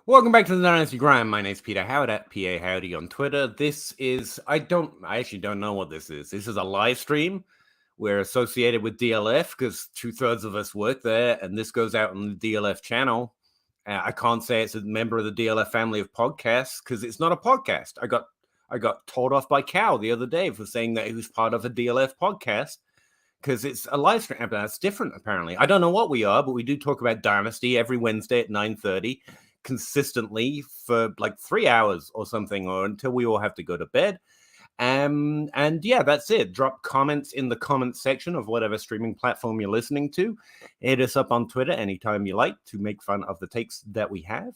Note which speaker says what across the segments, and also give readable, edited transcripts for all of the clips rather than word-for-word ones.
Speaker 1: Welcome back to the Dynasty Grind. My name's Peter Howard at PA Howdy on Twitter. This is, I actually don't know what this is. This is a live stream. We're associated with DLF because 2/3 of us work there, and this goes out on the DLF channel. I can't say it's a member of the DLF family of podcasts because it's not a podcast. I got told off by Cal the other day for saying that he was part of a DLF podcast because it's a live stream. That's different, apparently. I don't know what we are, but we do talk about Dynasty every Wednesday at 9:30. Consistently for like 3 hours or something, or until we all have to go to bed. And yeah, that's it. Drop comments in the comments section of whatever streaming platform you're listening to. Hit us up on Twitter anytime you like to make fun of the takes that we have.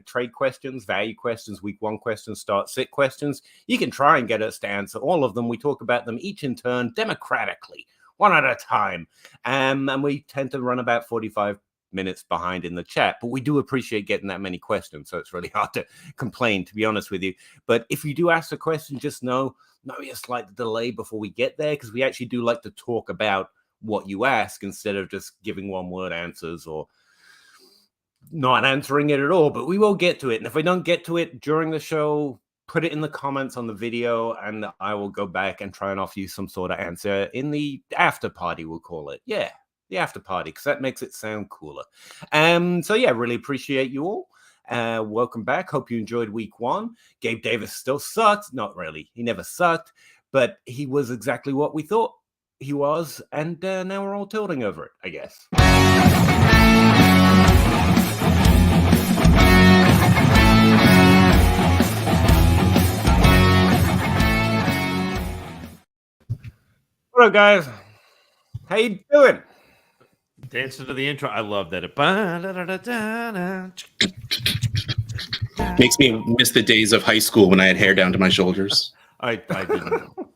Speaker 1: Trade questions, value questions, week one questions, start sit questions. You can try and get us to answer all of them. We talk about them each in turn, democratically, one at a time. And we tend to run about 45 minutes behind in the chat, but we do appreciate getting that many questions, so it's really hard to complain, to be honest with you. But if you do ask a question, just know maybe a slight delay before we get there, because we actually do like to talk about what you ask instead of just giving one-word answers or not answering it at all. But we will get to it, and if we don't get to it during the show, put it in the comments on the video, and I will go back and try and offer you some sort of answer in the after party, we'll call it. Yeah, the after party, because that makes it sound cooler. So yeah, really appreciate you all. Welcome back. Hope you enjoyed week one. Gabe Davis still sucks. Not really. He never sucked, but he was exactly what we thought he was. And now we're all tilting over it, I guess. What up, guys? How you doing?
Speaker 2: Dancing to the intro. I love that.
Speaker 3: Makes me miss the days of high school when I had hair down to my shoulders.
Speaker 2: I didn't know.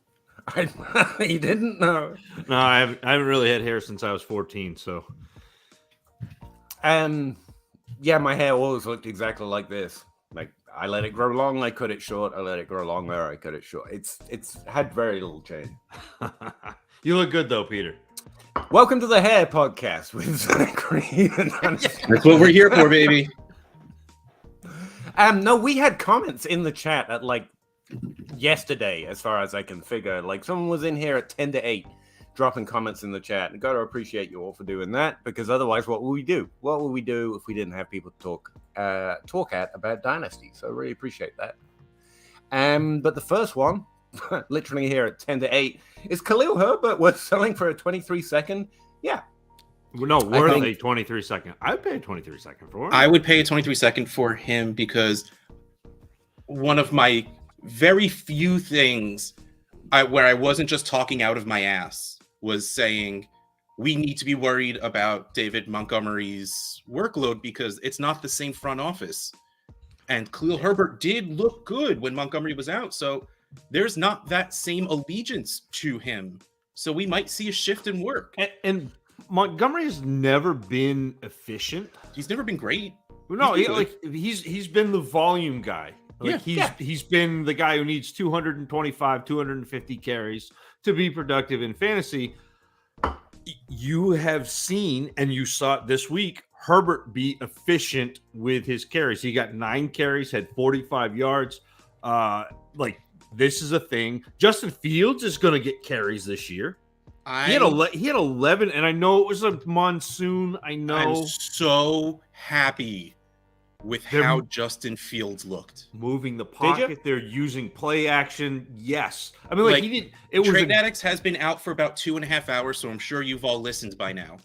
Speaker 1: You didn't know?
Speaker 2: No, I haven't really had hair since I was 14. So,
Speaker 1: yeah, my hair always looked exactly like this. Like, I let it grow long, I cut it short. I let it grow longer, I cut it short. It's had very little change.
Speaker 2: You look good though, Peter.
Speaker 1: Welcome to the Hair Podcast with Zachary.
Speaker 3: That's what we're here for, baby.
Speaker 1: No, we had comments in the chat at like yesterday, as far as I can figure. Like, someone was in here at 10 to 8 dropping comments in the chat. I got to appreciate you all for doing that, because otherwise, what would we do? What would we do if we didn't have people to talk about Dynasty? So I really appreciate that. But the first one, literally here at 10 to 8, is Khalil Herbert worth selling for a 23-second? Yeah.
Speaker 2: No, worth a 23-second. I would pay a 23-second for him.
Speaker 3: I would pay a 23-second for him because one of my very few things where I wasn't just talking out of my ass was saying we need to be worried about David Montgomery's workload because it's not the same front office. And Khalil Herbert did look good when Montgomery was out, so there's not that same allegiance to him. So we might see a shift in work.
Speaker 2: And Montgomery has never been efficient.
Speaker 3: He's never been great.
Speaker 2: No, he's been the volume guy. Like he's been the guy who needs 225, 250 carries to be productive in fantasy. You have seen, and you saw it this week, Herbert be efficient with his carries. He got 9 carries, had 45 yards. This is a thing. Justin Fields is going to get carries this year. He had 11, and I know it was a monsoon. I know.
Speaker 3: I'm so happy with how Justin Fields looked.
Speaker 2: Moving the pocket. They're using play action. Yes. I mean, he did. It was
Speaker 3: Trade Addicts has been out for about 2.5 hours, so I'm sure you've all listened by now.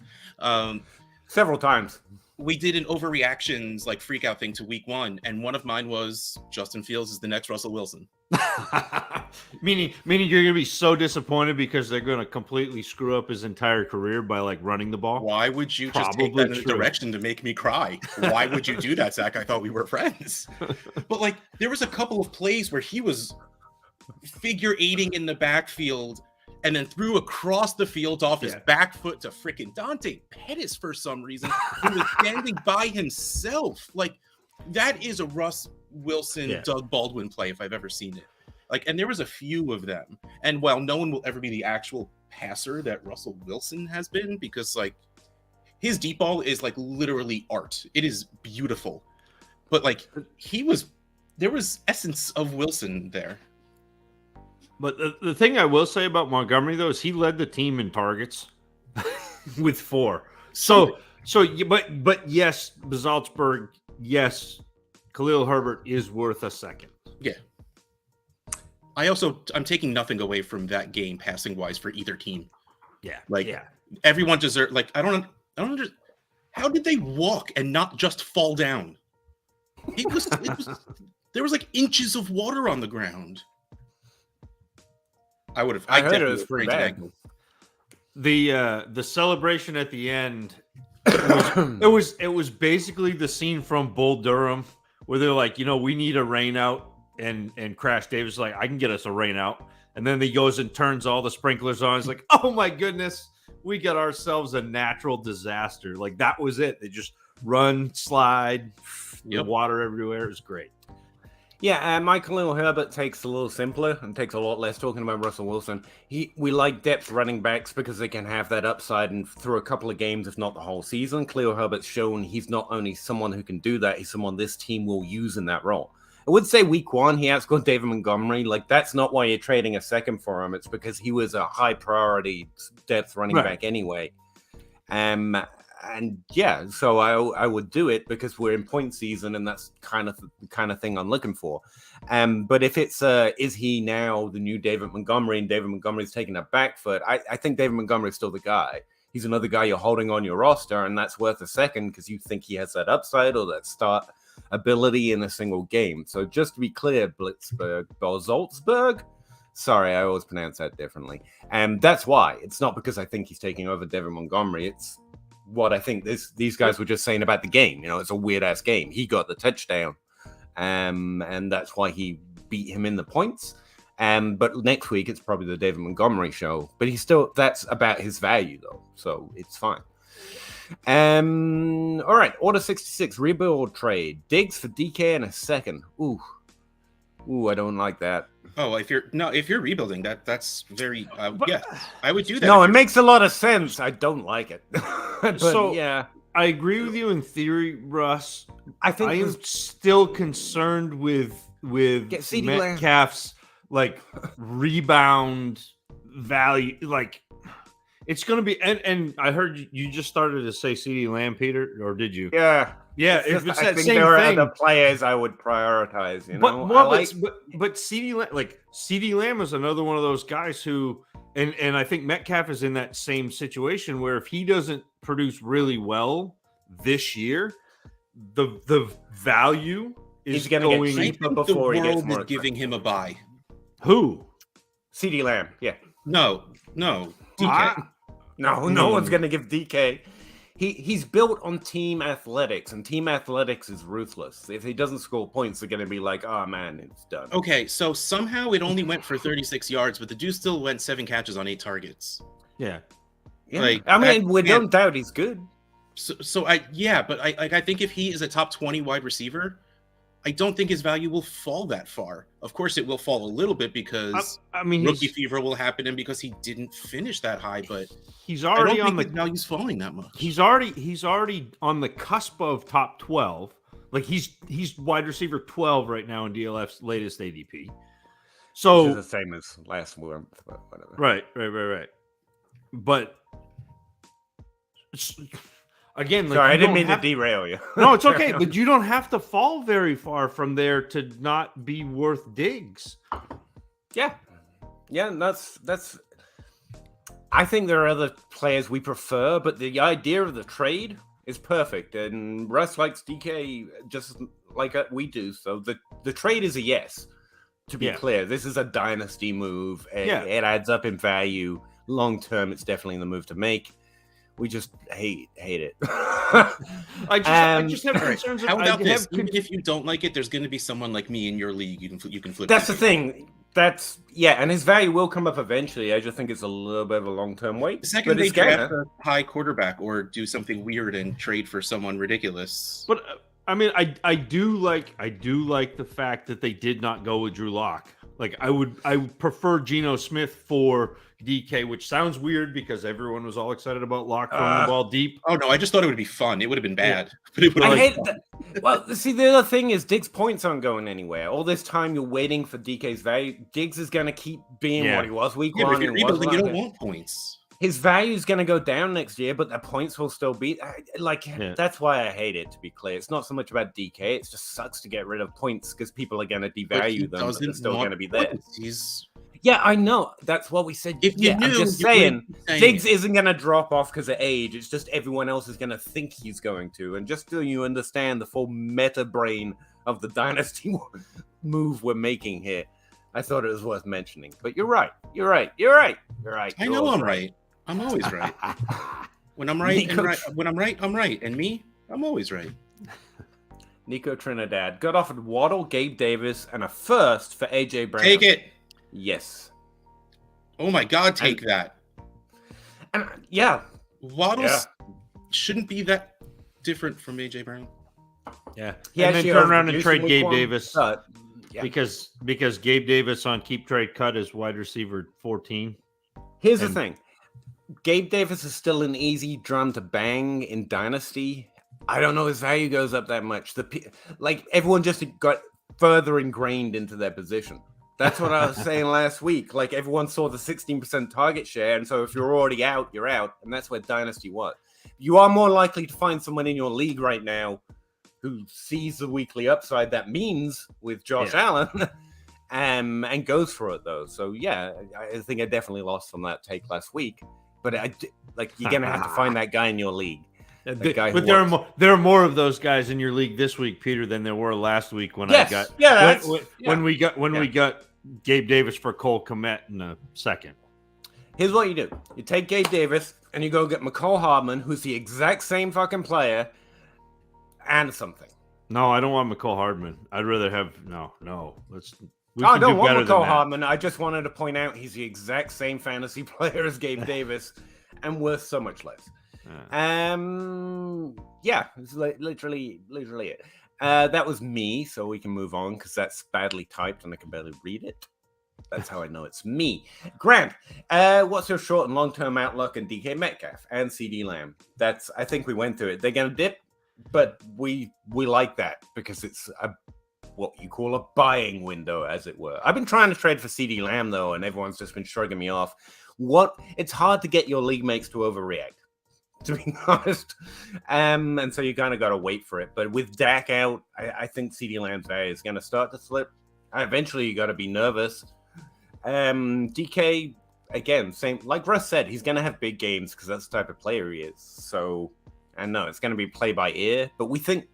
Speaker 1: Several times.
Speaker 3: We did an overreactions freak out thing to week one, and one of mine was Justin Fields is the next Russell Wilson.
Speaker 2: meaning you're gonna be so disappointed because they're gonna completely screw up his entire career by running the ball.
Speaker 3: Why would you just take that in a direction to make me cry? Why would you do that, Zach? I thought we were friends. But there was a couple of plays where he was figure eighting in the backfield and then threw across the field off his back foot to freaking Dante Pettis for some reason. He was standing by himself. That is a Russ Wilson, Doug Baldwin play if I've ever seen it. And there was a few of them. And while no one will ever be the actual passer that Russell Wilson has been, because his deep ball is literally art. It is beautiful. but like there was essence of Wilson there.
Speaker 2: But the thing I will say about Montgomery though is he led the team in targets with 4. But yes, Salzburg, yes, Khalil Herbert is worth a second.
Speaker 3: Yeah. I'm taking nothing away from that game passing wise for either team.
Speaker 2: Yeah.
Speaker 3: Everyone deserves, like, I don't understand. How did they walk and not just fall down? There was like inches of water on the ground. I heard it was pretty bad.
Speaker 2: The celebration at the end, it was basically the scene from Bull Durham where they're like, we need a rain out, and Crash Davis is like, I can get us a rain out, and then he goes and turns all the sprinklers on. It's like, oh my goodness, we got ourselves a natural disaster. Like that was it. They just run, slide, water everywhere. It was great.
Speaker 1: Yeah, my Khalil Herbert takes a little simpler and takes a lot less talking about Russell Wilson. We like depth running backs because they can have that upside, and through a couple of games, if not the whole season, Khalil Herbert's shown he's not only someone who can do that, he's someone this team will use in that role. I would say week 1, he outscored David Montgomery. Like, that's not why you're trading a second for him. It's because he was a high priority depth running back anyway. And yeah, so I would do it because we're in point season, and that's the kind of thing I'm looking for. But if it's is he now the new David Montgomery, and David Montgomery's taking a back foot, I think David Montgomery's still the guy. He's another guy you're holding on your roster, and that's worth a second because you think he has that upside or that start ability in a single game. So just to be clear, Blitzberg or Zoltzberg, sorry, I always pronounce that differently. That's why. It's not because I think he's taking over David Montgomery. It's what I think these guys were just saying about the game. It's a weird ass game. He got the touchdown, and that's why he beat him in the points. But next week it's probably the David Montgomery show. But that's about his value though, so it's fine. All right, Order 66 rebuild trade. Diggs for DK in a second. Ooh, I don't like that.
Speaker 3: Oh, if you're rebuilding, that's very yeah, I would do that.
Speaker 1: No, it makes a lot of sense. I don't like it.
Speaker 2: But
Speaker 1: yeah,
Speaker 2: I agree with you in theory, Russ.
Speaker 1: I think
Speaker 2: I am still concerned with Metcalf's like rebound value. Like it's going to be, and I heard you just started to say CeeDee Lamb, Peter, or did you?
Speaker 1: Yeah.
Speaker 2: If it's
Speaker 1: I
Speaker 2: that
Speaker 1: think
Speaker 2: same
Speaker 1: there are
Speaker 2: thing.
Speaker 1: other players I would prioritize.
Speaker 2: But CeeDee Lamb is another one of those guys who, and I think Metcalf is in that same situation where if he doesn't produce really well this year, the value is
Speaker 1: going to get cheaper before he gets more
Speaker 3: giving him a buy.
Speaker 2: Who?
Speaker 1: CeeDee Lamb. Yeah.
Speaker 3: No, DK.
Speaker 1: No one's going to give DK. He's built on team athletics, and team athletics is ruthless. If he doesn't score points, they're going to be like, oh, man, it's done.
Speaker 3: Okay, so somehow it only went for 36 yards, but the dude still went 7 catches on 8 targets.
Speaker 2: Yeah.
Speaker 3: Like,
Speaker 1: we don't doubt he's good.
Speaker 3: But I think if he is a top 20 wide receiver, I don't think his value will fall that far. Of course, it will fall a little bit because rookie fever will happen, and because he didn't finish that high. But
Speaker 2: he's already
Speaker 3: his value's falling that much.
Speaker 2: He's already on the cusp of top 12. Like he's wide receiver 12 right now in DLF's latest ADP. So
Speaker 1: which is the same as last month, but whatever.
Speaker 2: Right. But again,
Speaker 1: sorry, I didn't mean to derail you.
Speaker 2: No, it's okay, but you don't have to fall very far from there to not be worth Diggs.
Speaker 1: Yeah, that's. I think there are other players we prefer, but the idea of the trade is perfect, and Russ likes DK just like we do. So the trade is a yes. To be clear, this is a dynasty move. It adds up in value. Long term, it's definitely the move to make. We just hate it.
Speaker 2: I just have concerns.
Speaker 3: How about this? Even if you don't like it, there's going to be someone like me in your league. You can flip.
Speaker 1: That's the thing. And his value will come up eventually. I just think it's a little bit of a long-term wait.
Speaker 3: The second they draft a high quarterback or do something weird and trade for someone ridiculous.
Speaker 2: But I do like the fact that they did not go with Drew Lock. Like I would prefer Geno Smith for DK, which sounds weird because everyone was all excited about Locke throwing the ball deep.
Speaker 3: Oh no, I just thought it would be fun. It would have been bad, but it would
Speaker 1: I
Speaker 3: have
Speaker 1: hate
Speaker 3: been fun.
Speaker 1: Well, see, the other thing is Diggs' points aren't going anywhere. All this time you're waiting for DK's value. Diggs is going to keep being what he was week
Speaker 3: Yeah, but
Speaker 1: one.
Speaker 3: if you're rebuilding, you don't want points.
Speaker 1: His value is going to go down next year, but the points will still be that's why I hate it, to be clear. It's not so much about DK. It just sucks to get rid of points because people are going to devalue them, but they're still going to be there. Yeah, I know. That's what we said.
Speaker 3: If you knew,
Speaker 1: I'm just saying, Diggs isn't going to drop off because of age. It's just everyone else is going to think he's going to. And just so you understand the full meta brain of the Dynasty move we're making here, I thought it was worth mentioning. But you're right. You're right.
Speaker 3: I know I'm right. I'm always right. When I'm right, when I'm right, I'm right. And me, I'm always right.
Speaker 1: Nico Trinidad got offered Waddle, Gabe Davis, and a first for AJ Brown.
Speaker 3: Take it.
Speaker 1: Yes.
Speaker 3: Oh my God, take that.
Speaker 1: And yeah.
Speaker 3: Waddles shouldn't be that different from AJ Brown.
Speaker 2: Yeah. And then turn around and trade Gabe Davis.
Speaker 1: Yeah.
Speaker 2: Because Gabe Davis on keep trade cut is wide receiver 14.
Speaker 1: Here's the thing. Gabe Davis is still an easy drum to bang in Dynasty. I don't know his value goes up that much. Everyone just got further ingrained into their position. That's what I was saying last week. Like everyone saw the 16% target share, and so if you're already out, you're out, and that's where Dynasty was. You are more likely to find someone in your league right now who sees the weekly upside that means with Josh Allen and goes for it though. So yeah, I think I definitely lost on that take last week. But you're gonna have to find that guy in your league.
Speaker 2: But there are more of those guys in your league this week, Peter, than there were last week when we got Gabe Davis for Cole Kmet in a second.
Speaker 1: Here's what you do: you take Gabe Davis and you go get McCall Hardman, who's the exact same fucking player, and something.
Speaker 2: No, I don't want McCall Hardman. I'd rather have no.
Speaker 1: I don't want McCall Hardman. I just wanted to point out he's the exact same fantasy player as Gabe Davis, and worth so much less. It's literally it. That was me, so we can move on because that's badly typed and I can barely read it. That's how I know it's me. Grant, what's your short and long-term outlook on DK Metcalf and CD Lamb? I think we went through it. They're going to dip, but we like that because it's what you call a buying window, as it were. I've been trying to trade for CD Lamb, though, and everyone's just been shrugging me off. It's hard to get your league mates to overreact, to be honest. And so you kind of got to wait for it. But with Dak out, I think CD Lamb's value is going to start to slip. Eventually, you got to be nervous. DK, again, same like Russ said, he's going to have big games because that's the type of player he is. So, and no, it's going to be play by ear. But we think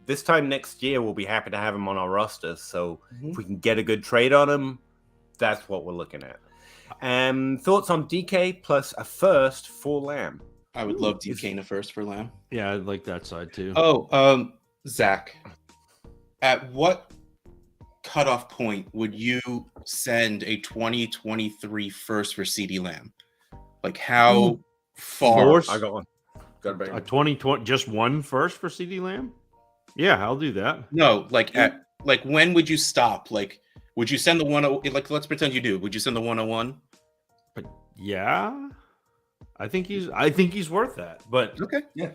Speaker 1: this time next year, we'll be happy to have him on our roster. So if we can get a good trade on him, that's what we're looking at. Thoughts on DK plus a first for Lamb?
Speaker 3: I would love DK in a first for Lamb.
Speaker 2: Yeah, I'd like that side too.
Speaker 3: Oh, Zach, at what cutoff point would you send a 2023 first for CD Lamb? Like how far?
Speaker 1: I got one.
Speaker 2: A 2020, just one first for CD Lamb? Yeah, I'll do that.
Speaker 3: No, when would you stop? Like, would you send the 101? Like, let's pretend you do. Would you send the 101?
Speaker 2: But yeah, I think he's worth that. But
Speaker 3: okay, yeah.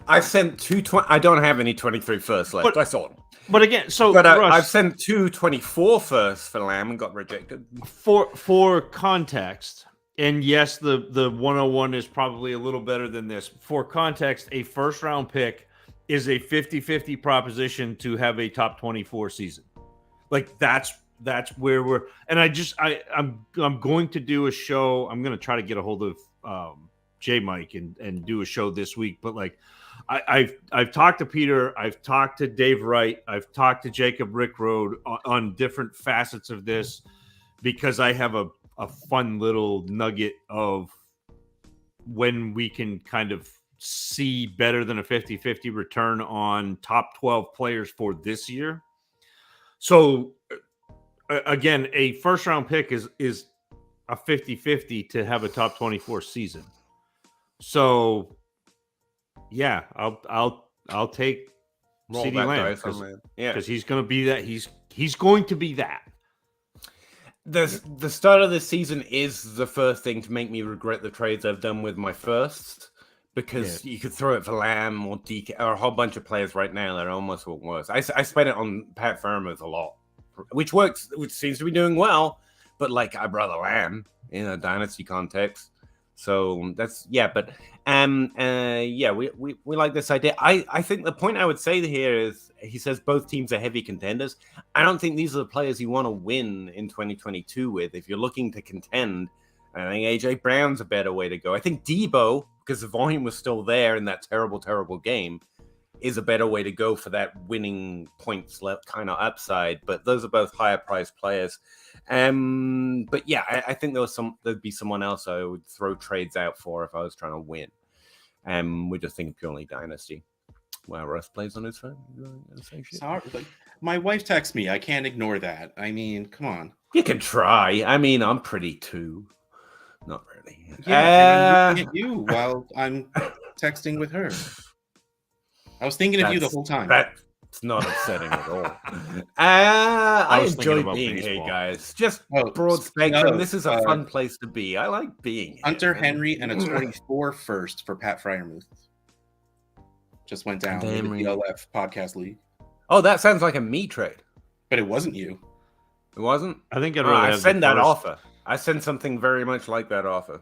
Speaker 1: I've sent 220. I don't have any 23 first left. I saw them.
Speaker 2: But again,
Speaker 1: I've sent 224 first for Lamb and got rejected.
Speaker 2: For context, and yes, the 101 is probably a little better than this. For context, a first round pick is a 50-50 proposition to have a top 24 season. Like that's where we're. And I'm going to do a show. I'm going to try to get a hold of J Mike and do a show this week. But like I've talked to Peter, I've talked to Dave Wright, I've talked to Jacob Rickroad on different facets of this because I have a fun little nugget of when we can kind of see better than a 50-50 return on top 12 players for this year. So again, a first round pick is a 50-50 to have a top 24 season. So yeah, I'll take CeeDee Lamb because he's going to be that. He's going to be that.
Speaker 1: The start of the season is the first thing to make me regret the trades I've done with my first, because you could throw it for Lamb or DK or a whole bunch of players right now that are almost worse. I spent it on Pat Freiermuth a lot, which works, which seems to be doing well, but like I'd rather Lamb in a dynasty context. So that's we like this idea. I think the point I would say here is, he says both teams are heavy contenders. I don't think these are the players you want to win in 2022 with. If you're looking to contend, I think AJ Brown's a better way to go. I think Debo, because the volume was still there in that terrible game, is a better way to go for that winning points left kind of upside. But those are both higher priced players. But yeah, I think there'd be someone else I would throw trades out for if I was trying to win. We're just thinking purely dynasty. Wow, Russ plays on his phone.
Speaker 3: Sorry, like, my wife texts me. I can't ignore that. I mean, come on.
Speaker 1: You can try. I mean, I'm pretty too. Not really.
Speaker 3: Yeah, I'm looking at you while I'm texting with her. I was thinking of you the whole time.
Speaker 1: That's not upsetting at all. I enjoy being
Speaker 2: baseball.
Speaker 1: here, guys. Just broad spectrum. This is a fun place to be. I like being here.
Speaker 3: Hunter Henry and a 24 first for Pat Freiermuth. Just went down in the DLF podcast league.
Speaker 1: Oh, that sounds like a me trade.
Speaker 3: But it wasn't you.
Speaker 1: It wasn't?
Speaker 2: I think I'd rather
Speaker 1: send that offer. I send something very much like that offer.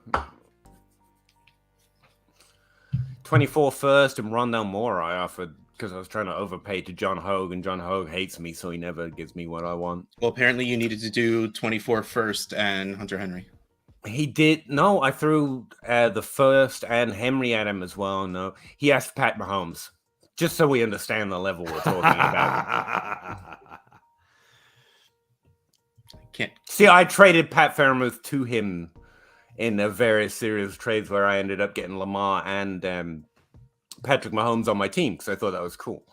Speaker 1: 24 first and Rondell Moore I offered because I was trying to overpay to John Hogue, and John Hogue hates me, so he never gives me what I want.
Speaker 3: Well, apparently you needed to do 24 first and Hunter Henry.
Speaker 1: He did. No, I threw the first and Henry at him as well. No, he asked Pat Mahomes, just so we understand the level we're talking about. See, I traded Pat Freiermuth to him in a various series of trades where I ended up getting Lamar and Patrick Mahomes on my team because I thought that was cool.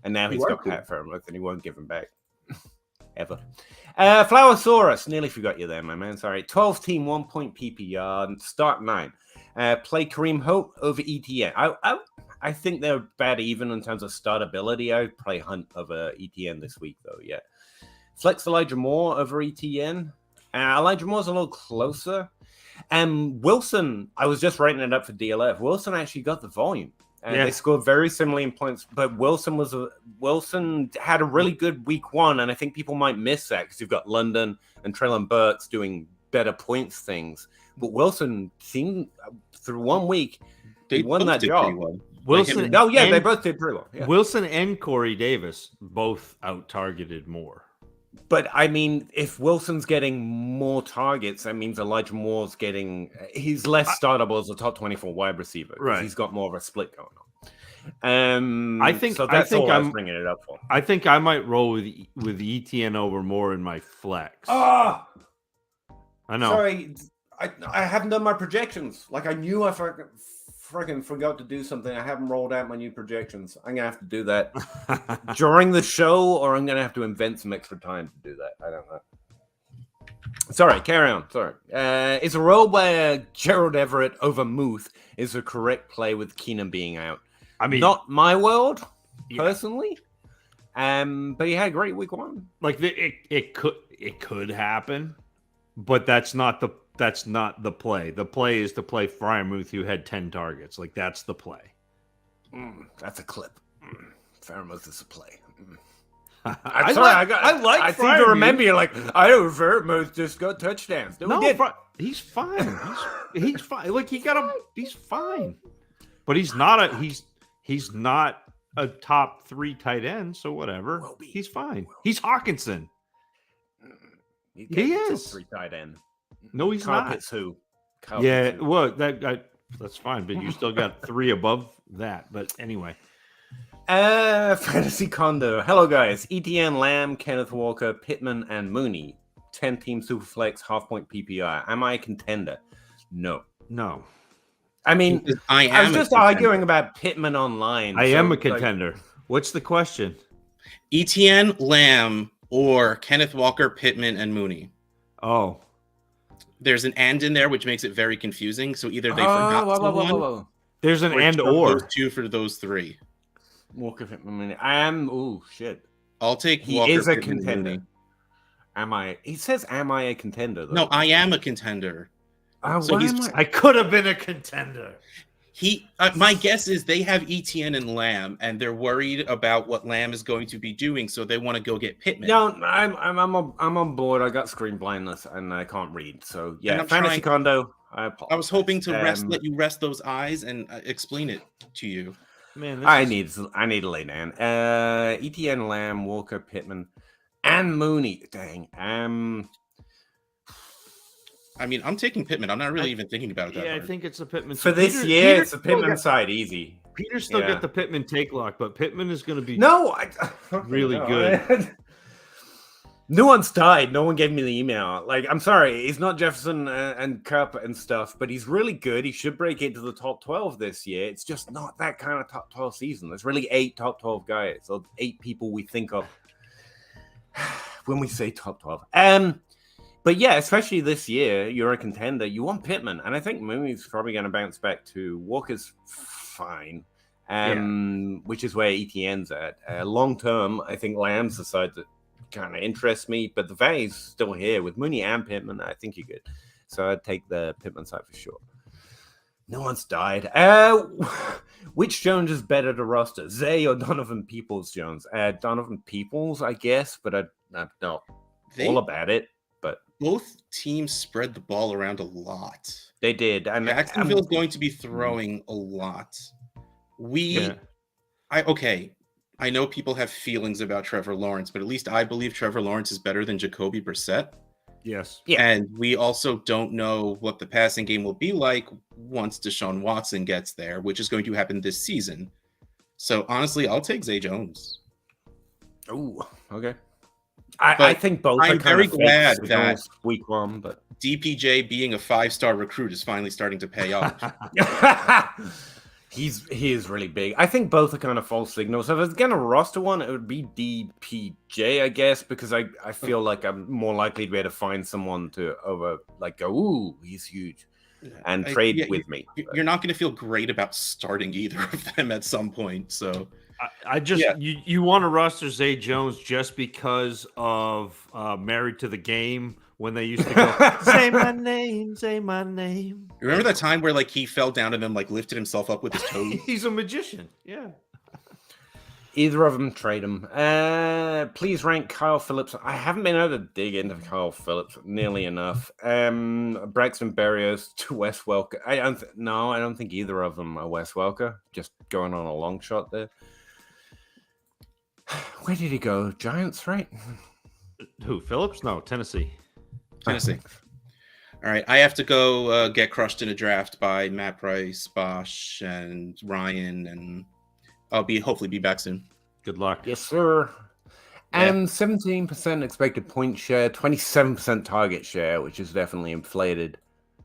Speaker 1: And now he's got Pat Freiermuth and he won't give him back. Ever. Flowersaurus, nearly forgot you there, my man. Sorry. 12 team, 1 point PPR, and start 9. Play Kareem Hunt over ETN. I think they're bad even in terms of startability. I would play Hunt over ETN this week, though, yeah. Flex Elijah Moore over ETN. Elijah Moore's a little closer. Wilson, I was just writing it up for DLF. Wilson actually got the volume. They scored very similarly in points, but Wilson had a really good week 1, and I think people might miss that because you've got London and Treylon Burks doing better points things. But Wilson seemed through 1 week he won that job.
Speaker 2: Well.
Speaker 1: Wilson, they both did pretty well. Yeah.
Speaker 2: Wilson and Corey Davis both out targeted Moore.
Speaker 1: But I mean, if Wilson's getting more targets, that means Elijah Moore's he's less startable as a top 24 wide receiver. Right. He's got more of a split going on.
Speaker 2: I think
Speaker 1: I'm bringing it up for.
Speaker 2: I think I might roll with ETN over Moore in my flex.
Speaker 1: I
Speaker 2: know.
Speaker 1: Sorry, I haven't done my projections. Like I knew I freaking forgot to do something. I haven't rolled out my new projections. I'm gonna have to do that during the show, or I'm gonna have to invent some extra time to do that. I don't know. Sorry, carry on. Sorry. Is a role by Gerald Everett over Muth is a correct play with Keenan being out? I mean, not my world personally. But he had a great week 1.
Speaker 2: Like it could happen, but that's not the play. The play is to play Freiermuth, who had 10 targets. Like, that's the play.
Speaker 1: That's a clip. Freiermuth is a play.
Speaker 2: I
Speaker 1: seem to remember you like, I know Freiermuth just got touchdowns.
Speaker 2: He's fine. He's fine. Like, he's fine. But he's not a top 3 tight end, so whatever. He's fine. He's Hawkinson. He is.
Speaker 1: 3 tight end.
Speaker 2: No, he's not.
Speaker 1: Who?
Speaker 2: Well, that's fine, but you still got 3 above that. But anyway.
Speaker 1: Fantasy Condo. Hello, guys. ETN, Lamb, Kenneth Walker, Pittman, and Mooney. 10-team Superflex, half-point PPR. Am I a contender? No. I mean, I was just arguing about Pittman online.
Speaker 2: I am a contender. What's the question?
Speaker 3: ETN, Lamb, or Kenneth Walker, Pittman, and Mooney.
Speaker 2: Oh.
Speaker 3: There's an and in there, which makes it very confusing. So either they forgot someone.
Speaker 2: There's an and or.
Speaker 3: Those 2 for those 3.
Speaker 1: Walker, Pittman, Mooney. I am. Oh shit.
Speaker 3: I'll take.
Speaker 1: He
Speaker 3: Walker,
Speaker 1: is a
Speaker 3: Pittman,
Speaker 1: contender.
Speaker 3: Mooney.
Speaker 1: He says, "Am I a contender?" Though.
Speaker 3: No, I am a contender. So
Speaker 1: why
Speaker 3: he's
Speaker 1: am
Speaker 3: just,
Speaker 2: I could have been a contender.
Speaker 3: my guess is they have Etienne and Lamb, and they're worried about what Lamb is going to be doing, so they want to go get Pittman.
Speaker 1: No, I'm on board. I got screen blindness and I can't read. So yeah,
Speaker 3: I'm
Speaker 1: fantasy condo.
Speaker 3: I was hoping to let you rest those eyes and explain it to you.
Speaker 2: Man,
Speaker 1: I need to lay down. Etienne, Lamb, Walker, Pittman, and Mooney. Dang.
Speaker 3: I mean, I'm taking Pittman. I'm not really even thinking about it that hard.
Speaker 2: I think it's a Pittman.
Speaker 1: For this year, it's a Pittman side, easy.
Speaker 2: Peter still got the Pittman take lock, but Pittman is going to be
Speaker 1: really
Speaker 2: good.
Speaker 1: No one's died. No one gave me the email. Like, I'm sorry, he's not Jefferson and Cup and stuff, but he's really good. He should break into the top 12 this year. It's just not that kind of top 12 season. There's really 8 top 12 guys, or 8 people we think of when we say top 12. But yeah, especially this year, you're a contender. You want Pittman, and I think Mooney's probably going to bounce back too. Walker's fine, which is where Etienne's at. Long term, I think Lamb's the side that kind of interests me, but the value's still here with Mooney and Pittman. I think you're good, so I'd take the Pittman side for sure. No one's died. Which Jones is better to roster, Zay or Donovan Peoples-Jones? Donovan Peoples, I guess, but I'm not all about it. But
Speaker 3: both teams spread the ball around a lot.
Speaker 1: They did.
Speaker 3: Jacksonville's going to be throwing a lot. I know people have feelings about Trevor Lawrence, but at least I believe Trevor Lawrence is better than Jacoby Brissett.
Speaker 2: Yes.
Speaker 1: Yeah.
Speaker 3: And we also don't know what the passing game will be like once Deshaun Watson gets there, which is going to happen this season. So honestly, I'll take Zay Jones.
Speaker 1: Oh, okay. I think both.
Speaker 3: I'm very glad that
Speaker 1: week 1, but
Speaker 3: DPJ being a 5-star recruit is finally starting to pay off.
Speaker 1: He is really big. I think both are kind of false signals. So if I was gonna roster one, it would be DPJ, I guess, because I feel like I'm more likely to be able to find someone to go, ooh, he's huge, and trade with me.
Speaker 3: You're not going to feel great about starting either of them at some point. So
Speaker 2: you want to roster Zay Jones just because of Married to the Game, when they used to go, say my name, say my name.
Speaker 3: Remember that time where he fell down and then lifted himself up with his toes?
Speaker 2: He's a magician. Yeah.
Speaker 1: Either of them, trade them. Please rank Kyle Phillips. I haven't been able to dig into Kyle Phillips nearly enough. Braxton Berrios to Wes Welker. I don't think either of them are Wes Welker. Just going on a long shot there. Where did he go? Giants, right?
Speaker 2: Who? Phillips? No, Tennessee.
Speaker 3: All right, I have to go get crushed in a draft by Matt Price, Bosch, and Ryan, and I'll hopefully be back soon.
Speaker 2: Good luck.
Speaker 1: Yes, sir. And 17% expected point share, 27% target share, which is definitely inflated.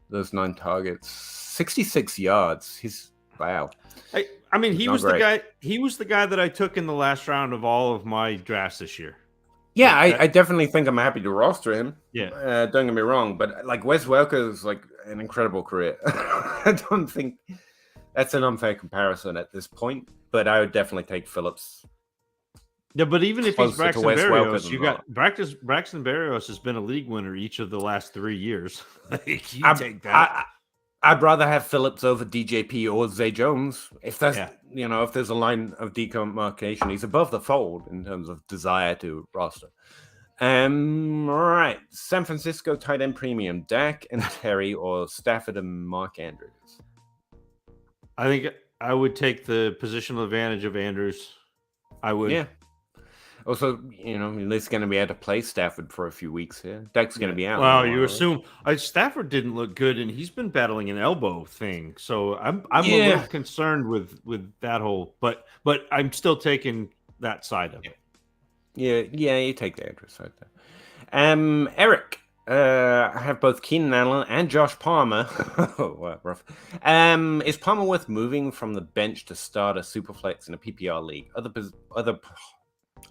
Speaker 1: Those 9 targets, 66 yards. Wow.
Speaker 2: I mean, he was the guy. He was the guy that I took in the last round of all of my drafts this year.
Speaker 1: Yeah, I definitely think I'm happy to roster him.
Speaker 2: Yeah.
Speaker 1: Don't get me wrong, but Wes Welker is an incredible career. I don't think that's an unfair comparison at this point, but I would definitely take Phillips.
Speaker 2: Yeah, but even if he's Braxton Berrios, you got Braxton Berrios has been a league winner each of the last 3 years. Take that.
Speaker 1: I'd rather have Phillips over DJP or Zay Jones. If that's if there's a line of demarcation, he's above the fold in terms of desire to roster. All right, San Francisco tight end premium: Dak and Terry, or Stafford and Mark Andrews.
Speaker 2: I think I would take the positional advantage of Andrews. I would.
Speaker 1: Yeah. Also, at least going to be able to play Stafford for a few weeks here. Dak's going to be out.
Speaker 2: Well, you assume Stafford didn't look good, and he's been battling an elbow thing. So I'm a little concerned with that whole. But I'm still taking that side of it.
Speaker 1: Yeah, you take the Andrews side there. Eric, I have both Keenan Allen and Josh Palmer. Oh, wow, rough. Is Palmer worth moving from the bench to start a superflex in a PPR league?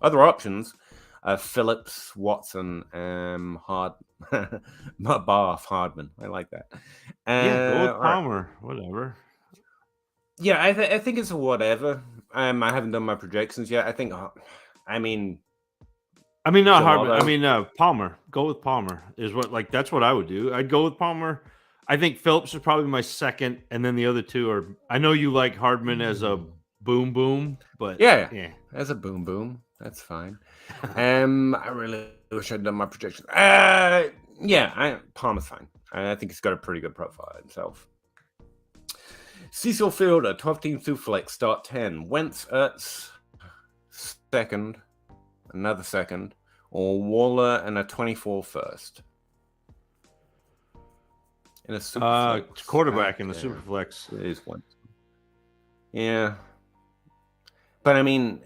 Speaker 1: Other options: Phillips, Watson, Hardman. I like that.
Speaker 2: Go with Palmer. Right. Whatever.
Speaker 1: Yeah, I think it's a whatever. I haven't done my projections yet. I
Speaker 2: I mean, not Hardman. I mean, Palmer. Go with Palmer is what that's what I would do. I'd go with Palmer. I think Phillips is probably my second, and then the other two are. I know you like Hardman as a boom, but
Speaker 1: yeah, as a boom, that's fine. I really wish I'd done my projection. Palmer's fine. I think he's got a pretty good profile himself. Cecil Fielder, 12 team Superflex, start 10. Wentz, Ertz, second, another second, or Waller and a 24 first. In a Superflex.
Speaker 2: Quarterback in the Superflex.
Speaker 1: It is one. Yeah. But I mean,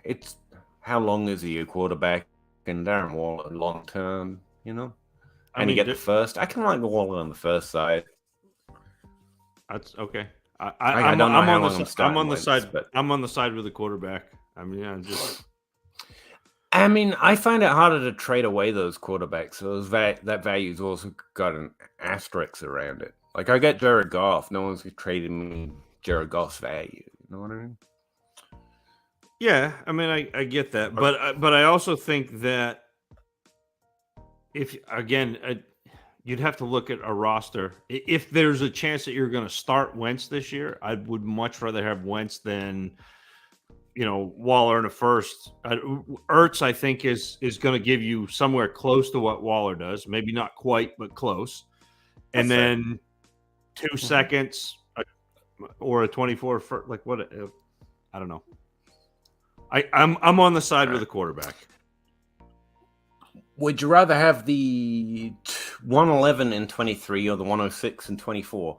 Speaker 1: it's how long is he a quarterback? And Darren Waller long term, And you get the first. I can like Waller on the first side.
Speaker 2: That's okay.
Speaker 1: I'm on the
Speaker 2: side. But I'm on the side with the quarterback. I mean,
Speaker 1: I find it harder to trade away those quarterbacks. So that value's also got an asterisk around it. Like I get Jared Goff. No one's trading me Jared Goff's value. You know what I mean?
Speaker 2: Yeah, I mean, I get that, but I also think that you'd have to look at a roster. If there's a chance that you're going to start Wentz this year, I would much rather have Wentz than Waller in a first. Ertz, I think, is going to give you somewhere close to what Waller does, maybe not quite, but close. And then 2 seconds or a 24 for like what? I don't know. I'm on the side with the quarterback.
Speaker 1: Would you rather have the 111 and 23 or the 106 and 24?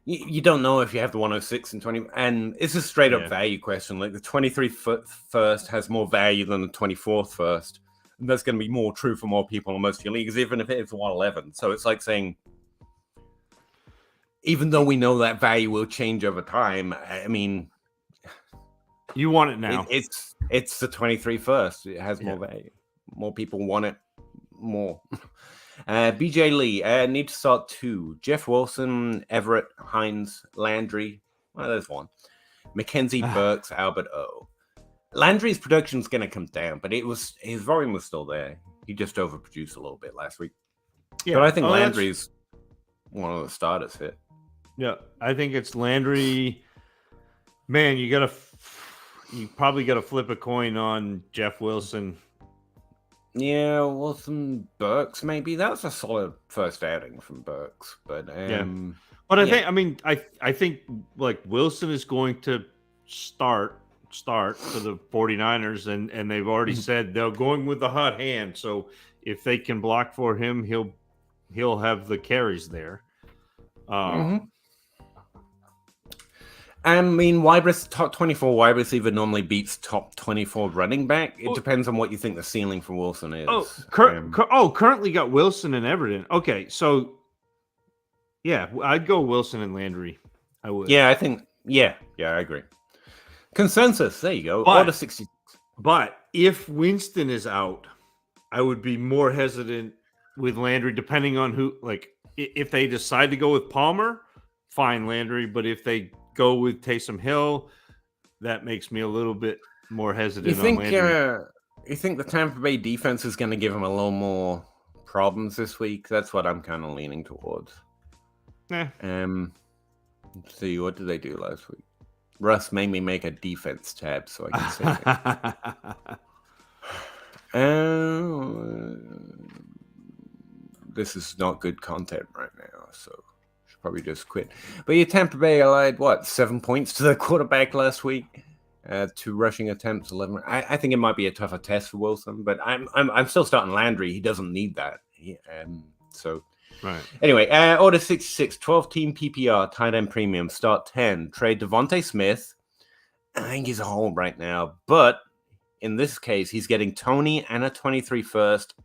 Speaker 1: You don't know if you have the 106 and 20, and it's a straight up value question. Like the 23 first has more value than the 24th first, and that's going to be more true for more people in most of your leagues, even if it's 111. So it's like saying, even though we know that value will change over time, I mean.
Speaker 2: You want it now.
Speaker 1: It's the 23 first. It has more value. More people want it more. BJ Lee, need to start 2. Jeff Wilson, Everett, Hines, Landry. Well, there's one. Mackenzie, Burks, Albert O. Landry's production is going to come down, but his volume was still there. He just overproduced a little bit last week. Yeah, but I think Landry's one of the starters here.
Speaker 2: Yeah, I think it's Landry. Man, you probably got to flip a coin on Jeff Wilson.
Speaker 1: Yeah, Wilson, Burks, maybe. That was a solid first outing from Burks. But
Speaker 2: But I think like Wilson is going to start for the 49ers, and they've already said they're going with the hot hand. So if they can block for him, he'll have the carries there.
Speaker 1: I mean, top 24 wide receiver normally beats top 24 running back. It depends on what you think the ceiling for Wilson is.
Speaker 2: Currently got Wilson and Everton. Okay, so yeah, I'd go Wilson and Landry. I would.
Speaker 1: Yeah, I think. Yeah, I agree. Consensus. There you go. Order 66.
Speaker 2: But if Winston is out, I would be more hesitant with Landry, depending on who. Like, if they decide to go with Palmer, fine, Landry. But if they go with Taysom Hill, that makes me a little bit more hesitant.
Speaker 1: You think the Tampa Bay defense is going to give him a little more problems this week? That's what I'm kind of leaning towards.
Speaker 2: Yeah.
Speaker 1: Let's see, what did they do last week? Russ made me make a defense tab so I can say this is not good content right now, so probably just quit. But your Tampa Bay allied 7 points to the quarterback last week, 2 rushing attempts, 11. I think it might be a tougher test for Wilson, but I'm still starting Landry. He doesn't need that.
Speaker 2: Right.
Speaker 1: Anyway, order 66, 12 team PPR tight end premium, start 10. Trade Devontae Smith. I think he's a hold right now, but in this case, he's getting Tony and a 23 first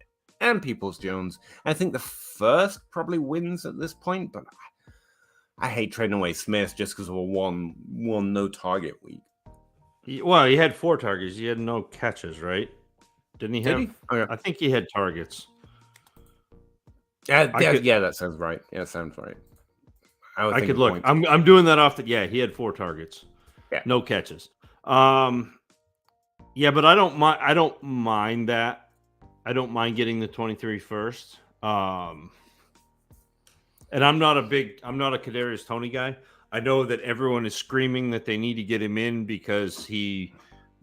Speaker 1: and Peoples-Jones. I think the first probably wins at this point, but I hate trading away Smith just because of a one no target week.
Speaker 2: Well, he had 4 targets. He had no catches, right? Didn't he have? Okay. I think he had targets.
Speaker 1: Yeah, that sounds right. Yeah, sounds right.
Speaker 2: I could look. I'm doing that off. Yeah, he had 4 targets.
Speaker 1: Yeah,
Speaker 2: no catches. Yeah, but I don't mind that. I don't mind getting the 23 first. And I'm not a Kadarius Toney guy. I know that everyone is screaming that they need to get him in because he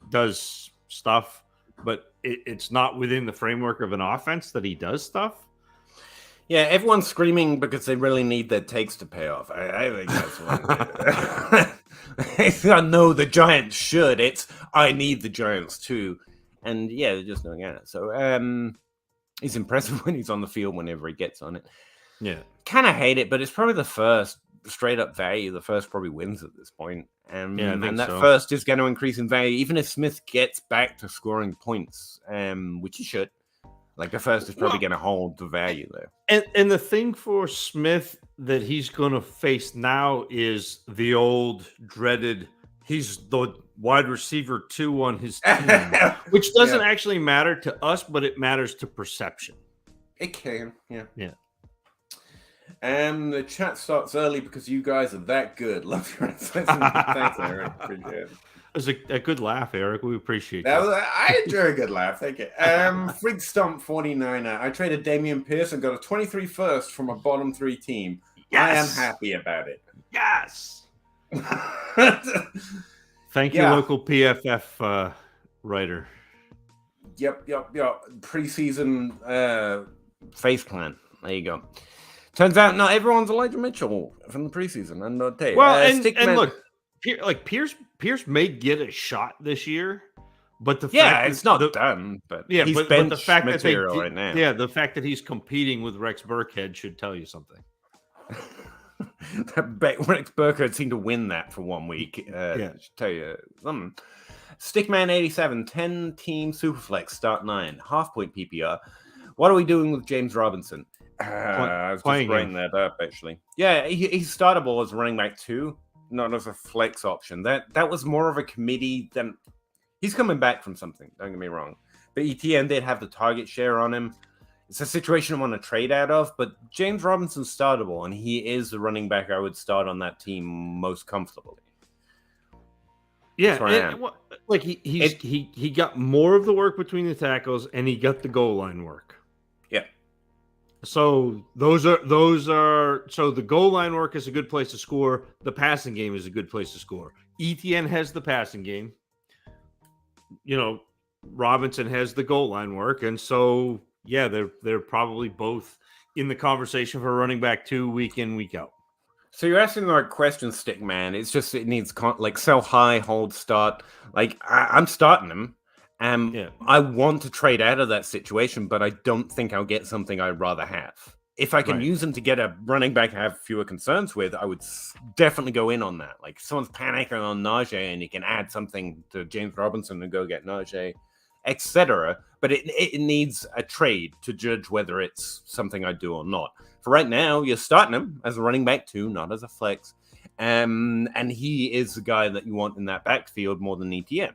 Speaker 2: does stuff, but it's not within the framework of an offense that he does stuff.
Speaker 1: Yeah, everyone's screaming because they really need their takes to pay off. I think that's what I know the Giants should. It's I need the Giants too. And yeah, they're just doing it. So he's impressive when he's on the field whenever he gets on it.
Speaker 2: Yeah.
Speaker 1: Kind of hate it, but it's probably the first straight up value. The first probably wins at this point. And that first is going to increase in value, even if Smith gets back to scoring points, which he should. Like the first is probably going to hold the value there.
Speaker 2: And the thing for Smith that he's going to face now is the old dreaded, he's the wide receiver 2 on his team, which doesn't actually matter to us, but it matters to perception.
Speaker 1: It can, yeah.
Speaker 2: Yeah.
Speaker 1: The chat starts early because you guys are that good. Love your insights. Thanks, Aaron. Appreciate it.
Speaker 2: It was a good laugh, Eric. We appreciate
Speaker 1: that. I enjoy a good laugh. Thank you. Frig Stump 49er. I traded Damian Pierce and got a 23 first from a bottom 3 team. Yes. I am happy about it.
Speaker 2: Yes. Thank you, local PFF writer.
Speaker 1: Yep. Preseason face plan. There you go. Turns out not everyone's Elijah Mitchell from the preseason. And I'll tell you.
Speaker 2: Well, and look, Pierce may get a shot this year, but the fact
Speaker 1: it's not done. But he's
Speaker 2: but the fact
Speaker 1: material
Speaker 2: that
Speaker 1: right now.
Speaker 2: Yeah, the fact that he's competing with Rex Burkhead should tell you something.
Speaker 1: Rex Burkhead seemed to win that for 1 week. Should tell you something. Stickman 87, 10-team Superflex, start 9, half-point PPR. What are we doing with James Robinson? I was just writing that up, actually. Yeah, he's startable as running back 2. Not as a flex option. That was more of a committee than he's coming back from something. Don't get me wrong, but ETN did have the target share on him. It's a situation I want to trade out of, but James Robinson's startable, and he is the running back I would start on that team most comfortably.
Speaker 2: Yeah, like he got more of the work between the tackles, and he got the goal line work.
Speaker 1: Yeah.
Speaker 2: So those are so the goal line work is a good place to score. The passing game is a good place to score. ETN has the passing game. Robinson has the goal line work, and so they're probably both in the conversation for running back 2 week in, week out.
Speaker 1: So you're asking the right question, Stickman. It's just it needs sell high, hold, start. Like I'm starting him. I want to trade out of that situation, but I don't think I'll get something I'd rather have. If I can use him to get a running back I have fewer concerns with, I would definitely go in on that. Like if someone's panicking on Najee and you can add something to James Robinson and go get Najee, etc. But it needs a trade to judge whether it's something I do or not. For right now, you're starting him as a running back 2, not as a flex. And he is the guy that you want in that backfield more than ETN.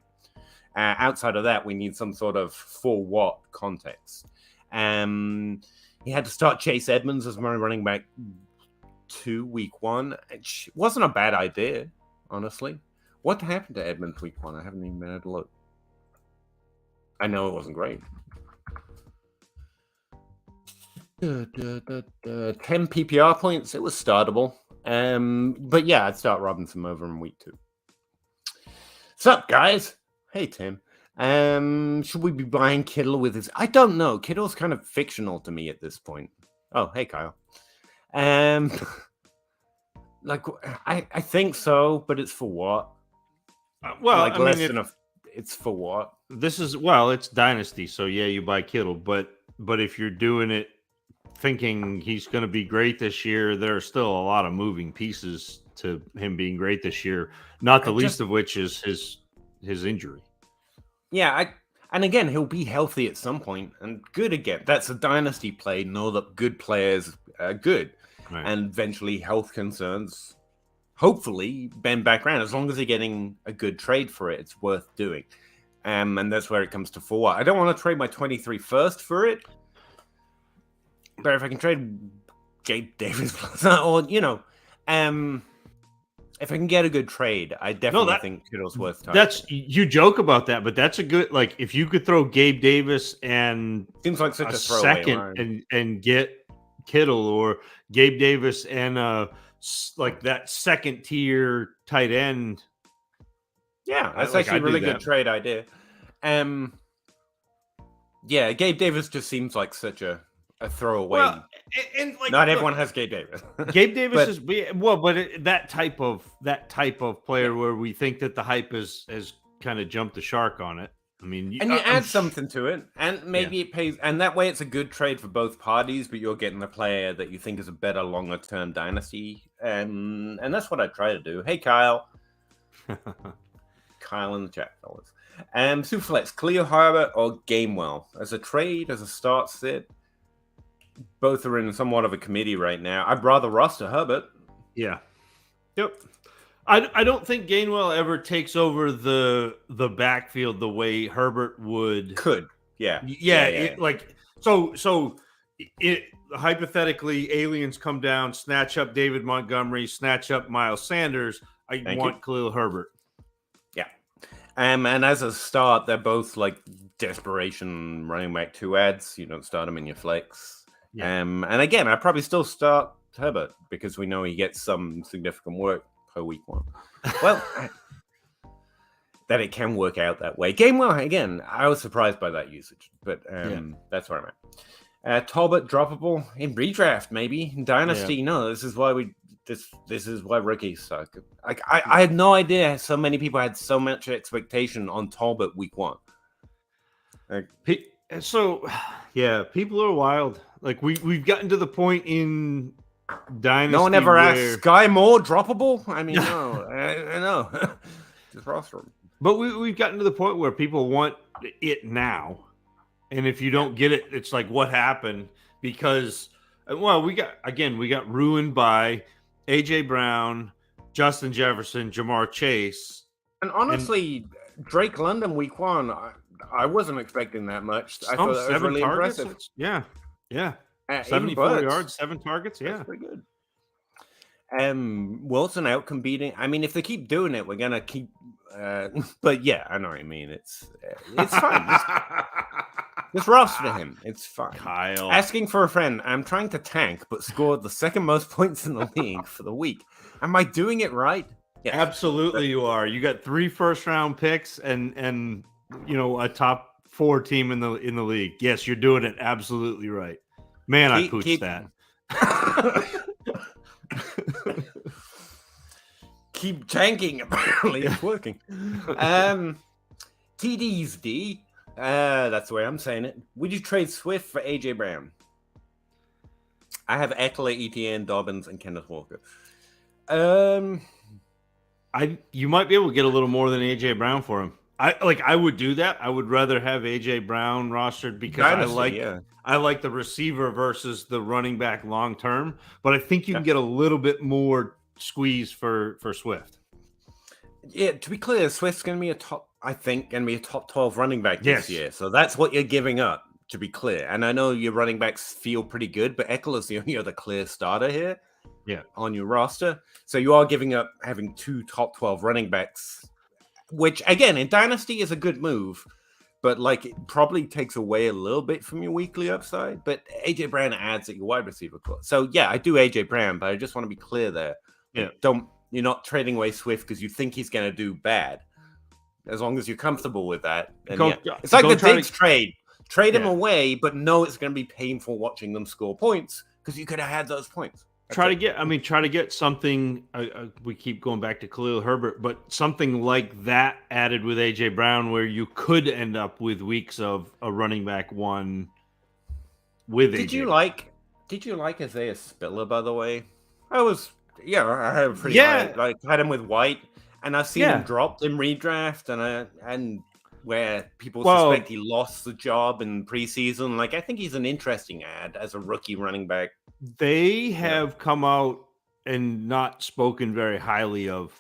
Speaker 1: Outside of that, we need some sort of for what context. He had to start Chase Edmonds as my running back 2 week 1. It wasn't a bad idea, honestly. What happened to Edmonds week 1? I haven't even been able to look. I know it wasn't great. 10 PPR points. It was startable. But yeah, I'd start Robinson over in week 2. What's up, guys? Hey, Tim. Should we be buying Kittle with his... I don't know. Kittle's kind of fictional to me at this point. Oh, hey, Kyle. I think so, but it's for what? It's for what?
Speaker 2: It's Dynasty, so yeah, you buy Kittle, but if you're doing it thinking he's going to be great this year, there are still a lot of moving pieces to him being great this year, not the least of which is his injury.
Speaker 1: Yeah, and again, he'll be healthy at some point and good again. That's a Dynasty play. Know that good players are good. Right. And eventually health concerns hopefully bend back around. As long as they're getting a good trade for it, it's worth doing. And that's where it comes to for what. I don't want to trade my 23 first for it. But if I can trade Gabe Davis or, If I can get a good trade, I definitely think Kittle's worth time.
Speaker 2: You joke about that, but that's a good, like, if you could throw Gabe Davis and
Speaker 1: seems like such a
Speaker 2: second and get Kittle, or Gabe Davis and like that second tier tight end.
Speaker 1: Yeah, that's actually a really good trade idea. Yeah, Gabe Davis just seems like such a throwaway. Well,
Speaker 2: and like,
Speaker 1: not everyone has Gabe Davis.
Speaker 2: Gabe Davis that type of player where we think that the hype has kind of jumped the shark on it. I mean,
Speaker 1: and you add something to it, and maybe it pays, and that way it's a good trade for both parties. But you're getting the player that you think is a better, longer-term dynasty, and that's what I try to do. Hey, Kyle, Kyle in the chat, fellas. Superflex, Khalil Herbert or Gainwell as a trade, as a start sit. Both are in somewhat of a committee right now. I'd rather roster Herbert.
Speaker 2: Yeah. Yep. I don't think Gainwell ever takes over the backfield the way Herbert would.
Speaker 1: Could. Yeah.
Speaker 2: Hypothetically, aliens come down, snatch up David Montgomery, snatch up Miles Sanders. I want Khalil Herbert.
Speaker 1: Yeah. And as a start, they're both like desperation running back 2 ads. You don't start them in your flex. Yeah. And again, I'd probably still start Herbert because we know he gets some significant work per week 1. Well, that it can work out that way. Gainwell, again, I was surprised by that usage, but that's where I'm at. Talbot droppable in redraft, maybe in Dynasty. No, this is why this is why rookies suck. I had no idea so many people had so much expectation on Talbot week 1.
Speaker 2: People are wild. Like we've gotten to the point in Dynasty.
Speaker 1: No one ever asked Sky Moore droppable. I mean, no, I know. Just roster him.
Speaker 2: But we've gotten to the point where people want it now, and if you don't get it, it's like, what happened? Because we got ruined by AJ Brown, Justin Jefferson, Jamar Chase,
Speaker 1: and honestly, Drake London week 1. I wasn't expecting that much. I thought that was really impressive.
Speaker 2: Yeah. 74 yards, 7 targets. Yeah,
Speaker 1: that's pretty good. Wilson out competing. I mean, if they keep doing it, we're gonna keep. But yeah, I know what I mean. It's fine. Just roster him. It's fine.
Speaker 2: Kyle,
Speaker 1: asking for a friend. I'm trying to tank, but scored the second most points in the league for the week. Am I doing it right?
Speaker 2: Yeah, absolutely. You are. You got 3 first-round picks and a top 4 team in the league. Yes, you're doing it absolutely right. Man, I pooched that.
Speaker 1: Keep tanking. Apparently, it's working. TD's D. That's the way I'm saying it. Would you trade Swift for AJ Brown? I have Eckler, ETN, Dobbins, and Kenneth Walker.
Speaker 2: You might be able to get a little more than AJ Brown for him. I would do that. I would rather have AJ Brown rostered because I like the receiver versus the running back long term. But I think you can get a little bit more squeeze for Swift.
Speaker 1: Yeah, to be clear, Swift's going to be a top 12 running back this year. So that's what you're giving up, to be clear. And I know your running backs feel pretty good, but Eckler's the only other clear starter here on your roster. So you are giving up having 2 top 12 running backs, which, again, in Dynasty is a good move, but like it probably takes away a little bit from your weekly upside. But AJ Brown adds at your wide receiver core. So yeah, I do AJ Brown, but I just want to be clear there. Yeah, you're not trading away Swift because you think he's going to do bad. As long as you're comfortable with that, it's like the Diggs trade. Trade him away, but no, it's going to be painful watching them score points because you could have had those points.
Speaker 2: Try to get something. We keep going back to Khalil Herbert, but something like that added with AJ Brown, where you could end up with weeks of a running back 1 with AJ.
Speaker 1: Did you like Isaiah Spiller? By the way, I had pretty high, had him with White, and I've seen him dropped in redraft, and where people suspect he lost the job in preseason. Like, I think he's an interesting ad as a rookie running back.
Speaker 2: They have come out and not spoken very highly of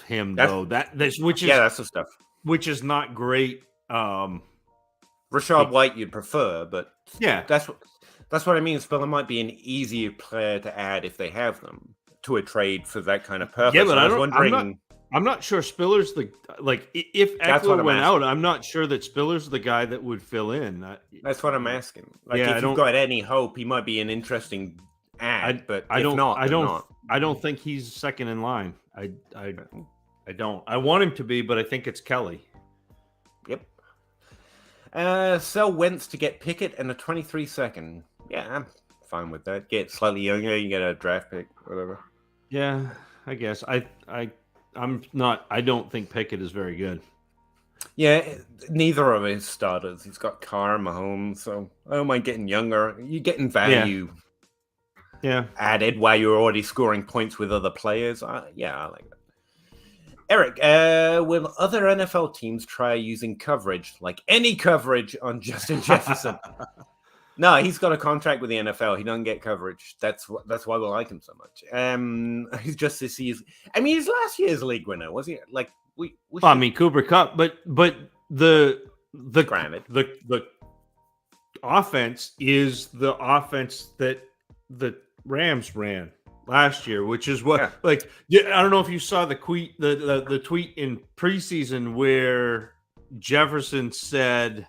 Speaker 2: him, though. That's the stuff. Which is not great.
Speaker 1: Rashad White you'd prefer, but that's what I mean. Spiller might be an easier player to add if they have them. to a trade for that kind of purpose.
Speaker 2: Yeah, but
Speaker 1: I was wondering.
Speaker 2: I'm not sure Spiller's if Eckler went out, I'm not sure that Spiller's the guy that would fill in.
Speaker 1: That's what I'm asking. Like,
Speaker 2: Yeah,
Speaker 1: if you've got any hope, he might be an interesting ad. But
Speaker 2: I
Speaker 1: if
Speaker 2: don't,
Speaker 1: not,
Speaker 2: I
Speaker 1: then
Speaker 2: don't,
Speaker 1: not.
Speaker 2: I don't think he's second in line. I don't. I want him to be, but I think it's Kelly.
Speaker 1: Yep. Sell Wentz to get Pickett and a 23-second. Yeah, I'm fine with that. Get slightly younger, you get a draft pick, whatever.
Speaker 2: Yeah, I guess. I'm not. I don't think Pickett is very good.
Speaker 1: Yeah, neither of his starters. He's got Carr and Mahomes, so I don't mind getting younger. You're getting value added while you're already scoring points with other players. I like that. Eric, will other NFL teams try using coverage, like any coverage, on Justin Jefferson? No, he's got a contract with the NFL. He doesn't get coverage. That's why we like him so much. He's just this season. I mean, he's last year's league winner, was he? Like
Speaker 2: I mean, Cooper Kupp, but the
Speaker 1: granted,
Speaker 2: the offense is the offense that the Rams ran last year, which is what I don't know if you saw the tweet the tweet in preseason where Jefferson said,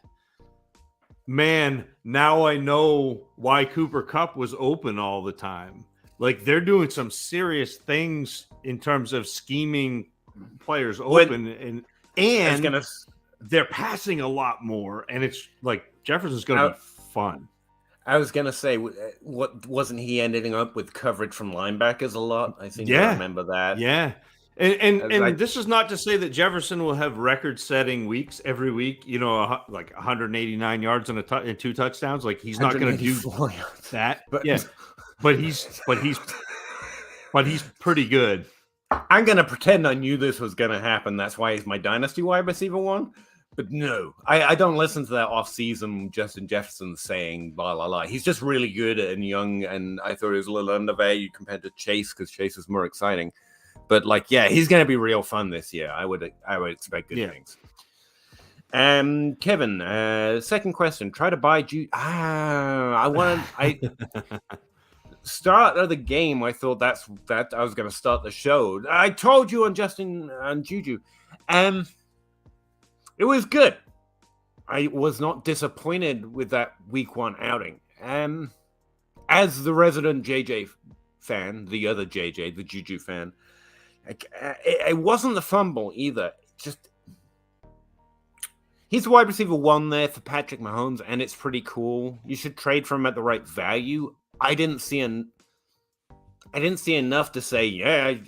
Speaker 2: "Man, now I know why Cooper Kupp was open all the time." Like, they're doing some serious things in terms of scheming players open, and they're passing a lot more, and it's like Jefferson's going to be fun.
Speaker 1: I was going to say, what wasn't he ending up with coverage from linebackers a lot? I think I remember that.
Speaker 2: Yeah. And this is not to say that Jefferson will have record-setting weeks every week, like 189 yards and 2 touchdowns. Like, he's not going to do that. But he's pretty good.
Speaker 1: I'm going to pretend I knew this was going to happen. That's why he's my Dynasty wide receiver one. But no, I don't listen to that off-season Justin Jefferson saying blah, blah, blah. He's just really good and young, and I thought he was a little undervalued compared to Chase because Chase is more exciting. But he's going to be real fun this year. I would expect good things. Kevin, second question. Try to buy start of the game. I thought that I was going to start the show. I told you on Juju. It was good. I was not disappointed with that week 1 outing. As the resident JJ fan, the other JJ, the Juju fan, it wasn't the fumble either. Just he's the wide receiver 1 there for Patrick Mahomes, and it's pretty cool. You should trade for him at the right value. I didn't see enough to say, I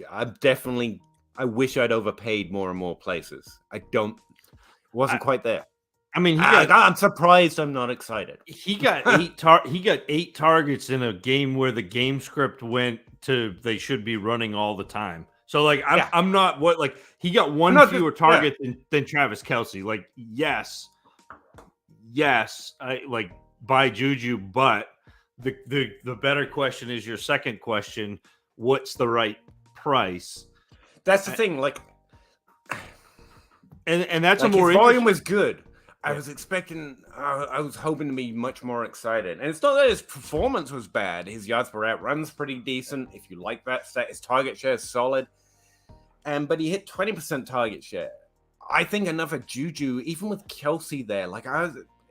Speaker 1: wish I'd overpaid more and more places. Wasn't quite there.
Speaker 2: I mean,
Speaker 1: I'm surprised I'm not excited.
Speaker 2: He got 8 targets in a game where the game script went to they should be running all the time. So I'm not he got one fewer target than Travis Kelce. Yes, I buy Juju, but the better question is your second question: what's the right price?
Speaker 1: That's the thing.
Speaker 2: And that's a more
Speaker 1: his volume was good. I was hoping to be much more excited. And it's not that his performance was bad. His yards per out run's pretty decent. If you like that stat, his target share is solid. But he hit 20% target share. I think another Juju, even with Kelce there,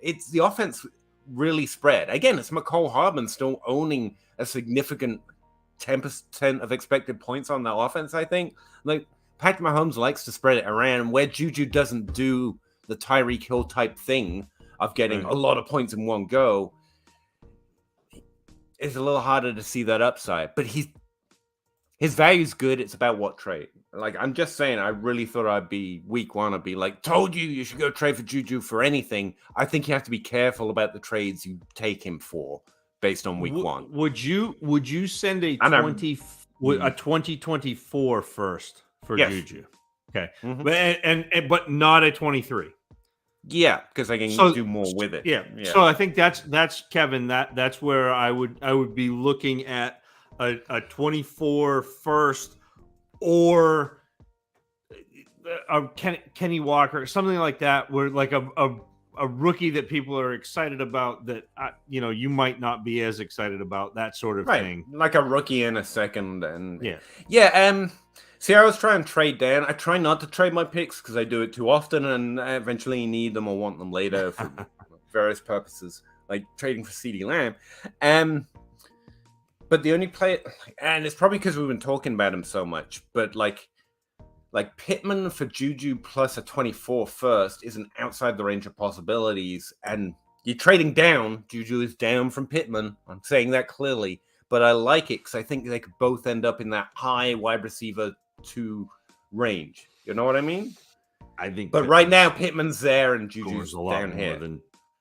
Speaker 1: it's the offense really spread. Again, it's McCole Hardman still owning a significant 10% of expected points on the offense, I think. Patrick Mahomes likes to spread it around, where Juju doesn't do the Tyreek Hill type thing of getting a lot of points in one go. It's a little harder to see that upside, but his value's good. It's about what trade. I'm just saying, I really thought I'd be week 1. I'd be told you should go trade for Juju for anything. I think you have to be careful about the trades you take him for based on week 1.
Speaker 2: Would you send a 2024 first? For Juju, okay, but not a 23.
Speaker 1: Yeah, because I can do more with it.
Speaker 2: Yeah, so I think that's Kevin. That's where I would be looking at a 24 first or a Kenny Walker, something like that, where a rookie that people are excited about that you might not be as excited about, that sort of thing.
Speaker 1: Like a rookie in a second, and
Speaker 2: yeah.
Speaker 1: See, I was trying to trade down. I try not to trade my picks because I do it too often, and I eventually need them or want them later for various purposes, like trading for CeeDee Lamb. But the only play, and it's probably because we've been talking about him so much, but like Pittman for Juju plus a 24 first isn't outside the range of possibilities, and you're trading down. Juju is down from Pittman. I'm saying that clearly, but I like it because I think they could both end up in that high wide receiver 2 range. You know what I mean?
Speaker 2: I think.
Speaker 1: But right now, Pittman's there and Juju's down here.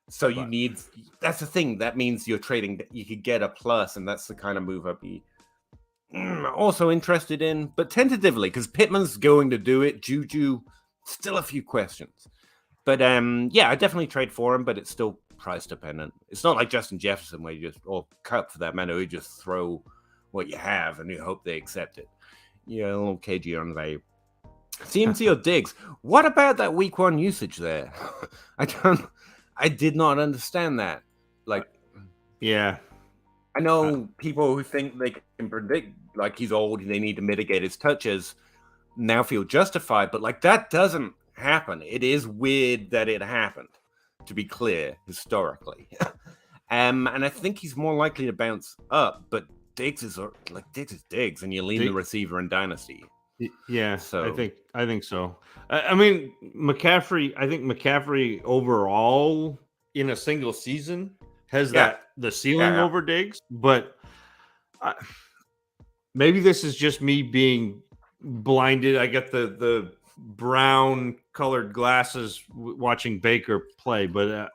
Speaker 1: So you need. That's the thing. That means you're trading. You could get a plus, and that's the kind of move I'd be also interested in, but tentatively, because Pittman's going to do it. Juju, still a few questions. But I definitely trade for him, but it's still price dependent. It's not like Justin Jefferson where you just, or Cup for that matter, you just throw what you have and you hope they accept it. Yeah, a little KG on value. CMC or Diggs? What about that week 1 usage there? I did not understand that.
Speaker 2: Yeah.
Speaker 1: I know people who think they can predict, like he's old, they need to mitigate his touches, now feel justified, but that doesn't happen. It is weird that it happened, to be clear, historically. And I think he's more likely to bounce up, but Diggs is Diggs, and you lean the receiver in Dynasty.
Speaker 2: Yeah, so I think so. I mean, McCaffrey. I think McCaffrey overall in a single season has the ceiling over Diggs, but maybe this is just me being blinded. I got the brown colored glasses watching Baker play, but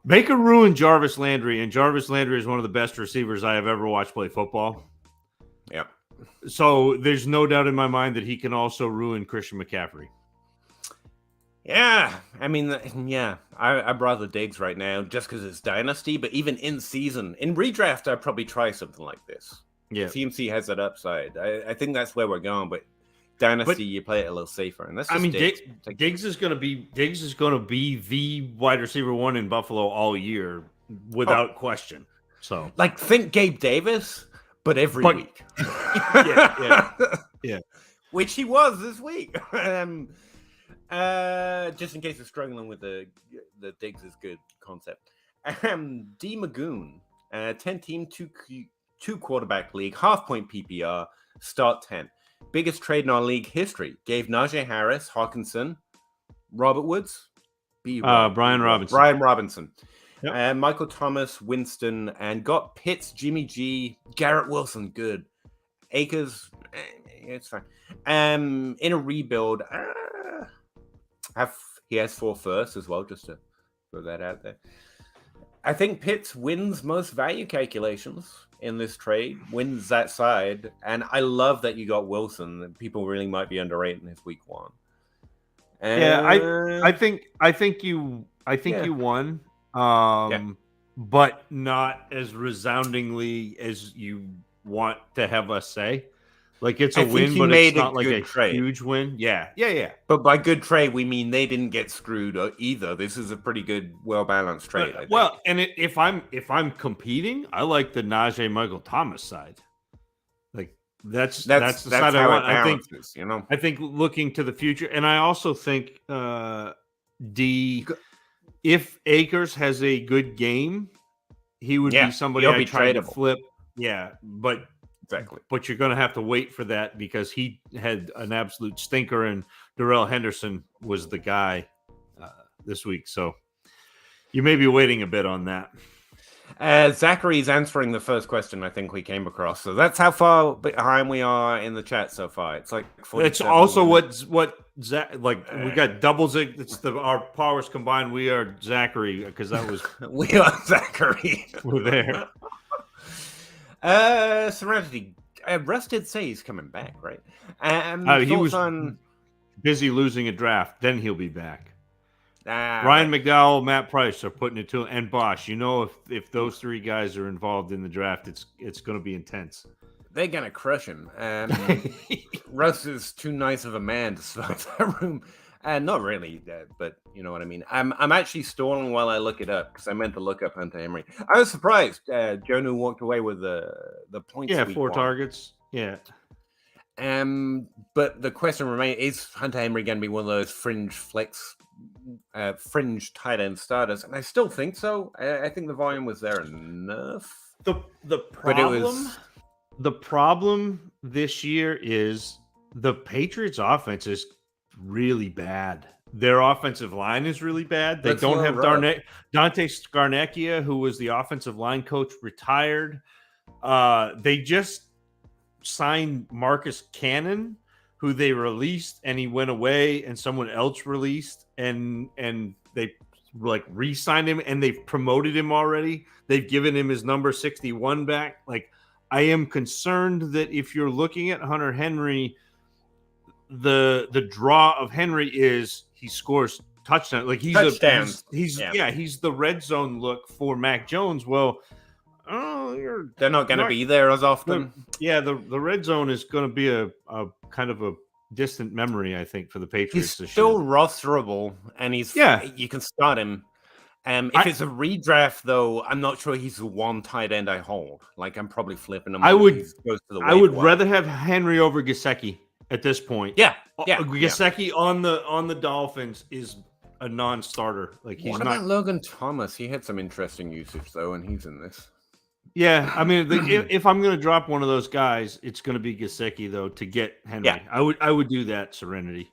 Speaker 2: Baker ruined Jarvis Landry, and Jarvis Landry is one of the best receivers I have ever watched play football.
Speaker 1: Yep.
Speaker 2: So there's no doubt in my mind that he can also ruin Christian McCaffrey.
Speaker 1: Yeah, I mean, I'd rather Diggs right now just because it's Dynasty, but even in season, in redraft, I'd probably try something like this.
Speaker 2: Yeah.
Speaker 1: CMC has that upside. I think that's where we're going, but Dynasty, you play it a little safer. And that's just
Speaker 2: Diggs is going to be the wide receiver 1 in Buffalo all year without question. So,
Speaker 1: think Gabe Davis, but every week.
Speaker 2: yeah.
Speaker 1: Which he was this week. Just in case you're struggling with the Diggs is good concept. D Magoon, 10-team, 2 quarterback league, half-point PPR, start 10. Biggest trade in our league history. Gave Najee Harris, Hawkinson, Robert Woods,
Speaker 2: Brian
Speaker 1: Robinson.
Speaker 2: Yep.
Speaker 1: Michael Thomas, Winston, and got Pitts, Jimmy G, Garrett Wilson, good. Akers, it's fine. In a rebuild, he has 4 firsts as well, just to throw that out there. I think Pitts wins most value calculations in this trade, wins that side, and I love that you got Wilson. People really might be underrating his week 1.
Speaker 2: I think you won, but not as resoundingly as you want to have us say. It's a win, but it's not like a huge win. Yeah.
Speaker 1: But by good trade, we mean they didn't get screwed either. This is a pretty good, well-balanced trade.
Speaker 2: Well, and if I'm competing, I like the Najee Michael Thomas side. That's the side I want. I think looking to the future, and I also think if Akers has a good game, he would be somebody I try to flip. Yeah, but.
Speaker 1: Exactly.
Speaker 2: But you're going to have to wait for that because he had an absolute stinker, and Darrell Henderson was the guy this week. So you may be waiting a bit on that.
Speaker 1: Zachary's answering the first question I think we came across. So that's how far behind we are in the chat so far. It's like 47.
Speaker 2: It's also what we got doubles. It's our powers combined. We are Zachary because that was
Speaker 1: we are Zachary.
Speaker 2: We're there.
Speaker 1: Serenity. Russ did say he's coming back, right?
Speaker 2: He was busy losing a draft. Then he'll be back. Ryan McDowell, Matt Price are putting it to him, and Bosch. If those 3 guys are involved in the draft, it's going to be intense.
Speaker 1: They're gonna crush him. Russ is too nice of a man to start that room. Not really, but you know what I mean. I'm actually stalling while I look it up because I meant to look up Hunter Henry. I was surprised. Jonu walked away with the points.
Speaker 2: Yeah,
Speaker 1: week
Speaker 2: 4
Speaker 1: one.
Speaker 2: targets. Yeah.
Speaker 1: But the question remains: is Hunter Henry going to be one of those fringe tight end starters? And I still think so. I think the volume was there enough.
Speaker 2: The problem this year is the Patriots' offense is really bad. Their offensive line is really bad. They don't have Dante Scarnecchia, who was the offensive line coach, retired. They just signed Marcus Cannon, who they released, and he went away, and someone else released, and they like re-signed him, and they've promoted him already. They've given him his number 61 back. Like, I am concerned that if you're looking at Hunter Henry, the draw of Henry is he scores touchdowns. Like he's the red zone look for Mac Jones. Well,
Speaker 1: they're not going to be there as often.
Speaker 2: The red zone is going to be a kind of a distant memory, I think, for the Patriots.
Speaker 1: He's still rosterable, and you can start him. If it's a redraft, though, I'm not sure he's the one tight end I hold. Like, I'm probably flipping him.
Speaker 2: I would rather have Henry over Gesicki at this point. Gesicki on the Dolphins is a non-starter. Like, he's
Speaker 1: what about Logan Thomas? He had some interesting usage though, and he's in this.
Speaker 2: Yeah, I mean, if I'm going to drop one of those guys, it's going to be Gesicki though to get Henry. Yeah. I would do that. Serenity.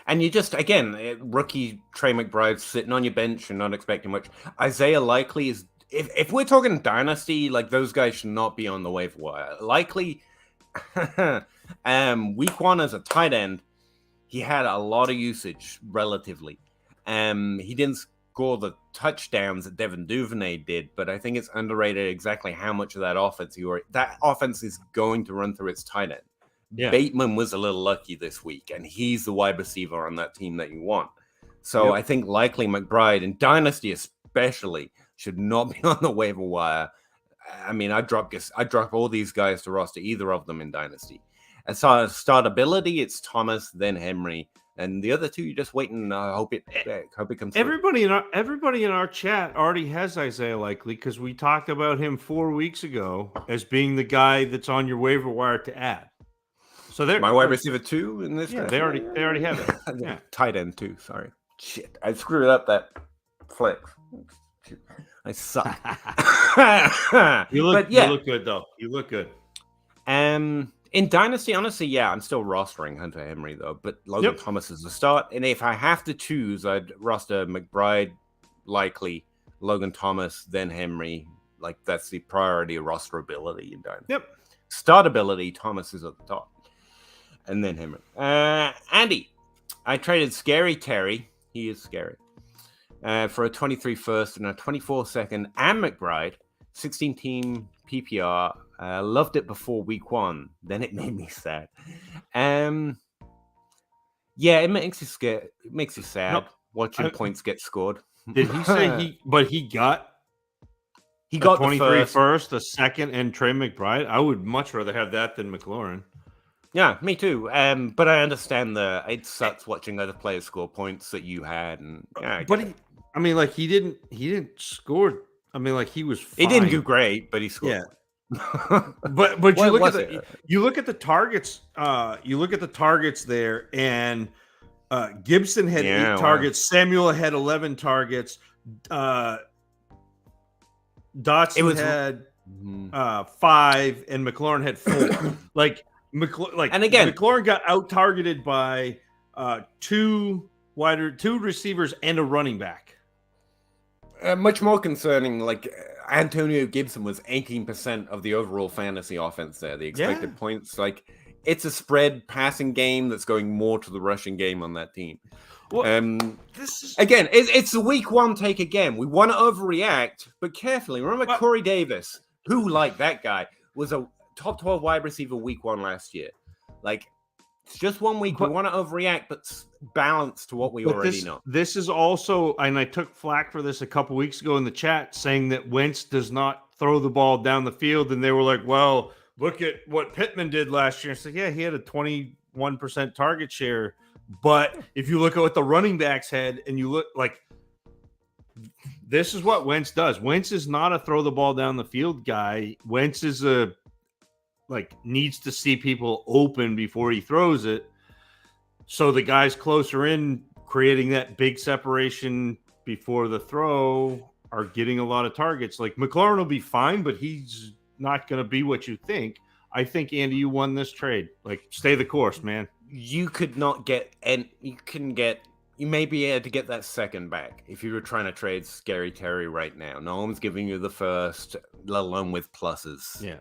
Speaker 1: And you just, again, rookie Trey McBride sitting on your bench and not expecting much. Isaiah Likely is, if we're talking Dynasty, like those guys should not be on the waiver wire. Likely, week one as a tight end, he had a lot of usage relatively. He didn't score the touchdowns that Devin Duvernay did, but I think it's underrated exactly how much of that offense is going to run through its tight end. Yeah. Bateman was a little lucky this week, and he's the wide receiver on that team that you want. So I think likely McBride and Dynasty especially should not be on the waiver wire. I mean, I drop all these guys to roster either of them in Dynasty. As far as startability, it's Thomas, then Henry, and the other two you just wait and hope it comes.
Speaker 2: Everybody in our chat already has Isaiah Likely because we talked about him 4 weeks ago as being the guy that's on your waiver wire to add. So they're
Speaker 1: my wide receiver 2 in this.
Speaker 2: Yeah, they already have it.
Speaker 1: Yeah. Tight end 2. Sorry, shit, I screwed up that flex. I suck.
Speaker 2: You look good though. You look good.
Speaker 1: In Dynasty, honestly, I'm still rostering Hunter Henry though. But Logan Thomas is the start, and if I have to choose, I'd roster McBride, Likely, Logan Thomas, then Henry. Like that's the priority of rosterability in Dynasty. Startability, Thomas is at the top. And then Henry. Andy, I traded Scary Terry. He is scary. For a 23 first and a 24 second and McBride. 16 team PPR. Loved it before week 1. Then it made me sad. It makes you scared. It makes you sad watching points get scored.
Speaker 2: Did he say he got the 23 first, the second, and Trey McBride? I would much rather have that than McLaurin.
Speaker 1: Yeah, me too. But I understand it sucks watching other players score points that you had, and
Speaker 2: he didn't score. I mean, like he was. Fine.
Speaker 1: He didn't do great, but he scored.
Speaker 2: Yeah. but you look at the targets. You look at the targets there, and Gibson had 8 targets. Samuel had 11 targets. Dotson had 5, and McLaurin had 4. McLaurin got out targeted by 2 receivers and a running back.
Speaker 1: Much more concerning, Antonio Gibson was 18% of the overall fantasy offense there. The expected points, it's a spread passing game that's going more to the rushing game on that team. It's the week 1 take again. We want to overreact, but carefully. Remember Corey Davis, who, like that guy, was a top 12 wide receiver week 1 last year. It's just 1 week. We want to overreact, but balance to what we already know.
Speaker 2: This is also, and I took flack for this a couple weeks ago in the chat, saying that Wentz does not throw the ball down the field. And they were like, well, look at what Pittman did last year. So, he had a 21% target share But if you look at what the running backs had, and you look like this is what Wentz does. Wentz is not a throw the ball down the field guy. Wentz is needs to see people open before he throws it. So the guys closer in, creating that big separation before the throw, are getting a lot of targets. Like McLaurin will be fine, but he's not going to be what you think. I think, Andy, you won this trade. Like, stay the course, man.
Speaker 1: You could not get, and you may be able to get that second back if you were trying to trade Scary Terry right now. No one's giving you the first, let alone with pluses.
Speaker 2: Yeah.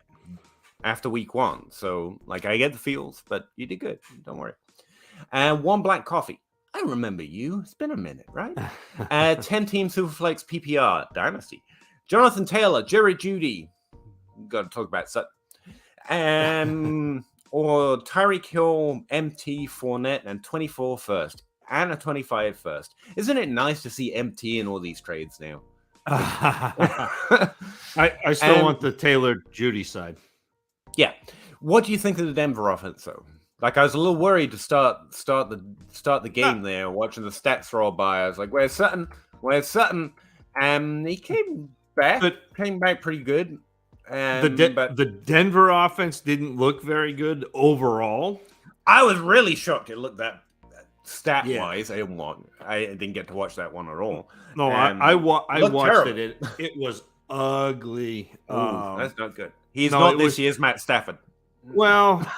Speaker 2: After
Speaker 1: week 1. So, like, I get the feels, but you did good. Don't worry. One Black Coffee. I remember you. It's been a minute, right? 10-team Superflex PPR Dynasty. Jonathan Taylor, Jerry Jeudy. Got to talk about Sutton. Or Tyreek Hill, MT, Fournette, and 24 first, and a 25 first. Isn't it nice to see MT in all these trades now?
Speaker 2: I still want the Taylor Jeudy side.
Speaker 1: Yeah. What do you think of the Denver offense, though? Like, I was a little worried to start the game there, watching the stats roll by. I was like, "Where's Sutton? Where's Sutton?" He came back pretty good.
Speaker 2: But the Denver offense didn't look very good overall.
Speaker 1: I was really shocked it looked that stat wise. I didn't get to watch that one at all.
Speaker 2: No, I watched it. It was ugly.
Speaker 1: That's not good. He's not this year's Matt Stafford.
Speaker 2: Well,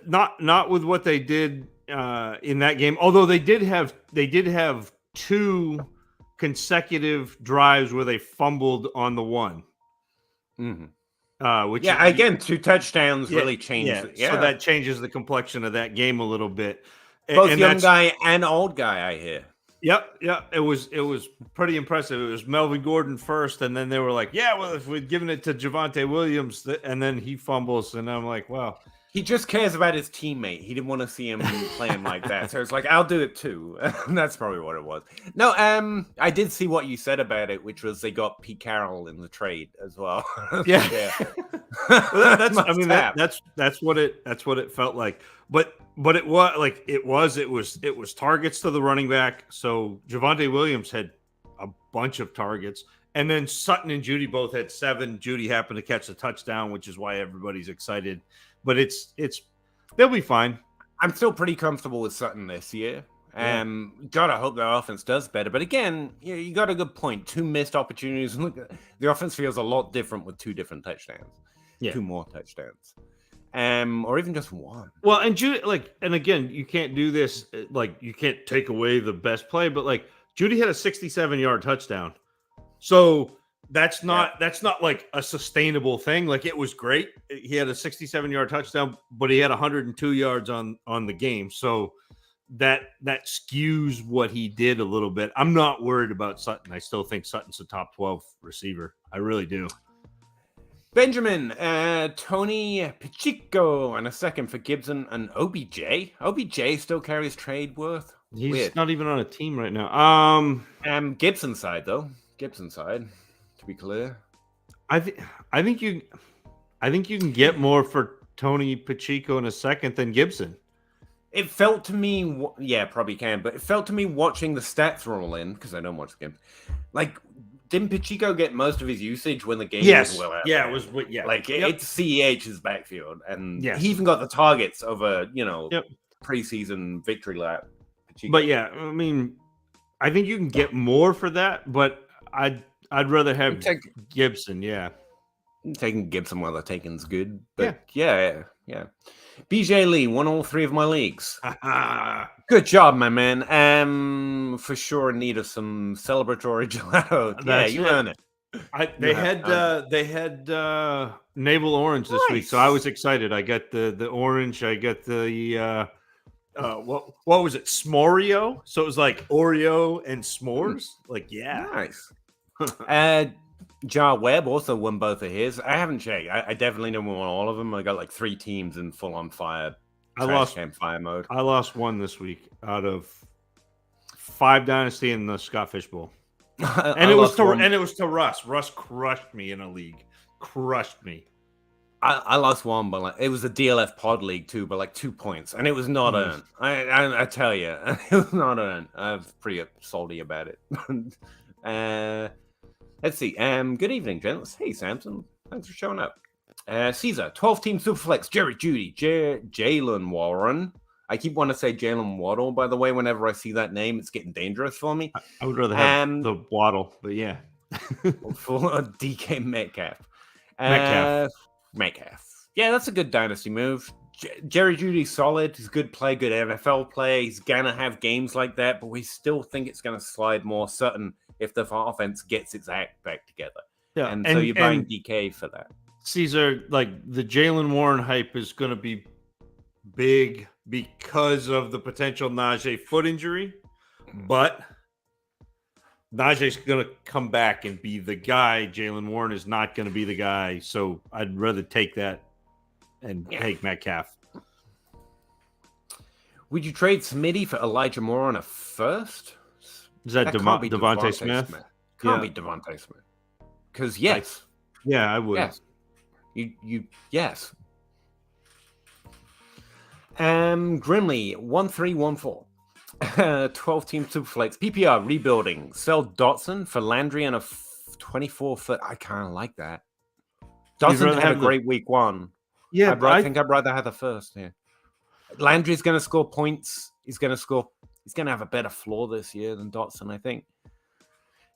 Speaker 2: not with what they did in that game. Although they did have 2 consecutive drives where they fumbled on the one.
Speaker 1: Mm-hmm. Again, 2 touchdowns really changed.
Speaker 2: So that changes the complexion of that game a little bit.
Speaker 1: Both young guy and old guy, I hear.
Speaker 2: Yep. It was pretty impressive. It was Melvin Gordon first, and then they were like, "Yeah, well, if we'd given it to Javonte Williams," and then he fumbles, and I'm like, "Wow."
Speaker 1: He just cares about his teammate. He didn't want to see him playing like that. So it's like, I'll do it too. That's probably what it was. No, I did see what you said about it, which was they got Pete Carroll in the trade as well.
Speaker 2: Yeah. That's what it felt like. But it was targets to the running back. So Javonte Williams had a bunch of targets. And then Sutton and Jeudy both had 7. Jeudy happened to catch the touchdown, which is why everybody's excited. But they'll be fine.
Speaker 1: I'm still pretty comfortable with Sutton this year. God, I hope their offense does better. But again, you got a good point. 2 missed opportunities. Look, the offense feels a lot different with 2 different touchdowns. Yeah. 2 more touchdowns. Or even just 1.
Speaker 2: Well, and Jeudy, and again, you can't do this. You can't take away the best play, but Jeudy had a 67-yard touchdown. So that's not like a sustainable thing. Like, it was great. He had a 67-yard touchdown, but he had 102 yards on the game. So that skews what he did a little bit. I'm not worried about Sutton. I still think Sutton's a top 12 receiver. I really do.
Speaker 1: Benjamin, Tony Pacheco, and a second for Gibson and OBJ. OBJ still carries trade worth.
Speaker 2: He's not even on a team right now.
Speaker 1: Gibson side though. Gibson side, to be clear.
Speaker 2: I think you can get more for Tony Pacheco in a second than Gibson.
Speaker 1: It felt to me, probably can, but it felt to me watching the stats roll in, because I don't watch the game. Like, didn't Pacheco get most of his usage when the game was well out?
Speaker 2: Yeah, it was. Yeah,
Speaker 1: it's CEH's backfield, and he even got the targets of a preseason victory lap.
Speaker 2: Pacheco. But I mean, I think you can get more for that, but I'd rather have Gibson. Yeah,
Speaker 1: I'm taking Gibson while the taking's good. But yeah. BJ Lee won all 3 of my leagues. Good job, my man. For sure in need of some celebratory gelato. You earn it.
Speaker 2: They had navel orange this week, so I was excited. I got the orange. I got the what was it? S'moreo. So it was like Oreo and s'mores.
Speaker 1: Nice. Jar Webb also won both of his. I haven't checked. I definitely don't won all of them. I got 3 teams in full on fire. Fire mode.
Speaker 2: I lost 1 this week out of 5 Dynasty in the Scott Fish Bowl. And it was to Russ. Russ crushed me in a league. Crushed me.
Speaker 1: I lost one, but like, it was a DLF pod league too, but like 2 points, and it was not earned. I tell you, it was not earned. I'm pretty salty about it. Let's see. Good evening, gents. Hey, Samson. Thanks for showing up. Caesar, 12-team Superflex, Jerry Judy, Jalen Warren. I keep wanting to say Jalen Waddle, by the way. Whenever I see that name, it's getting dangerous for me.
Speaker 2: I would rather have the Waddle, but yeah.
Speaker 1: For DK Metcalf.
Speaker 2: Metcalf.
Speaker 1: Yeah, that's a good dynasty move. Jerry Judy's solid. He's good play, good NFL play. He's going to have games like that, but we still think it's going to slide more certain if the offense gets its act back together. Yeah, and so you're buying DK for that.
Speaker 2: Caesar, like the Jalen Warren hype is going to be big because of the potential Najee foot injury, but Najee's going to come back and be the guy. Jalen Warren is not going to be the guy. So I'd rather take that and take Metcalf.
Speaker 1: Would you trade Smitty for Elijah Moore on a first?
Speaker 2: Is that Devontae Smith?
Speaker 1: Can't be Devontae Smith. Because yes.
Speaker 2: I would.
Speaker 1: Yes. Yes. Grimly 1314. 12-team Superflex. PPR rebuilding. Sell Dotson for Landry and a 24-foot. I kind of like that. Dotson had a great week one.
Speaker 2: Yeah,
Speaker 1: I think I'd rather have the first here. Landry's going to score points. He's going to have a better floor this year than Dotson, I think.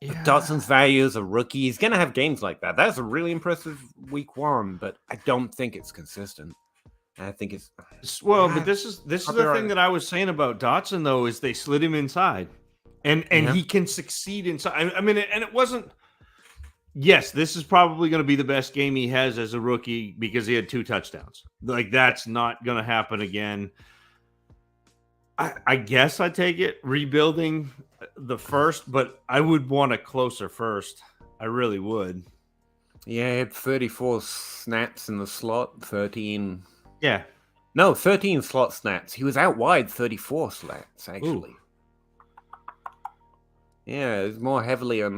Speaker 1: Yeah. Dotson's value as a rookie. He's going to have games like that. That's a really impressive week one, but I don't think it's consistent. I think it's
Speaker 2: but this is the thing that I was saying about Dotson though is they slid him inside, and he can succeed inside. I mean, and it wasn't. Yes, this is probably going to be the best game he has as a rookie because he had 2 touchdowns. Like that's not going to happen again. I guess I take it rebuilding the first, but I would want a closer first. I really would.
Speaker 1: Yeah, he had 34 snaps in the slot, 13.
Speaker 2: Yeah.
Speaker 1: No, 13 slot snaps. He was out wide 34 snaps, actually. Ooh. Yeah, it's more heavily on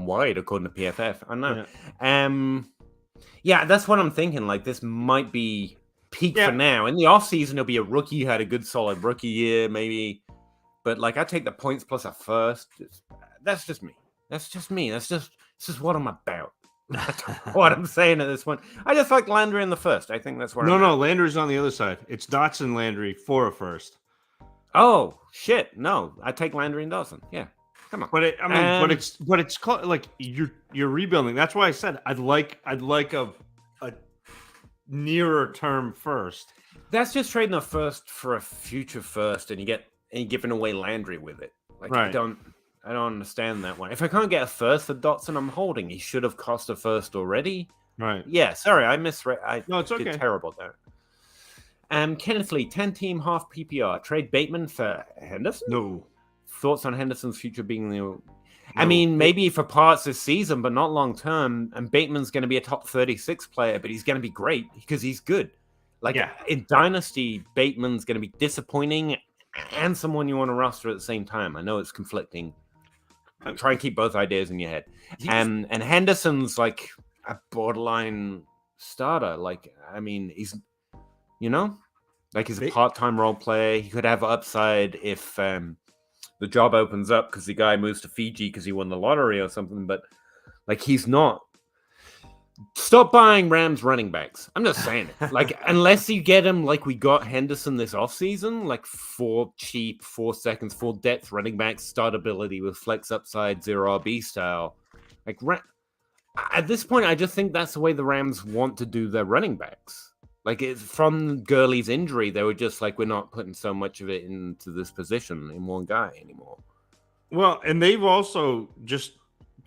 Speaker 1: wide, according to PFF. I know. Yeah, that's what I'm thinking. Like, this might be peak for now. In the offseason, it'll be a rookie who had a good, solid rookie year, maybe. But, like, I take the points plus a first. That's just me. This is what I'm about. That's what I'm saying at this point. I just like Landry in the first. I think that's where
Speaker 2: No, Landry's on the other side. It's Dotson Landry for a first.
Speaker 1: Oh shit! No, I take Landry and Dotson. Yeah, come on.
Speaker 2: But it's like you're rebuilding. That's why I said I'd like a nearer term first.
Speaker 1: That's just trading a first for a future first, and you're giving away Landry with it. Like right. I don't understand that one. If I can't get a first for Dotson, I'm holding. He should have cost a first already.
Speaker 2: Right.
Speaker 1: Yeah, sorry, I misread.
Speaker 2: No, it's okay.
Speaker 1: Did terrible there. Kenneth Lee, 10-team half PPR. Trade Bateman for Henderson?
Speaker 2: No.
Speaker 1: Thoughts on Henderson's future being the... No. I mean, maybe for parts this season, but not long term. And Bateman's going to be a top 36 player, but he's going to be great because he's good. Like, in Dynasty, Bateman's going to be disappointing and someone you want to roster at the same time. I know it's conflicting. Try and keep both ideas in your head. And Henderson's like a borderline starter. Like, I mean, he's, like he's a part-time role player. He could have upside if the job opens up because the guy moves to Fiji because he won the lottery or something. But like, he's not. Stop buying Rams running backs. I'm just saying it. Like, unless you get him like we got Henderson this offseason, like 4 cheap, 4 seconds, 4 depth running backs, startability with flex upside, 0 RB style. Like, at this point, I just think that's the way the Rams want to do their running backs. Like, it's from Gurley's injury, they were just like, we're not putting so much of it into this position in one guy anymore.
Speaker 2: Well, and they've also just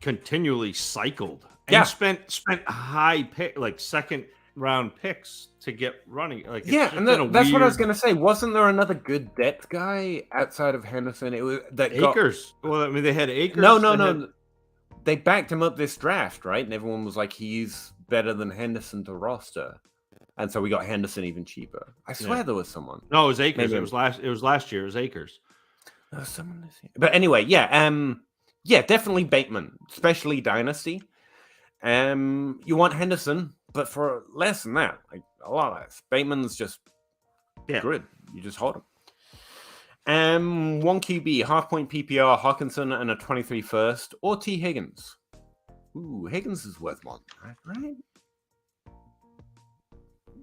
Speaker 2: continually cycled. And spent high pick, like second round picks to get running. Like
Speaker 1: that's what I was gonna say. Wasn't there another good depth guy outside of Henderson? It was that
Speaker 2: Akers. Well, I mean, they had Akers.
Speaker 1: No. They backed him up this draft, right? And everyone was like, he's better than Henderson to roster. And so we got Henderson even cheaper. I swear there was someone.
Speaker 2: No, it was Akers. Maybe. It was last year. It was Akers.
Speaker 1: Someone this year. But anyway, definitely Bateman, especially Dynasty. You want Henderson, but for less than that, like a lot less. Bateman's just good. You just hold him. 1 QB, half-point PPR, Hawkinson, and a 23 first, or T. Higgins. Ooh, Higgins is worth one, right?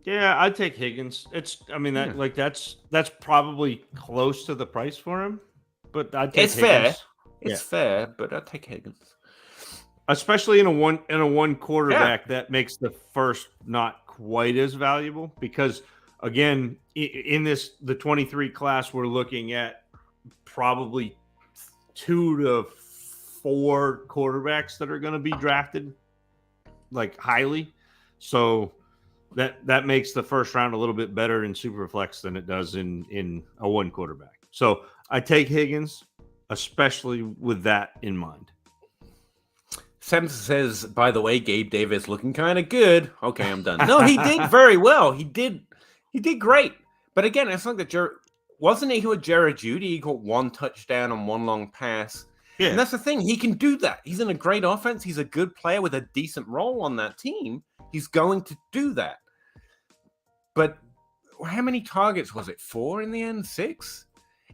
Speaker 2: Yeah, I'd take Higgins. That's probably close to the price for him, but I'd take Higgins.
Speaker 1: It's fair, but I'd take Higgins.
Speaker 2: Especially in a one quarterback, that makes the first not quite as valuable because again, in the 23 class, we're looking at probably 2 to 4 quarterbacks that are going to be drafted like highly. So that makes the first round a little bit better in Superflex than it does in a one quarterback. So I take Higgins, especially with that in mind.
Speaker 1: Sam says, by the way, Gabe Davis looking kind of good. Okay, I'm done. No, he did very well. He did great. But again, it's like wasn't he with Jared Judy? He got 1 touchdown and 1 long pass. Yeah. And that's the thing. He can do that. He's in a great offense. He's a good player with a decent role on that team. He's going to do that. But how many targets was it? 4 in the end? 6?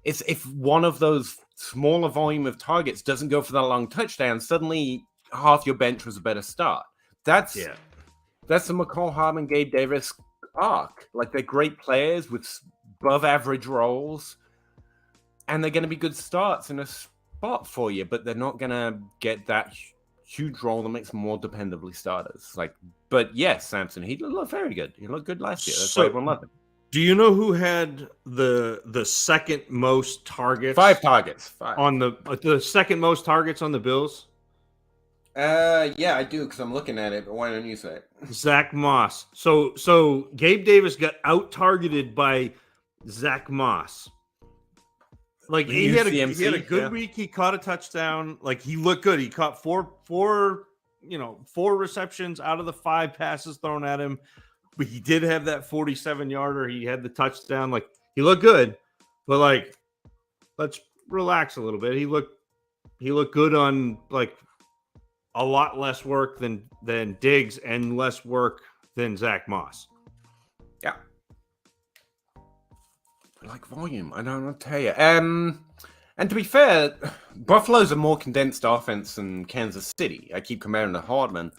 Speaker 1: It's if one of those smaller volume of targets doesn't go for that long touchdown, suddenly half your bench was a better start. That's the McCall Hardman, Gabe Davis arc. Like, they're great players with above average roles, and they're going to be good starts in a spot for you, but they're not going to get that huge role that makes them more dependably starters. But yes, Samson, he looked very good. He looked good last year. That's why everyone loved him.
Speaker 2: Do you know who had the second most targets?
Speaker 1: 5 targets. 5.
Speaker 2: On the second most targets on the Bills?
Speaker 1: Yeah, I do, because I'm looking at it, but why don't you say it?
Speaker 2: Zach Moss. So Gabe Davis got out-targeted by Zach Moss. Like, he had a good week. He caught a touchdown. Like, he looked good. He caught four receptions out of the 5 passes thrown at him. But he did have that 47-yarder. He had the touchdown. Like, he looked good. But, like, let's relax a little bit. He looked good on, like, a lot less work than Diggs and less work than Zach Moss.
Speaker 1: Yeah. Like volume, I don't know what to tell you. And to be fair, Buffalo's a more condensed offense than Kansas City. I keep comparing to Hardman.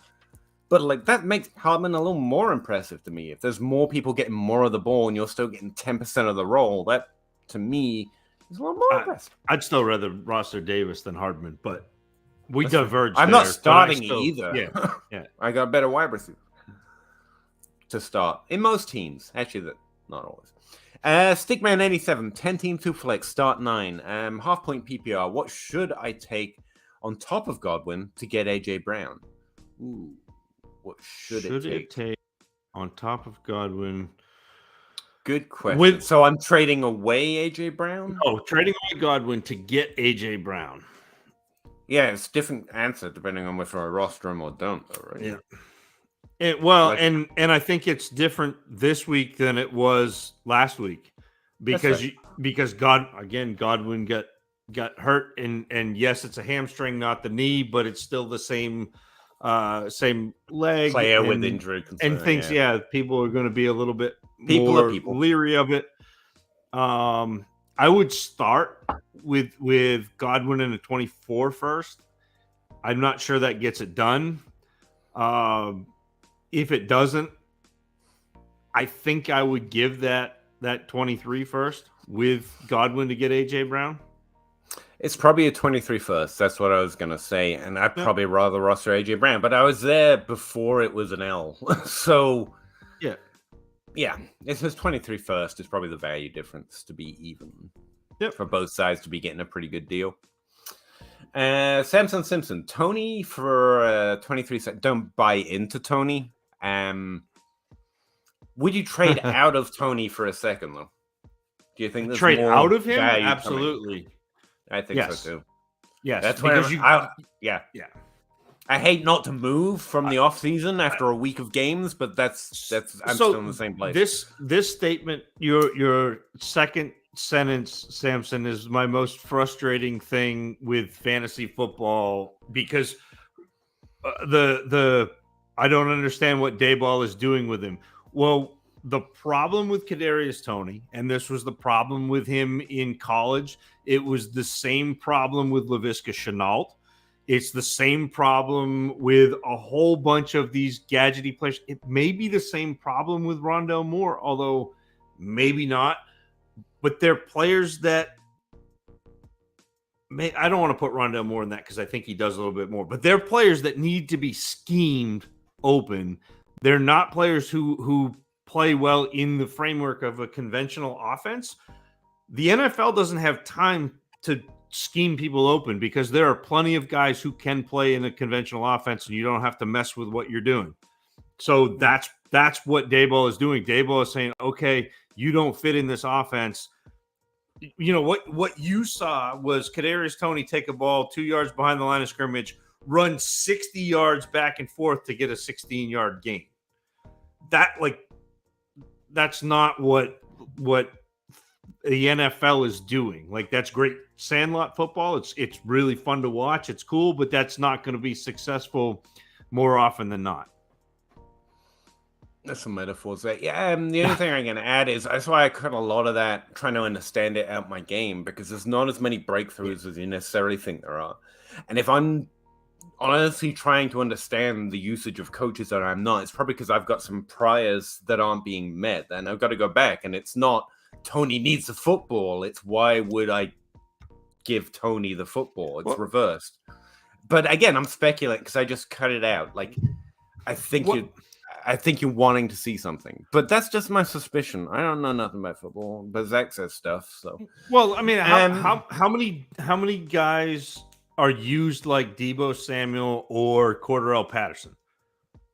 Speaker 1: But like, that makes Hardman a little more impressive to me. If there's more people getting more of the ball and you're still getting 10% of the role, that, to me, is a little more impressive.
Speaker 2: I'd still rather roster Davis than Hardman, but we diverge.
Speaker 1: I'm not starting either.
Speaker 2: Yeah.
Speaker 1: I got better wide receivers to start in most teams. Actually, not always. Stickman 87, 10 team 2 flex, start 9. Half point PPR. What should I take on top of Godwin to get AJ Brown? Ooh, what should it take
Speaker 2: on top of Godwin?
Speaker 1: Good question. So I'm trading away AJ Brown?
Speaker 2: Oh, trading away Godwin to get AJ Brown.
Speaker 1: Yeah, it's a different answer depending on whether I roster him or don't, though, right?
Speaker 2: Yeah. And I think it's different this week than it was last week because Godwin got hurt and yes, it's a hamstring, not the knee, but it's still the same leg
Speaker 1: player with injury concern,
Speaker 2: and things. Yeah, people are going to be a little bit more leery of it. I would start with Godwin in a 24 first. I'm not sure that gets it done. If it doesn't, I think I would give that 23 first with Godwin to get AJ Brown.
Speaker 1: It's probably a 23 first. That's what I was going to say. And I'd probably rather roster AJ Brown, but I was there before it was an L. So yeah, it says 23 first is probably the value difference to be even. For both sides to be getting a pretty good deal. Samson Simpson, Tony for 23 cents. Don't buy into Tony. Would you trade out of Tony for a second, though? Do you think there's
Speaker 2: trade
Speaker 1: more
Speaker 2: out of him?
Speaker 1: value
Speaker 2: Absolutely.
Speaker 1: Coming? I think so too.
Speaker 2: Yes,
Speaker 1: that's because I hate not to move from the off season after a week of games, but I'm still in the same place.
Speaker 2: This statement, your second sentence, Samson, is my most frustrating thing with fantasy football because the I don't understand what Dayball is doing with him. Well, the problem with Kadarius Toney, and this was the problem with him in college, it was the same problem with Laviska Shenault. It's the same problem with a whole bunch of these gadgety players. It may be the same problem with Rondale Moore, although maybe not. But they're players that I don't want to put Rondale Moore in that because I think he does a little bit more. But they're players that need to be schemed open. They're not players who play well in the framework of a conventional offense. The NFL doesn't have time to scheme people open because there are plenty of guys who can play in a conventional offense and you don't have to mess with what you're doing. So that's what Dayball is doing. Dayball is saying, okay, you don't fit in this offense. You know, what you saw was Kadarius Toney take a ball 2 yards behind the line of scrimmage, run 60 yards back and forth to get a 16-yard gain. That's not what the NFL is doing. Like, that's great sandlot football. It's really fun to watch. It's cool, but that's not going to be successful more often than not.
Speaker 1: That's some metaphors there. Yeah, the only thing I'm going to add is that's why I cut a lot of that trying to understand it out my game, because there's not as many breakthroughs as you necessarily think there are. And if I'm honestly trying to understand the usage of coaches that I'm not, it's probably because I've got some priors that aren't being met. And I've got to go back. And it's not Tony needs the football. It's why would I give Tony the football? It's reversed. But again, I'm speculating because I just cut it out. Like, I think you're wanting to see something, but that's just my suspicion. I don't know nothing about football, but Zach says stuff. So,
Speaker 2: well, I mean, how many guys are used like Deebo Samuel or Cordarrelle Patterson?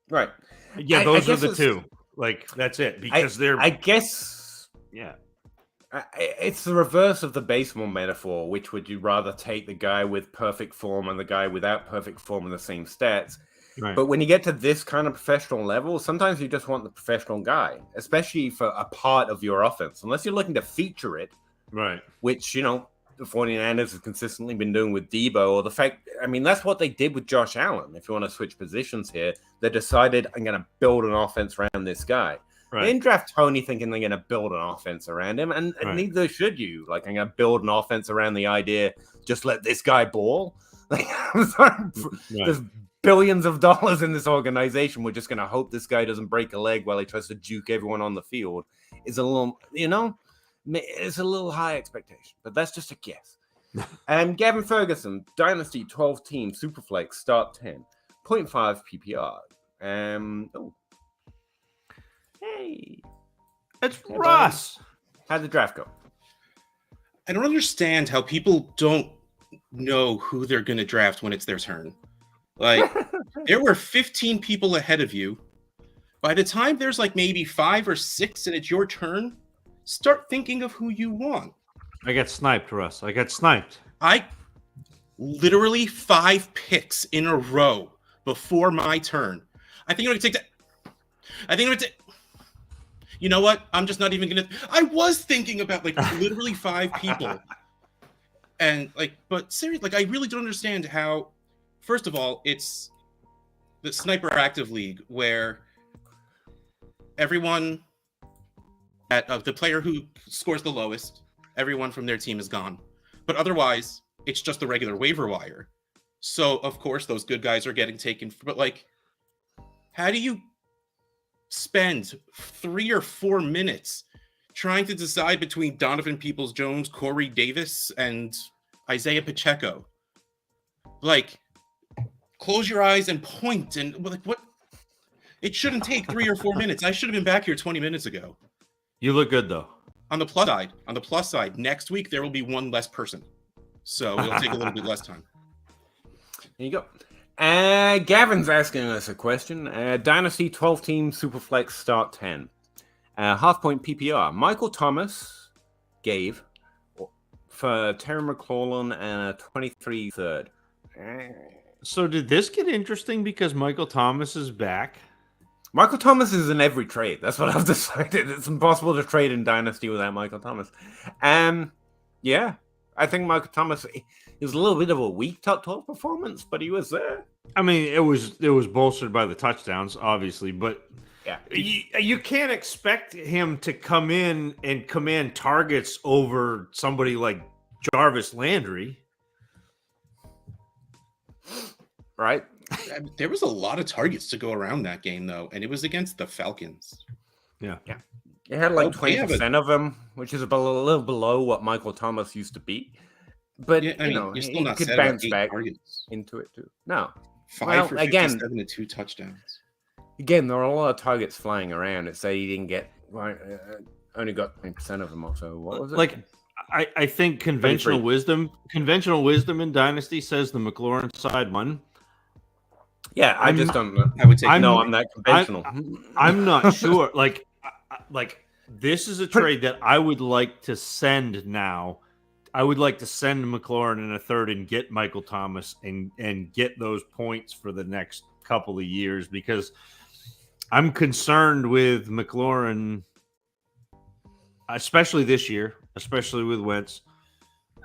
Speaker 1: Right.
Speaker 2: Yeah, those are the two. Like, that's it, because
Speaker 1: I guess.
Speaker 2: Yeah.
Speaker 1: It's the reverse of the baseball metaphor. Which would you rather take, the guy with perfect form and the guy without perfect form and the same stats?
Speaker 2: Right.
Speaker 1: But when you get to this kind of professional level, sometimes you just want the professional guy, especially for a part of your offense, unless you're looking to feature it.
Speaker 2: Right.
Speaker 1: Which, you know, the 49ers have consistently been doing with Deebo, or the fact, I mean, that's what they did with Josh Allen. If you want to switch positions here, they decided, I'm going to build an offense around this guy. Right. They didn't draft Tony thinking they're going to build an offense around him, and neither should you. Like, I'm going to build an offense around the idea, just let this guy ball. Like, I'm sorry, there's billions of dollars in this organization. We're just going to hope this guy doesn't break a leg while he tries to juke everyone on the field. Is a little, you know, it's a little high expectation, but that's just a guess. Gavin Ferguson, Dynasty 12 team, Superflex, start 10, 0.5 PPR. Hey,
Speaker 2: it's Russ.
Speaker 1: How'd the draft go?
Speaker 3: I don't understand how people don't know who they're going to draft when it's their turn. Like, there were 15 people ahead of you. By the time there's like maybe 5 or 6 and it's your turn, start thinking of who you want.
Speaker 2: I got sniped, Russ. I got sniped.
Speaker 3: I literally 5 picks in a row before my turn. I think I'm going to take that. I think I'm going to take. You know what? I'm just not even going to. I was thinking about like literally 5 people. And like, but seriously, like, I really don't understand how. First of all, it's the Sniper Active League where everyone the player who scores the lowest, everyone from their team is gone. But otherwise, it's just the regular waiver wire. So, of course, those good guys are getting taken. But, like, how do you spend 3 or 4 minutes trying to decide between Donovan Peoples-Jones, Corey Davis, and Isaiah Pacheco? Like, close your eyes and point. And, like, what? It shouldn't take 3 or 4 minutes. I should have been back here 20 minutes ago.
Speaker 2: You look good, though.
Speaker 3: On the plus side, next week there will be 1 less person. So it'll take a little bit less time.
Speaker 1: There you go. Gavin's asking us a question. Dynasty 12 team Superflex start 10. Half point PPR. Michael Thomas gave for Terry McLaurin and a 23 third.
Speaker 2: So did this get interesting because Michael Thomas is back?
Speaker 1: Michael Thomas is in every trade. That's what I've decided. It's impossible to trade in Dynasty without Michael Thomas. Yeah, I think Michael Thomas, it was a little bit of a weak top 12 performance, but he was there.
Speaker 2: I mean, it was bolstered by the touchdowns, obviously, but
Speaker 1: Yeah.
Speaker 2: you can't expect him to come in and command targets over somebody like Jarvis Landry.
Speaker 1: Right?
Speaker 3: There was a lot of targets to go around that game, though, and it was against the Falcons.
Speaker 2: Yeah.
Speaker 1: It had like
Speaker 3: Okay,
Speaker 1: 20% of them, which is a little below what Michael Thomas used to be. But,
Speaker 3: Yeah, I mean, you're still
Speaker 1: he
Speaker 3: not
Speaker 1: could
Speaker 3: set about
Speaker 1: bounce
Speaker 3: 8
Speaker 1: back
Speaker 3: targets.
Speaker 1: into it too. No.
Speaker 3: 5
Speaker 1: Well,
Speaker 3: for
Speaker 1: again-
Speaker 3: 57 and 2 touchdowns.
Speaker 1: Again, there are a lot of targets flying around. It said he didn't get, only got 20% of them or so. What was it?
Speaker 2: Like, I think conventional wisdom in Dynasty says the McLaurin side won.
Speaker 1: Yeah, I just don't know.
Speaker 3: I would take
Speaker 1: I'm that conventional.
Speaker 2: I'm not sure. Like this is a trade that I would like to send now. I would like to send McLaurin in a third and get Michael Thomas and get those points for the next couple of years, because I'm concerned with McLaurin, especially this year, especially with Wentz.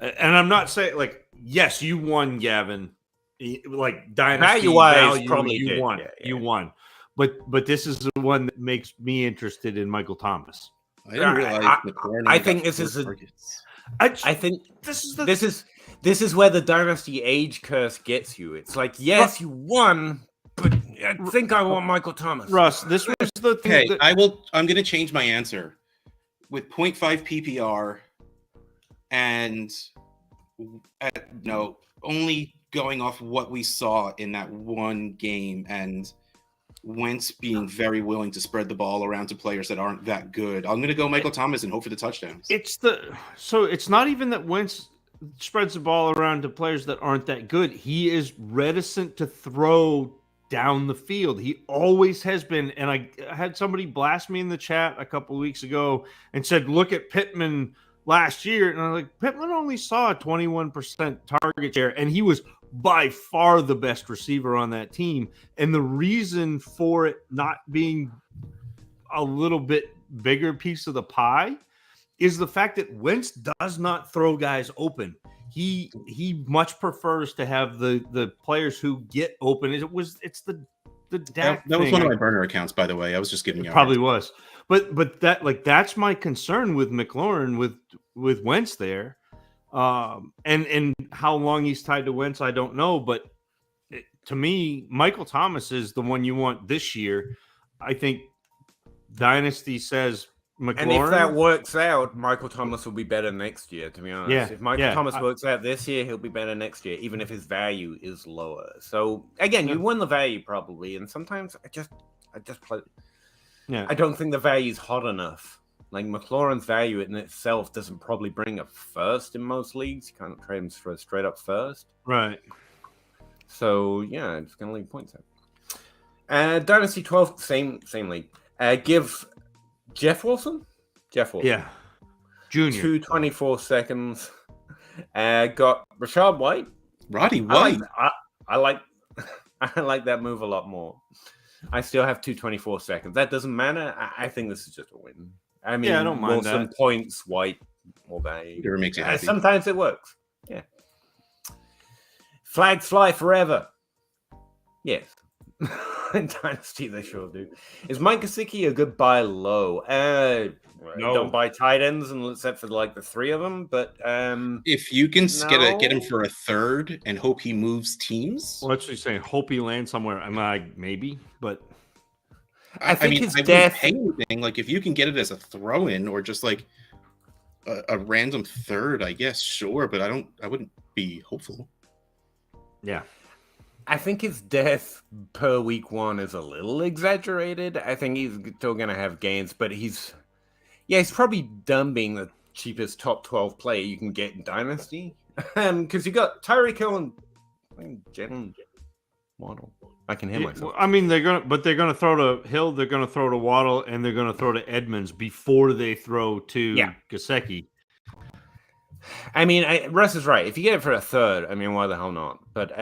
Speaker 2: And I'm not saying, like, yes, you won, Gavin. Like Dynasty value,
Speaker 1: probably
Speaker 2: you
Speaker 1: did.
Speaker 2: won.
Speaker 1: Yeah.
Speaker 2: You won. But this is the one that makes me interested in Michael Thomas.
Speaker 3: I didn't realize McLaurin
Speaker 1: I
Speaker 3: got
Speaker 1: think this
Speaker 3: 4
Speaker 1: is
Speaker 3: targets.
Speaker 1: I think this is where the Dynasty age curse gets you. It's like, yes, you won, but I think I want Michael Thomas.
Speaker 2: Russ, this was the thing.
Speaker 3: Okay, I'm going to change my answer. With 0.5 PPR and only going off what we saw in that one game, and Wentz being very willing to spread the ball around to players that aren't that good, I'm going to go Michael Thomas and hope for the touchdowns.
Speaker 2: It's not even that Wentz spreads the ball around to players that aren't that good. He is reticent to throw down the field. He always has been. And I had somebody blast me in the chat a couple of weeks ago and said, look at Pittman last year. And I was like, Pittman only saw a 21% target share, and he was by far the best receiver on that team. And the reason for it not being a little bit bigger piece of the pie is the fact that Wentz does not throw guys open. He much prefers to have the players who get open. It's the Dak
Speaker 3: that was one of my burner accounts, by the way. I was just giving you.
Speaker 2: Probably was, but that's my concern with McLaurin with Wentz there. And how long he's tied to Wentz, I don't know. But to me, Michael Thomas is the one you want this year. I think Dynasty says McLaurin.
Speaker 1: And if that works out, Michael Thomas will be better next year, to be honest.
Speaker 2: Yeah,
Speaker 1: if Michael Thomas works out this year, he'll be better next year, even if his value is lower. So, again, you win the value probably. And sometimes I just play. Yeah. I don't think the value is hot enough. Like, McLaurin's value in itself doesn't probably bring a first in most leagues. You can't trade him for a straight up first.
Speaker 2: Right.
Speaker 1: So, yeah, I'm just going to leave points out. Dynasty 12, same league. Give Jeff Wilson?
Speaker 2: Yeah. Junior.
Speaker 1: 2:24 seconds. Got Rashad White.
Speaker 3: Roddy White.
Speaker 1: I like that move a lot more. I still have 2:24 seconds. That doesn't matter. I think this is just a win. I mean,
Speaker 2: I don't mind
Speaker 1: Wilson
Speaker 2: that.
Speaker 1: Points, White, more value.
Speaker 3: Whatever makes you happy.
Speaker 1: Sometimes it works. Yeah. Flags fly forever. Yes. In Dynasty, they sure do. Is Mike Gesicki a good buy low? No. Don't buy tight ends except for like the 3 of them. But
Speaker 3: if you can get him for a third and hope he moves teams.
Speaker 2: Well, that's what you're saying. Hope he lands somewhere. I'm like, maybe, but
Speaker 1: I think his
Speaker 3: death. Like, if you can get it as a throw-in or just like a random third, I guess sure, but I wouldn't be hopeful.
Speaker 2: Yeah.
Speaker 1: I think his death per week 1 is a little exaggerated. I think he's still going to have gains, but he's probably done being the cheapest top 12 player you can get in Dynasty. Because you got Tyreek Hill and Jalen Waddle. I can hear myself.
Speaker 2: I mean, they're gonna throw to Hill, they're gonna throw to Waddle, and they're gonna throw to Edmonds before they throw to Gesicki.
Speaker 1: I mean, Russ is right. If you get it for a third, I mean, why the hell not? But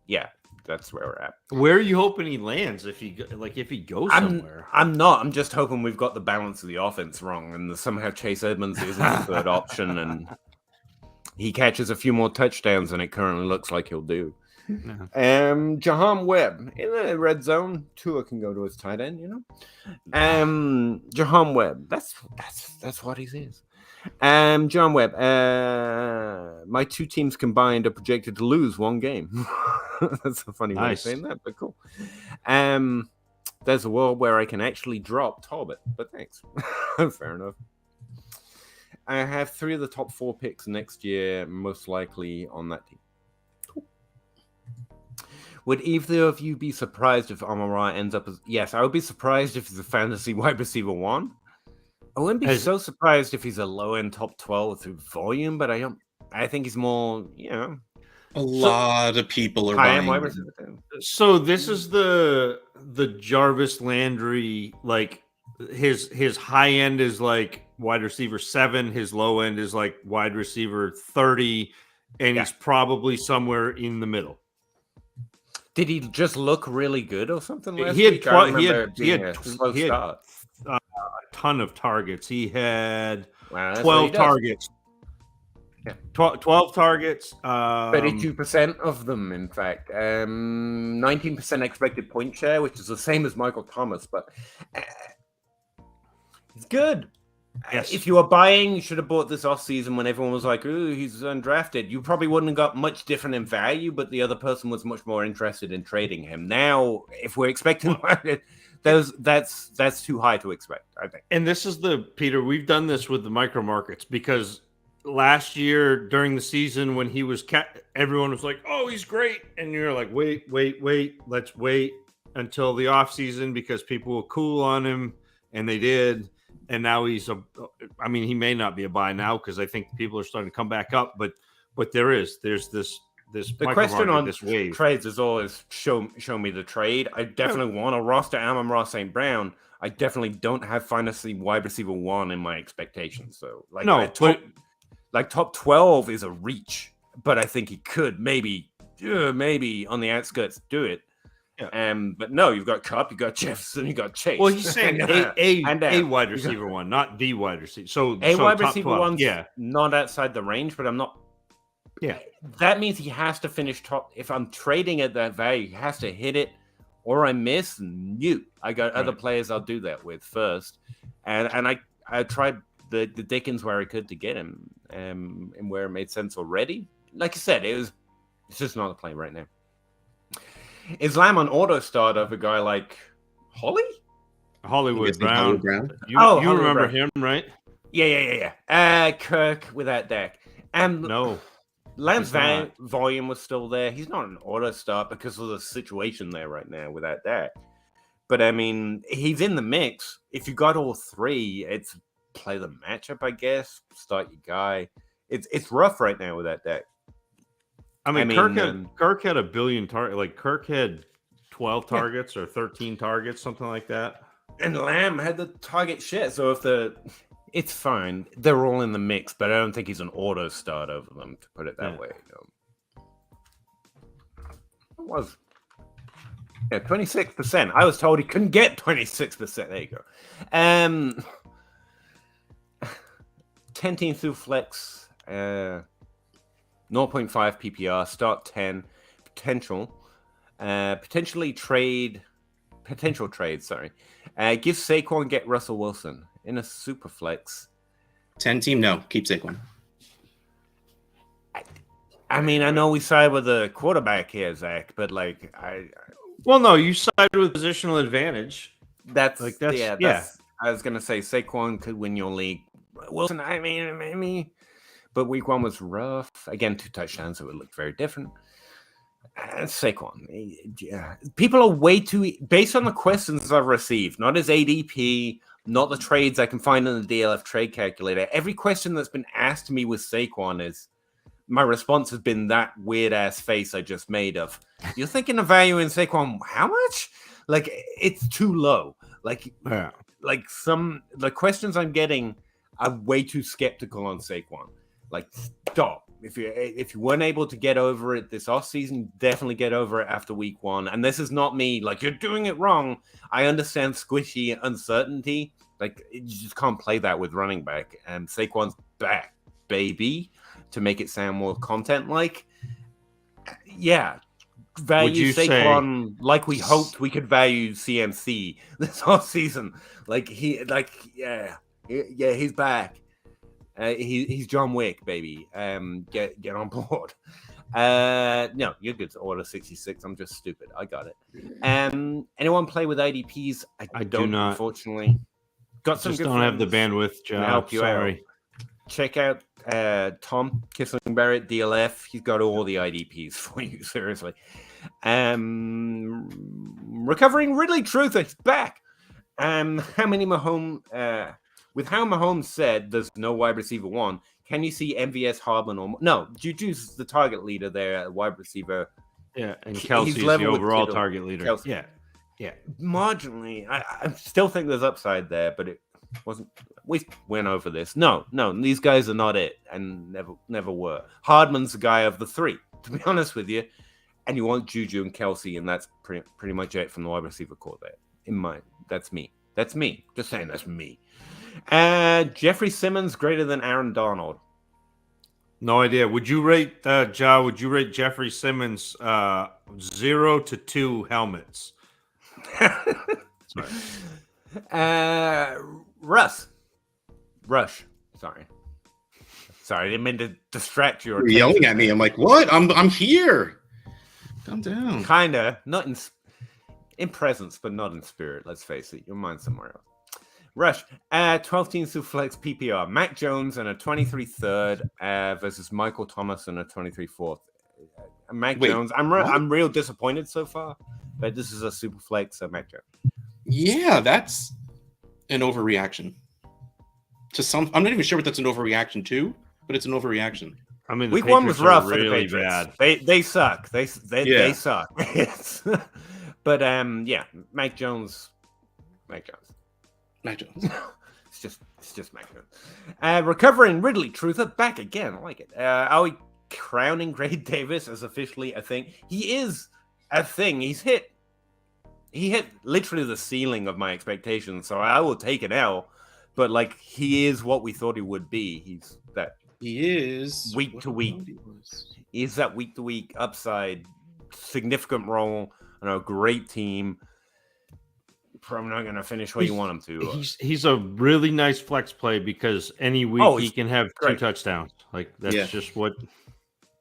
Speaker 1: yeah, that's where we're at.
Speaker 2: Where are you hoping he lands if he goes somewhere?
Speaker 1: I'm not. I'm just hoping we've got the balance of the offense wrong, and somehow Chase Edmonds isn't the third option, and he catches a few more touchdowns than it currently looks like he'll do. Jahan Webb in the red zone. Tua can go to his tight end, Jahan Webb. That's what he is. John Webb. My two teams combined are projected to lose one game. That's a funny way of saying that, but cool. There's a world where I can actually drop Talbot, but thanks. Fair enough. I have 3 of the top 4 picks next year, most likely on that team. Cool. Would either of you be surprised if Amon-Ra ends up as... Yes, I would be surprised if he's a fantasy wide receiver 1. I wouldn't be so surprised if he's a low-end top 12 through volume, but I think he's more,
Speaker 3: A lot of people are buying him.
Speaker 2: So this is the Jarvis Landry, like his high end is like wide receiver 7, his low end is like wide receiver 30, and he's probably somewhere in the middle.
Speaker 1: Did he just look really good or something last
Speaker 2: week? He had
Speaker 1: a
Speaker 2: ton of targets. He had 12 targets. Yeah. 12 targets.
Speaker 1: 32% of them, in fact. 19% expected point share, which is the same as Michael Thomas, but it's good.
Speaker 2: Yes.
Speaker 1: If you were buying, you should have bought this offseason when everyone was like, ooh, he's undrafted. You probably wouldn't have got much different in value, but the other person was much more interested in trading him. Now, if we're expecting that's too high to expect, I think.
Speaker 2: And this is Peter, we've done this with the micro markets because last year during the season when he was everyone was like, oh, he's great. And you're like, wait, let's wait until the off season because people will cool on him. And they did. And now he may not be a buy now because I think people are starting to come back up, but there's this
Speaker 1: the question on this wave. Trades is always show me the trade. I definitely want to roster Amon-Ra St. Brown. I definitely don't have fantasy wide receiver 1 in my expectations. So top 12 is a reach, but I think he could maybe on the outskirts do it. Yeah. But no, you've got Kupp, you've got Jefferson, you've got Chase.
Speaker 2: Well, he's saying a wide receiver 1, not the wide receiver. So
Speaker 1: wide receiver 1's not outside the range, but I'm not. Yeah, that means he has to finish top. If I'm trading at that value, he has to hit it, or I miss. I got other players I'll do that with first, and I tried the Dickens where I could to get him, and where it made sense already. Like I said, it's just not a play right now. Is Lamb on auto start of a guy like
Speaker 2: Hollywood Brown? You remember him, right?
Speaker 1: Yeah. Kirk without Dak.
Speaker 2: No.
Speaker 1: Lamb's volume was still there. He's not an auto start because of the situation there right now without Dak. But I mean, he's in the mix. If you got all 3, it's play the matchup, I guess. Start your guy. It's rough right now without Dak.
Speaker 2: I mean, Kirk had a billion targets. Like Kirk had 12 targets or 13 targets, something like that.
Speaker 1: And Lamb had the target share. So it's fine. They're all in the mix, but I don't think he's an auto start over them, to put it that way. It was 26%. I was told he couldn't get 26%. There you go. 10 team through flex. 0.5 PPR, start 10, potential trade, sorry. Give Saquon, get Russell Wilson in a super flex.
Speaker 3: 10 team, no, keep Saquon.
Speaker 1: I mean, I know we side with the quarterback here, Zach, but
Speaker 2: no, you side with positional advantage.
Speaker 1: I was gonna say Saquon could win your league. Wilson, I mean, maybe. But week 1 was rough. Again, 2 touchdowns, so it looked very different. Saquon. Yeah. People are way too... Based on the questions I've received, not his ADP, not the trades I can find in the DLF trade calculator, every question that's been asked to me with Saquon is... My response has been that weird-ass face I just made of, you're thinking of valuing Saquon how much? It's too low. The questions I'm getting are way too skeptical on Saquon. Stop. If you weren't able to get over it this offseason, definitely get over it after week 1. And this is not me, you're doing it wrong. I understand squishy uncertainty. You just can't play that with running back. And Saquon's back, baby, to make it sound more content-like. Yeah, value Saquon like we hoped we could value CMC this whole season. He's back. He's John Wick, baby. Get on board. No, you're good to order 66. I'm just stupid. I got it. Anyone play with IDPs?
Speaker 2: I do not,
Speaker 1: unfortunately. Got some.
Speaker 2: Just don't have the bandwidth, Joe.
Speaker 1: Help you
Speaker 2: Sorry.
Speaker 1: out. Check out Tom Kissling-Barrett, DLF. He's got all the IDPs for you. Seriously. Recovering Ridley Truth is back. How many Mahomes? With how Mahomes said there's no wide receiver one, can you see MVS, Hardman, or no? Juju's the target leader there, wide receiver.
Speaker 2: Yeah, and Kelsey is the overall target leader.
Speaker 1: Kelsey. Yeah. Marginally, I still think there's upside there, but it wasn't. We went over this. No, these guys are not it, and never were. Hardman's the guy of the three, to be honest with you. And you want Juju and Kelsey, and that's pretty much it from the wide receiver core there. In mind, that's me. Just saying, that's me. Jeffrey Simmons greater than Aaron Donald.
Speaker 2: No idea. Would you rate Ja? Would you rate Jeffrey Simmons 0 to 2 helmets?
Speaker 1: Rush. Sorry, I didn't mean to distract you.
Speaker 3: You're yelling at me. I'm like, what? I'm here. Calm down.
Speaker 1: Kinda, not in presence, but not in spirit. Let's face it. Your mind's somewhere else. Rush, 12 teams to flex PPR. Mac Jones and a 23 third versus Michael Thomas and a 23 fourth. Jones, I'm real disappointed so far, but this is a super flex, so Mac Jones.
Speaker 3: Yeah, that's an overreaction. I'm not even sure what that's an overreaction to, but it's an overreaction.
Speaker 2: I mean,
Speaker 1: week one was rough
Speaker 2: really
Speaker 1: for the Patriots.
Speaker 2: Bad.
Speaker 1: They suck. They suck. But Mac Jones. It's just Mac Jones. Recovering Ridley Truther back again. I like it. Are we crowning Greg Davis as officially a thing? He is a thing. He hit literally the ceiling of my expectations. So I will take an L. But he is what we thought he would be.
Speaker 3: He is
Speaker 1: week to week. He's that week to week upside, significant role on a great team. Probably not going to finish where you want him to.
Speaker 2: He's a really nice flex play because any week he can have two touchdowns. That's just what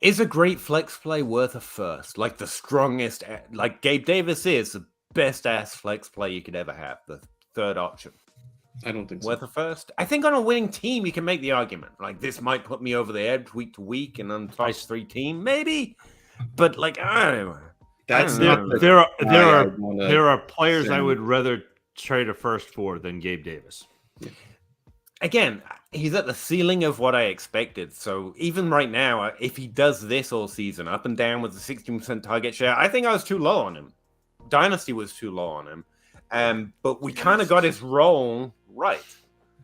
Speaker 1: is a great flex play worth a first. The strongest, Gabe Davis is the best ass flex play you could ever have. The third option.
Speaker 3: I don't think so.
Speaker 1: Worth a first. I think on a winning team you can make the argument. This might put me over the edge week to week and on top 3 team maybe. But I don't know.
Speaker 2: There are players I would rather trade a first for than Gabe Davis.
Speaker 1: Again, he's at the ceiling of what I expected. So even right now, if he does this all season, up and down with the 16% target share, I think I was too low on him. Dynasty was too low on him. But we kind of got his role right.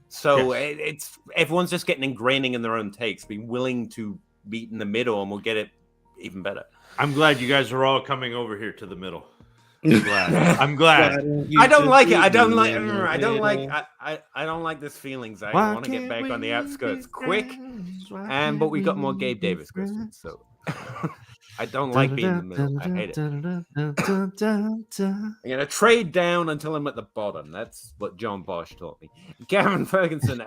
Speaker 1: So it's everyone's just getting ingraining in their own takes, being willing to meet in the middle, and we'll get it even better.
Speaker 2: I'm glad you guys are all coming over here to the middle. I'm glad.
Speaker 1: I don't like it. I don't like this feelings. I want to get back on the outskirts quick. But we got more Gabe Davis questions, so I don't like being in the middle. I hate it. I'm gonna trade down until I'm at the bottom. That's what John Bosch taught me. Gavin Ferguson,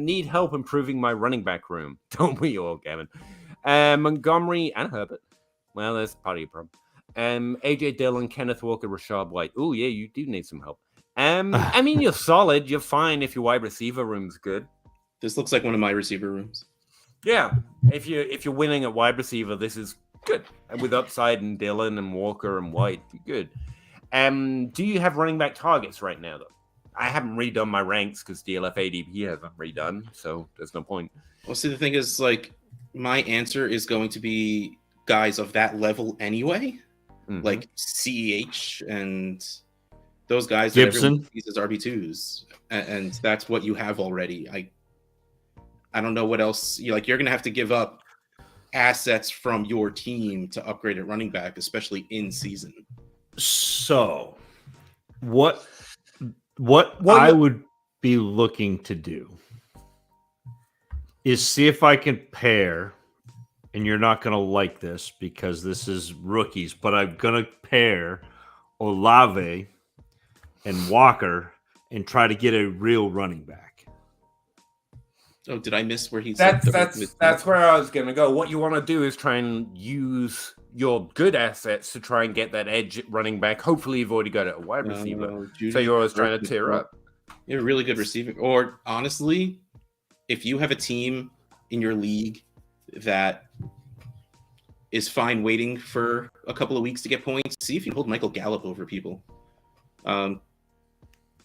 Speaker 1: need help improving my running back room. Don't we all, Gavin? Montgomery and Herbert. Well, that's part of your problem. AJ Dillon, Kenneth Walker, Rashad White. Oh, yeah, you do need some help. I mean, you're solid. You're fine if your wide receiver room's good.
Speaker 3: This looks like one of my receiver rooms.
Speaker 1: Yeah, if you're winning at wide receiver, this is good. With upside and Dillon and Walker and White, good. Do you have running back targets right now, though? I haven't redone my ranks because DLF ADP hasn't redone, so there's no point.
Speaker 3: Well, see, the thing is, my answer is going to be guys of that level anyway, like CEH and those guys.
Speaker 2: Gibson.
Speaker 3: These RB2s, and that's what you have already. I don't know what else. You're going to have to give up assets from your team to upgrade at running back, especially in season.
Speaker 2: So, what I would be looking to do is see if I can pair and you're not going to like this because this is rookies, but I'm going to pair Olave and Walker and try to get a real running back.
Speaker 3: Oh, did I miss where he
Speaker 1: said that's where I was going to go. What you want to do is try and use your good assets to try and get that edge running back. Hopefully, you've already got a wide receiver, so you're always trying to tear up.
Speaker 3: You're a really good receiver. Or honestly, if you have a team in your league that is fine waiting for a couple of weeks to get points, see if you can hold Michael Gallup over people.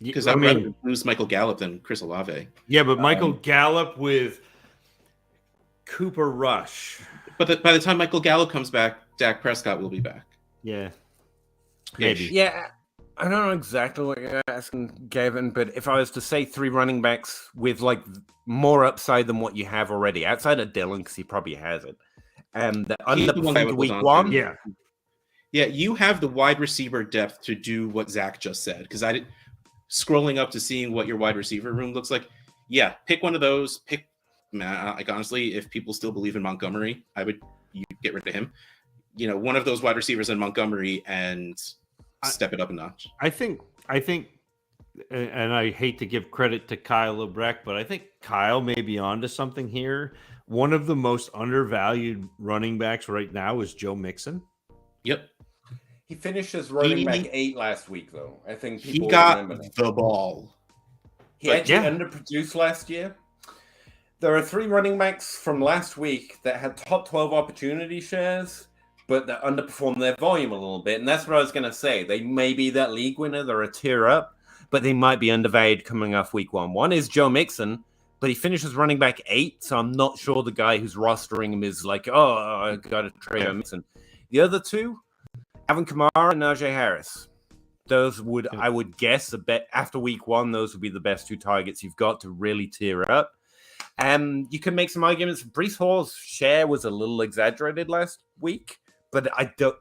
Speaker 3: Because I'd rather lose Michael Gallup than Chris Olave.
Speaker 2: Yeah, but Michael Gallup with Cooper Rush.
Speaker 3: But by the time Michael Gallup comes back, Dak Prescott will be back.
Speaker 2: Yeah. Maybe.
Speaker 1: Yeah. I don't know exactly what you're asking, Gavin, but if I was to say 3 running backs with like more upside than what you have already, outside of Dylan, because he probably has it, and the underperformed week 1.
Speaker 3: Yeah, you have the wide receiver depth to do what Zach just said. Because I did scrolling up to seeing what your wide receiver room looks like. Yeah, pick one of those. Like honestly, if people still believe in Montgomery, you get rid of him. You know, one of those wide receivers in Montgomery and step it up a notch.
Speaker 2: I think, and I hate to give credit to Kyle Lebrecht, but I think Kyle may be onto something here. One of the most undervalued running backs right now is Joe Mixon.
Speaker 3: Yep.
Speaker 1: He finished as running back 8 last week, though. I think
Speaker 3: he got the ball.
Speaker 1: He actually underproduced last year. There are 3 running backs from last week that had top 12 opportunity shares, but that underperformed their volume a little bit. And that's what I was going to say. They may be that league winner. They're a tier up, but they might be undervalued coming off week 1. One is Joe Mixon, but he finishes running back 8, so I'm not sure the guy who's rostering him is like, oh, I got to trade Joe Mixon. The other 2, Alvin Kamara and Najee Harris. Those would, I would guess, after week 1, those would be the best 2 targets you've got to really tear up. You can make some arguments. Breece Hall's share was a little exaggerated last week, but I don't.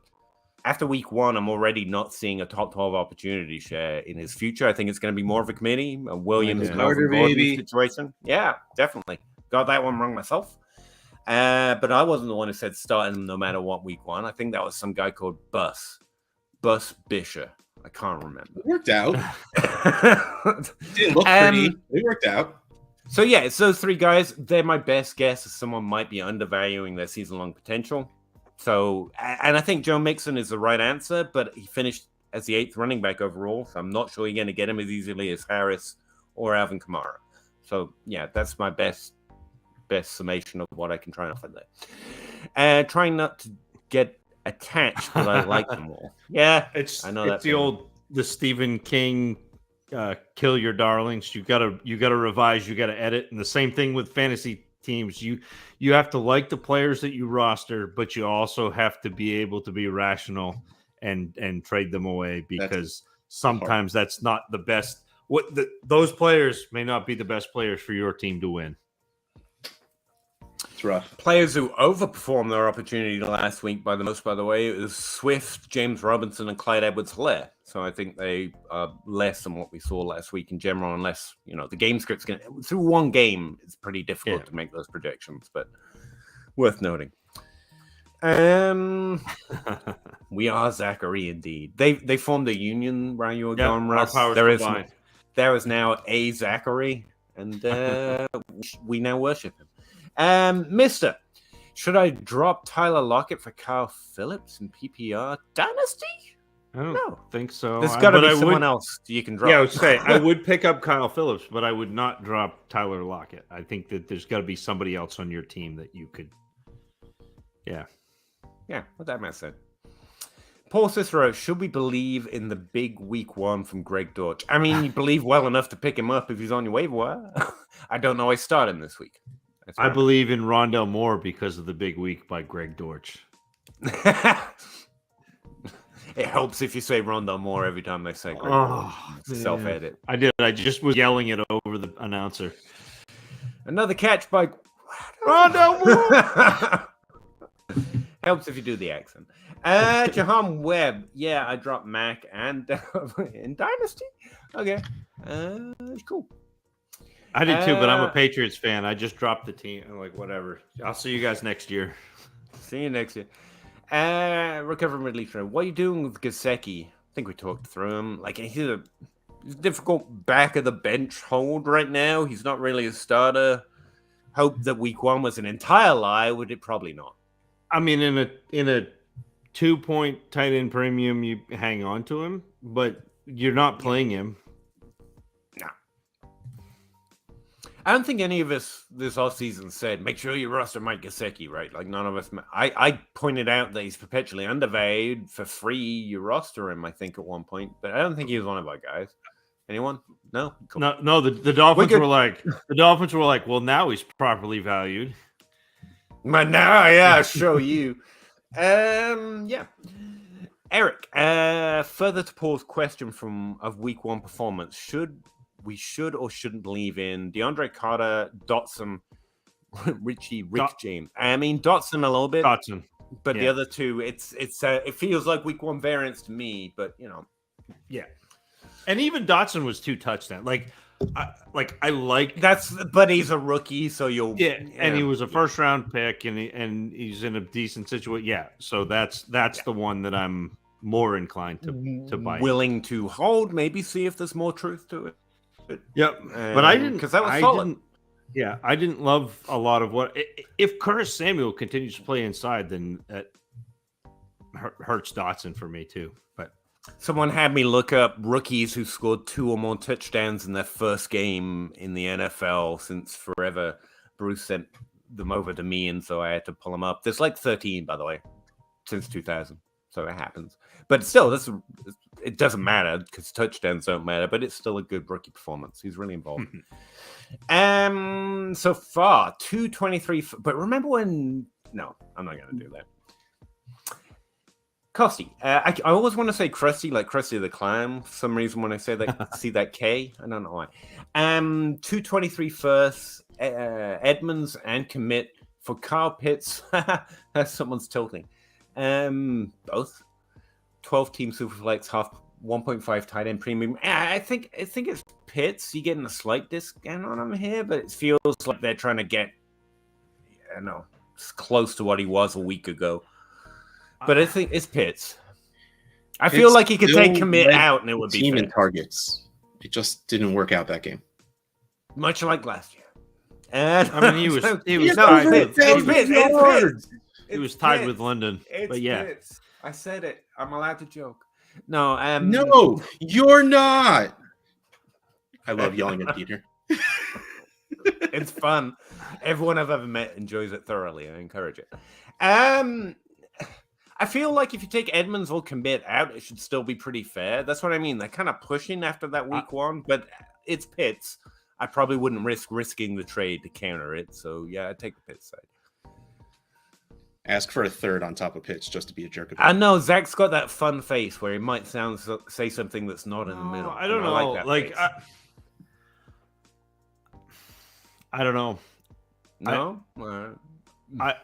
Speaker 1: After week 1, I'm already not seeing a top 12 opportunity share in his future. I think it's going to be more of a committee, a Williams Melvin Gordon situation. Yeah, definitely. Got that one wrong myself. But I wasn't the one who said start him no matter what week 1. I think that was some guy called Bus Bisher. I can't remember.
Speaker 3: It worked out. Didn't look pretty. It worked out.
Speaker 1: So yeah, it's those 3 guys. They're my best guess as someone might be undervaluing their season-long potential. So, and I think Joe Mixon is the right answer, but he finished as the 8th running back overall. So I'm not sure you're going to get him as easily as Harris or Alvin Kamara. So yeah, that's my best summation of what I can try and offer there. Trying not to get attached, but I like them all. Yeah,
Speaker 2: I know it's the Stephen King kill your darlings. You gotta revise, you gotta edit, and the same thing with fantasy teams. You have to like the players that you roster, but you also have to be able to be rational and trade them away, because sometimes that's not the best. Those players may not be the best players for your team to win.
Speaker 3: It's rough.
Speaker 1: Players who overperformed their opportunity last week, by the way, it was Swift, James Robinson, and Clyde Edwards-Helaire. So I think they are less than what we saw last week in general, unless, the game script's going to... Through one game, it's pretty difficult to make those projections, but worth noting. We are Zachary, indeed. They formed a union where you were going, Russ. There is now a Zachary, and we now worship him. Mister, should I drop Tyler Lockett for Kyle Phillips in PPR Dynasty?
Speaker 2: I don't think so.
Speaker 1: There's got to be someone else you can drop.
Speaker 2: Yeah, I would say I would pick up Kyle Phillips, but I would not drop Tyler Lockett. I think that there's got to be somebody else on your team that you could. Yeah.
Speaker 1: Yeah, what that man said. Paul Cicero, should we believe in the big week 1 from Greg Dortch? I mean, you believe well enough to pick him up if he's on your waiver wire. I don't know. I start him this week.
Speaker 2: I believe in Rondell Moore because of the big week by Greg Dortch.
Speaker 1: It helps if you say Rondell Moore every time they say Greg Dortch. Self-edit.
Speaker 2: I did. I just was yelling it over the announcer.
Speaker 1: Another catch by Rondell Moore. Helps if you do the accent. Jahan Webb. Yeah, I dropped Mac and in Dynasty. Okay. Cool.
Speaker 2: I did too, but I'm a Patriots fan. I just dropped the team. I'm like, whatever. I'll see you guys next year.
Speaker 1: See you next year. Recover Ridley through. What are you doing with Gesicki? I think we talked through him. Like, he's a difficult back of the bench hold right now. He's not really a starter. Hope that week 1 was an entire lie. Would it probably not?
Speaker 2: I mean, in a 2-point tight end premium, you hang on to him, but you're not playing him.
Speaker 1: No. I don't think any of us this offseason said, make sure you roster Mike Gesicki, right? Like, none of us. I pointed out that he's perpetually undervalued. For free, you roster him, I think, at one point. But I don't think he was one of our guys. Anyone? No? Cool.
Speaker 2: No, the Dolphins were like, well, now he's properly valued.
Speaker 1: But now, yeah, I'll show you. Yeah. Eric, further to Paul's question of week 1 performance, should or shouldn't believe in DeAndre Carter, Dotson, Rick James? I mean, Dotson a little bit.
Speaker 2: Dotson.
Speaker 1: But the other two, it feels like week 1 variance to me, but
Speaker 2: Yeah. And even Dotson was 2 touchdowns. I like
Speaker 1: but he's a rookie, so
Speaker 2: and he was a first round pick, and he's in a decent situation. Yeah, so that's the one that I'm more inclined to buy.
Speaker 1: Willing to hold, maybe see if there's more truth to it.
Speaker 2: Yep, but I didn't
Speaker 1: because that was solid.
Speaker 2: I didn't love a lot of what if Curtis Samuel continues to play inside, then that hurts Dotson for me too. But
Speaker 1: someone had me look up rookies who scored 2 or more touchdowns in their first game in the NFL since forever. Bruce sent them over to me, and so I had to pull them up. There's like 13, by the way, since 2000. So it happens. But still, it doesn't matter because touchdowns don't matter, but it's still a good rookie performance. He's really involved. So far, 223. But remember when... No, I'm not going to do that. Costy. I always want to say Krusty, like Krusty the Clown. For some reason, when I say that, see that K, I don't know why. 223 first, Edmonds and commit for Kyle Pitts. Someone's tilting. Both. 12-team Superflex, half 1.5 tight end premium. I think it's Pitts. You're getting a slight discount on him here, but it feels like they're trying to get, close to what he was a week ago. But I think it's Pitts. I feel like he could take commit out and it would be
Speaker 3: team in targets. It just didn't work out that game.
Speaker 1: Much like last year. And
Speaker 2: I mean, he was tied with London. But yeah.
Speaker 1: Pitts. I said it. I'm allowed to joke. No,
Speaker 3: no, you're not. I love yelling at Peter.
Speaker 1: It's fun. Everyone I've ever met enjoys it thoroughly. I encourage it. I feel like if you take Edmonds or commit out, it should still be pretty fair. That's what I mean. They're kind of pushing after that week 1, but it's Pitts. I probably wouldn't risking the trade to counter it. So yeah, I'd take the Pitts side.
Speaker 3: Ask for a third on top of Pitts just to be a jerk about
Speaker 1: I know Zach's got that fun face where he might say something that's not in the middle.
Speaker 2: I don't know. I don't know.
Speaker 1: No, I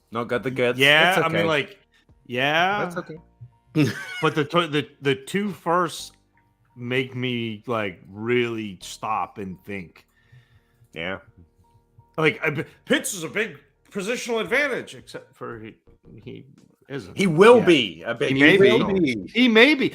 Speaker 1: not got the guts.
Speaker 2: Yeah,
Speaker 1: okay.
Speaker 2: I mean,
Speaker 1: that's okay.
Speaker 2: But the 2 firsts make me really stop and think.
Speaker 1: Yeah,
Speaker 2: Pitts is a big positional advantage, except for he isn't.
Speaker 1: He will be a big.
Speaker 2: He may be.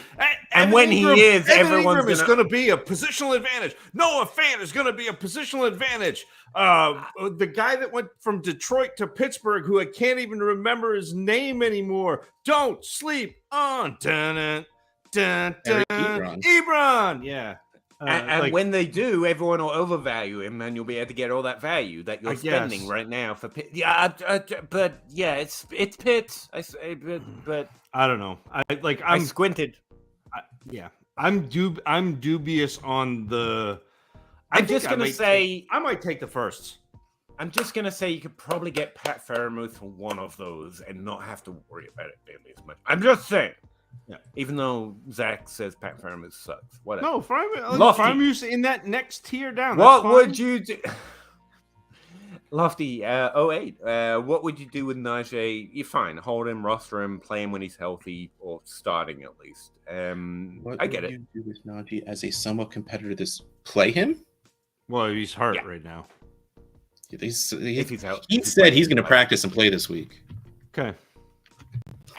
Speaker 1: And when he is, everyone's
Speaker 2: is going to be a positional advantage. Noah Fant is going to be a positional advantage. The guy that went from Detroit to Pittsburgh, who I can't even remember his name anymore. Don't sleep on. Ebron. Yeah.
Speaker 1: And when they do, everyone will overvalue him, and you'll be able to get all that value that you're spending right now for Pitt. Yeah, but yeah, it's Pitts. I say, but
Speaker 2: I don't know.
Speaker 1: I squinted.
Speaker 2: I'm dubious on the.
Speaker 1: I'm just gonna say
Speaker 2: I might take the firsts.
Speaker 1: I'm just gonna say you could probably get Pat Freiermuth for one of those and not have to worry about it nearly as much. I'm just saying. Yeah. Even though Zach says Pat Freiermuth sucks. Whatever.
Speaker 2: No, Freiermuth's in that next tier down.
Speaker 1: What would you do? Lofty, 08. What would you do with Najee? You're fine. Hold him, roster him, play him when he's healthy, or starting at least. I get it. What would you
Speaker 3: do with Najee as a somewhat competitor? Play him?
Speaker 2: Well, he's hurt right now.
Speaker 1: If he's out.
Speaker 3: He said he's going to practice and play this week.
Speaker 2: Okay.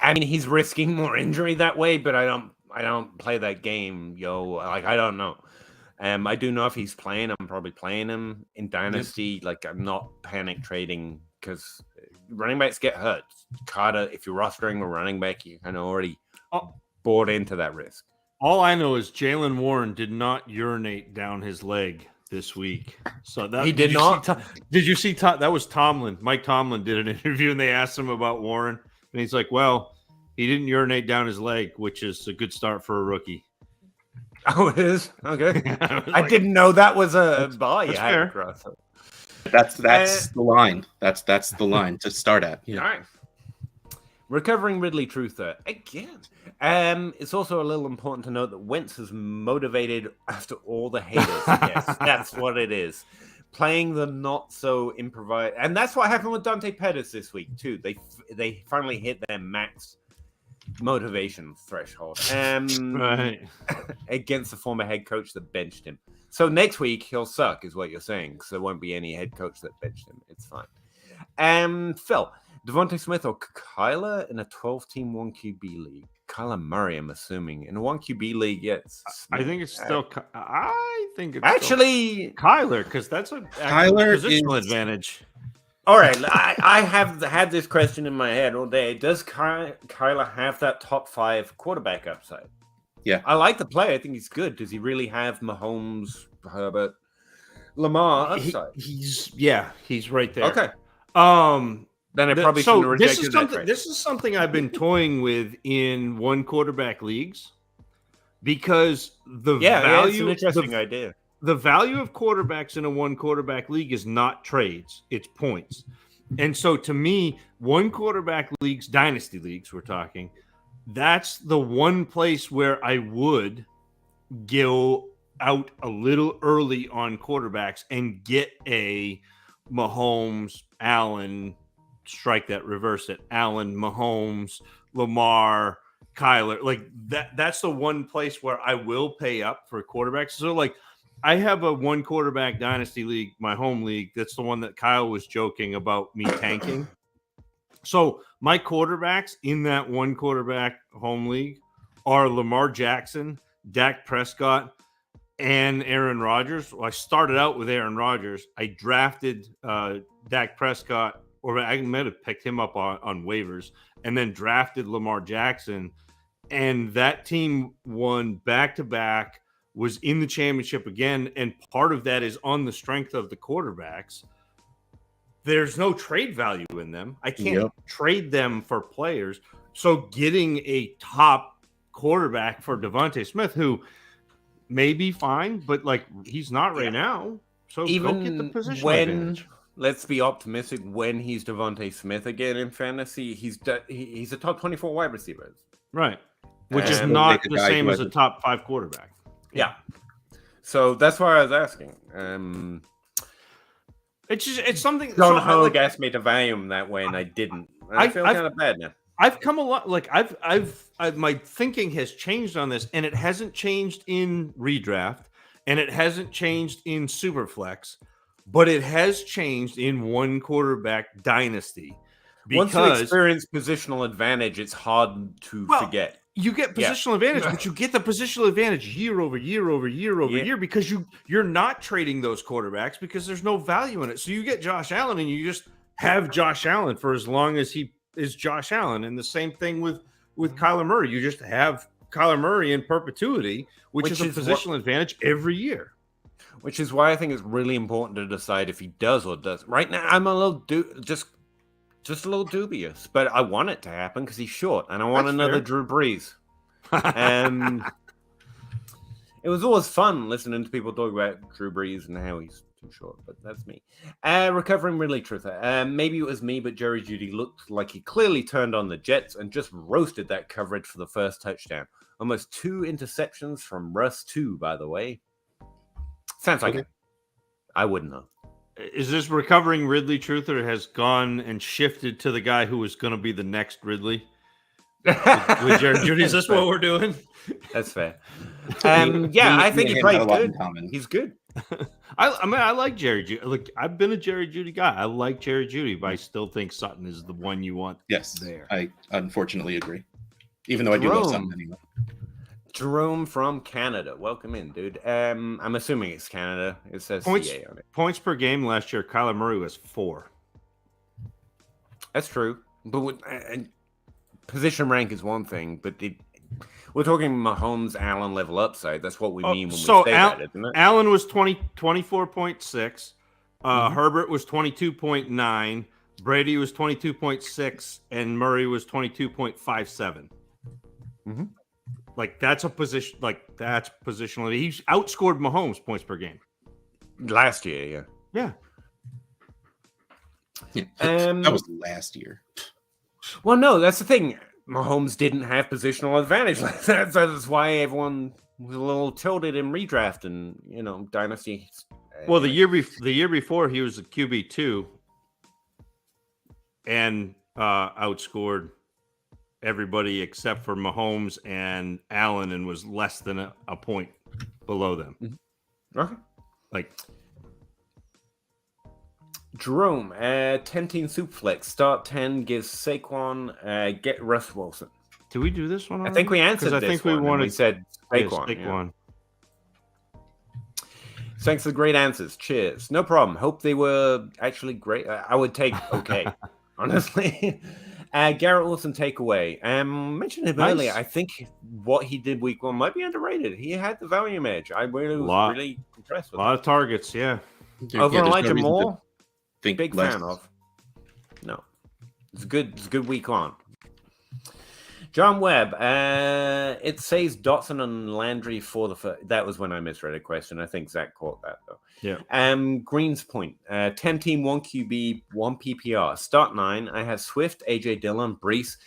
Speaker 1: I mean, he's risking more injury that way, but I don't play that game, yo. Like, I don't know. I do know if he's playing, I'm probably playing him in Dynasty. Like, I'm not panic trading because running backs get hurt. Carter, if you're rostering a running back, you kind of already bought into that risk.
Speaker 2: All I know is Jaylen Warren did not urinate down his leg this week. So that
Speaker 1: he did not.
Speaker 2: Did you see? That was Tomlin. Mike Tomlin did an interview, and they asked him about Warren, and he's like, "Well, he didn't urinate down his leg, which is a good start for a rookie."
Speaker 1: Oh, it is? Okay. I didn't know that was a bar you had to cross.
Speaker 3: That's the line. That's the line to start at.
Speaker 1: Yeah. All right. Recovering Ridley Truther again. It's also a little important to note that Wentz is motivated after all the haters. Yes, that's what it is. Playing the not so improvised, and that's what happened with Dante Pettis this week too. They finally hit their max motivation threshold
Speaker 2: right.
Speaker 1: against the former head coach that benched him. So next week he'll suck, is what you're saying. So there won't be any head coach that benched him. It's fine. Phil, Devontae Smith or Kyler in a 12-team 1QB league? Kyler Murray, I'm assuming. In a 1QB league, yes.
Speaker 2: I think it's still. I think it's
Speaker 1: actually
Speaker 2: Kyler, because that's a positional advantage.
Speaker 1: All right, I have had this question in my head all day. Does Kyler have that top 5 quarterback upside?
Speaker 3: Yeah.
Speaker 1: I like the play. I think he's good. Does he really have Mahomes, Herbert, Lamar upside?
Speaker 2: He's right there.
Speaker 1: Okay. Then I probably shouldn't have rejected that trade.
Speaker 2: This is something I've been toying with in one quarterback leagues because
Speaker 1: it's an interesting idea.
Speaker 2: The value of quarterbacks in a one quarterback league is not trades, it's points. And so to me, one quarterback leagues, dynasty leagues, we're talking, that's the one place where I would go out a little early on quarterbacks and get a Mahomes, Allen, strike that, reverse it, Allen, Mahomes, Lamar, Kyler. Like that's the one place where I will pay up for quarterbacks. So like I have a one quarterback dynasty league, my home league. That's the one that Kyle was joking about me tanking. So my quarterbacks in that one quarterback home league are Lamar Jackson, Dak Prescott, and Aaron Rodgers. Well, I started out with Aaron Rodgers. I drafted Dak Prescott, or I might have picked him up on waivers, and then drafted Lamar Jackson. And that team won back-to-back, was in the championship again, and part of that is on the strength of the quarterbacks. There's no trade value in them. I can't trade them for players. So getting a top quarterback for Devontae Smith, who may be fine, but like he's not right now. So
Speaker 1: even
Speaker 2: go get the position advantage.
Speaker 1: Let's be optimistic, when he's Devontae Smith again in fantasy, he's a top 24 wide receiver.
Speaker 2: Right. Which is not the same as a top 5 quarterback.
Speaker 1: Yeah. So that's why I was asking.
Speaker 2: It's something.
Speaker 1: John Hogue asked me to value him that way, and I didn't. I feel kind of bad now.
Speaker 2: I've come a lot. Like I've my thinking has changed on this, and it hasn't changed in redraft, and it hasn't changed in superflex, but it has changed in one quarterback dynasty.
Speaker 1: Once you experience positional advantage, it's hard to forget.
Speaker 2: You get positional advantage, but you get the positional advantage year over year over year over year because you're not trading those quarterbacks because there's no value in it. So you get Josh Allen and you just have Josh Allen for as long as he is Josh Allen. And the same thing with Kyler Murray. You just have Kyler Murray in perpetuity, which is a positional advantage every year.
Speaker 1: Which is why I think it's really important to decide if he does or doesn't. Right now, I'm a little just a little dubious, but I want it to happen because he's short, and I want another Drew Brees. It was always fun listening to people talk about Drew Brees and how he's too short, but that's me. Recovering Ridley Truther. Maybe it was me, but Jerry Jeudy looked like he clearly turned on the Jets and just roasted that coverage for the first touchdown. Almost 2 interceptions from Russ, too, by the way. Sounds like it. I wouldn't know.
Speaker 2: Is this recovering Ridley Truther has gone and shifted to the guy who was going to be the next Ridley? with Jerry Jeudy. Is this what we're doing?
Speaker 1: That's fair. I think he played good. He's good.
Speaker 2: I mean, I like Jerry Jeudy. Look, I've been a Jerry Jeudy guy. I like Jerry Jeudy, but I still think Sutton is the one you want.
Speaker 3: Yes,
Speaker 2: there.
Speaker 3: I unfortunately agree. Even though I do love Sutton anyway.
Speaker 1: Jerome from Canada. Welcome in, dude. I'm assuming it's Canada. It says CA on it.
Speaker 2: Points per game last year, Kyler Murray was 4.
Speaker 1: That's true. But position rank is one thing, but we're talking Mahomes, Allen level upside. That's what we mean when we say that, isn't it?
Speaker 2: Allen was 24.6. Herbert was 22.9. Brady was 22.6. And Murray was 22.57.
Speaker 1: Mm-hmm.
Speaker 2: Like, that's a position. Like, that's positional. He's outscored Mahomes points per game.
Speaker 1: Last year,
Speaker 2: yeah.
Speaker 3: That was last year.
Speaker 1: Well, no, that's the thing. Mahomes didn't have positional advantage like that, so that's why everyone was a little tilted in redraft and Dynasty.
Speaker 2: Well, the year before he was a QB2 and outscored everybody except for Mahomes and Allen and was less than a point below them.
Speaker 1: Mm-hmm. Okay.
Speaker 2: Like
Speaker 1: Jerome, 10-team Superflex. Start 10, gives Saquon, get Russ Wilson.
Speaker 2: Did we do this one already?
Speaker 1: I think we answered this.
Speaker 2: I think we
Speaker 1: said Saquon. Thanks for the great answers. Cheers. No problem. Hope they were actually great. I would take okay, honestly. Garrett Wilson takeaway. Mentioned him earlier. I think what he did week 1 might be underrated. He had the volume edge. I really was really impressed with
Speaker 2: a lot of targets, yeah.
Speaker 1: Over Elijah Moore,
Speaker 3: big
Speaker 1: fan of. No. It's a good week on. John Webb, it says Dotson and Landry for the first. That was when I misread a question. I think Zach caught that, though.
Speaker 2: Yeah.
Speaker 1: Greens Point, 10-team, 1 QB, 1 PPR. Start 9. I have Swift, AJ Dillon, Brees,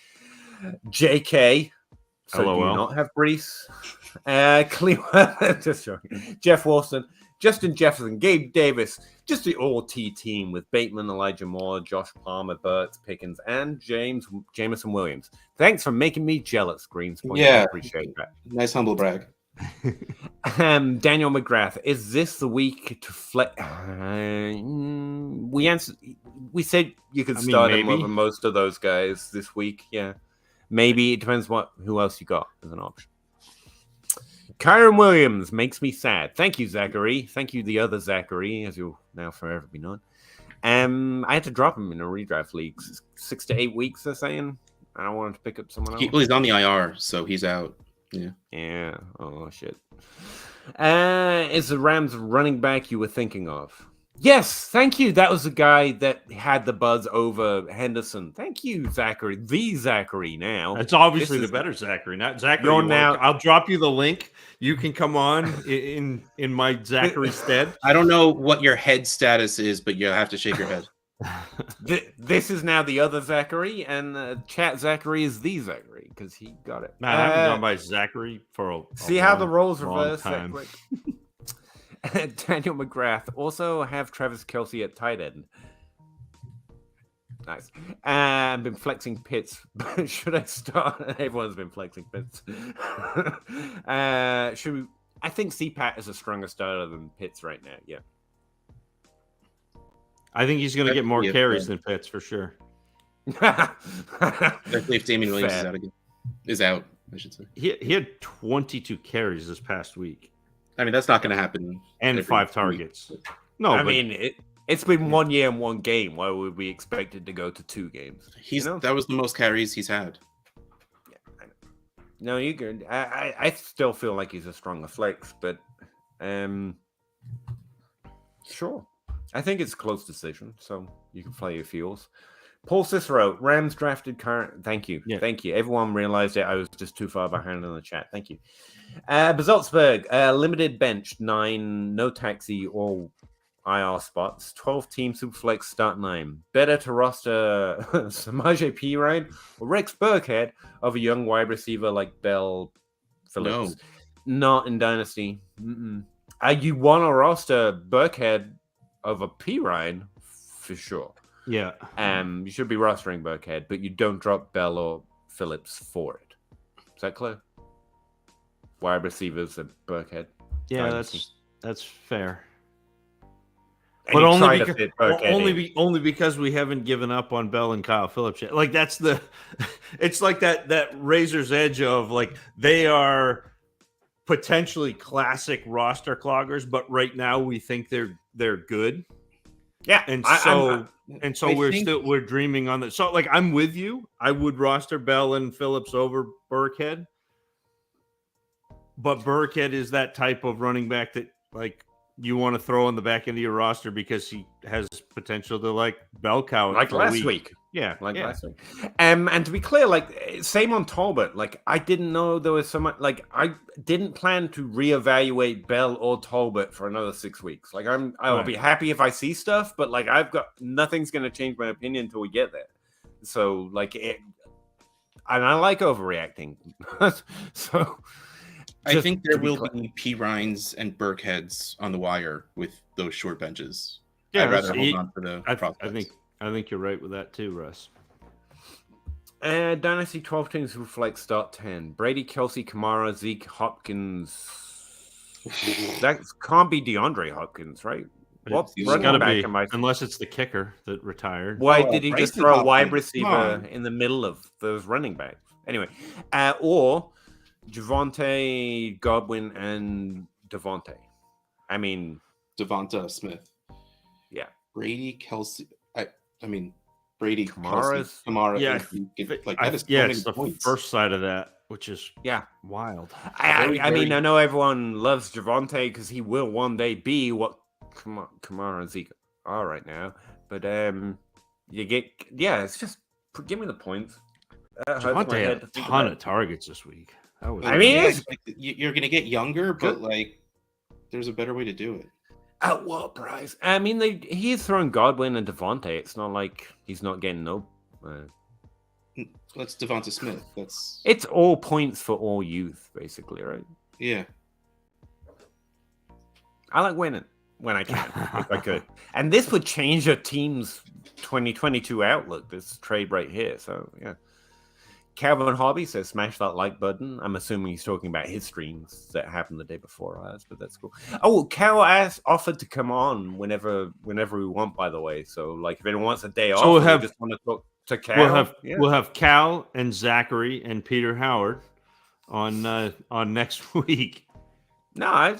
Speaker 1: JK. So
Speaker 2: LOL.
Speaker 1: do you not have Brees? Cleveland, just joking. Jeff Wilson, Justin Jefferson, Gabe Davis, just the all-T team with Bateman, Elijah Moore, Josh Palmer, Burt Pickens, and Jameson Williams. Thanks for making me jealous, Greens Point.
Speaker 3: Yeah,
Speaker 1: I appreciate that.
Speaker 3: Nice humble brag.
Speaker 1: Daniel McGrath, is this the week to flex? We said you could start him over most of those guys this week. Yeah, maybe it depends who else you got as an option. Kyron Williams makes me sad. Thank you, Zachary. Thank you, the other Zachary, as you'll now forever be known. I had to drop him in a redraft league. 6 to 8 weeks, they're saying. I don't want to pick up someone else.
Speaker 3: He's on the IR, so he's out. Yeah.
Speaker 1: Yeah. Oh, shit. Is the Rams running back you were thinking of? Yes, thank you. That was the guy that had the buzz over Henderson. Thank you, Zachary. The Zachary now.
Speaker 2: It's obviously the better Zachary, not Zachary. I'll drop you the link. You can come on in my Zachary stead.
Speaker 3: I don't know what your head status is, but you'll have to shake your head.
Speaker 1: This is now the other Zachary, and chat Zachary is the Zachary because he got it.
Speaker 2: Man, I haven't gone by Zachary for a
Speaker 1: see how the roles reverse. Daniel McGrath also have Travis Kelce at tight end. Nice. And been flexing Pitts. Should I start? Everyone's been flexing Pitts. Should we? I think CPAT is a stronger starter than Pitts right now. Yeah.
Speaker 2: I think he's going to get more carries than Pitts for sure.
Speaker 3: Especially if Damian Williams is out again. Is out, I should say.
Speaker 2: He had 22 carries this past week.
Speaker 3: I mean, that's not going to happen.
Speaker 2: And 5 targets. No,
Speaker 1: I mean, it's been 1 year and 1 game. Why would we expect it to go to 2 games?
Speaker 3: That was the most carries he's had.
Speaker 1: Yeah, I know. No, you're good. I still feel like he's a stronger flex, but sure. I think it's a close decision, so you can play your feels. Paul Cicero, Rams drafted current. Thank you. Yeah. Thank you. Everyone realized it. I was just too far behind in the chat. Thank you. Basalzberg, limited bench, 9, no taxi, all IR spots, 12-team Superflex, start 9. Better to roster Samaje Perine or Rex Burkhead of a young wide receiver like Bell Phillips. No. Not in Dynasty. You want to roster Burkhead of a Perine for sure.
Speaker 2: Yeah.
Speaker 1: You should be rostering Burkhead, but you don't drop Bell or Phillips for it. Is that clear? Wide receivers at Burkhead.
Speaker 2: Yeah,
Speaker 1: Dynasty.
Speaker 2: that's fair.
Speaker 1: And
Speaker 2: But
Speaker 1: only
Speaker 2: because we haven't given up on Bell and Kyle Phillips yet. Like that's it's like that razor's edge of like they are potentially classic roster cloggers, but right now we think they're good.
Speaker 1: Yeah,
Speaker 2: and so
Speaker 3: I
Speaker 2: we're
Speaker 3: think-
Speaker 2: we're dreaming on that. So like I'm with you. I would roster Bell and Phillips over Burkhead, but Burkhead is that type of running back that like you want to throw on the back end of your roster because he has potential to like bell cow
Speaker 1: like last week.
Speaker 2: Yeah,
Speaker 1: Last week. And to be clear, like same on Talbot. Like I didn't know there was so much. Like I didn't plan to reevaluate Bell or Talbot for another 6 weeks. Like I'll be happy if I see stuff, but like I've got nothing's going to change my opinion until we get there. So like it, and I like overreacting. So
Speaker 3: I think there will be P. Rhines and Burkheads on the wire with those short benches.
Speaker 2: Yeah,
Speaker 3: I'd rather hold on to the prospects.
Speaker 2: I think you're right with that too, Russ.
Speaker 1: Dynasty 12 teams who flex start 10. Brady, Kelsey, Kamara, Zeke, Hopkins. That can't be DeAndre Hopkins, right? What
Speaker 2: It's
Speaker 1: running
Speaker 2: gotta
Speaker 1: back
Speaker 2: be,
Speaker 1: am I?
Speaker 2: unless it's the kicker that retired.
Speaker 1: Why did he just
Speaker 3: Bryson
Speaker 1: throw a wide
Speaker 3: Hopkins,
Speaker 1: receiver
Speaker 3: come on.
Speaker 1: in the middle of those running backs? Anyway, or Javonte, Godwin, and Devontae. I mean,
Speaker 3: Devonta Smith.
Speaker 1: Yeah.
Speaker 3: Brady, Kelsey. I mean, Brady,
Speaker 1: Kamara's-
Speaker 3: Kelsey, Kamara.
Speaker 2: Yeah,
Speaker 3: that is so
Speaker 2: yeah,
Speaker 3: many
Speaker 2: it's the
Speaker 3: points.
Speaker 2: first side of that, which is
Speaker 1: yeah.
Speaker 2: wild.
Speaker 1: I mean,
Speaker 3: very-
Speaker 1: I know everyone loves Javonte because he will one day be what Kamara and Zeke are right now. But you get it's just give me the points.
Speaker 2: Javonte had a ton of targets this week. That was
Speaker 1: I mean,
Speaker 3: Yeah,
Speaker 1: it's-
Speaker 3: like, you're going to get younger, but
Speaker 1: Good.
Speaker 3: like, there's a better way to do it.
Speaker 1: At what price? I mean, he's throwing Godwin and Devontae. It's not like he's not getting no.
Speaker 3: That's Devonta Smith. That's
Speaker 1: It's all points for all youth, basically, right?
Speaker 3: yeah.
Speaker 1: I like winning when I can, if I could. And this would change your team's 2022 outlook, this trade right here. So, yeah. Calvin Hobby says, smash that like button. I'm assuming he's talking about his streams that happened the day before ours, but that's cool. Oh, Cal offered to come on whenever we want, by the way. So, like, if anyone wants a day off,
Speaker 2: we'll have-
Speaker 1: just want to talk to Cal.
Speaker 2: We'll have Cal and Zachary and Peter Howard on next week.
Speaker 1: No, I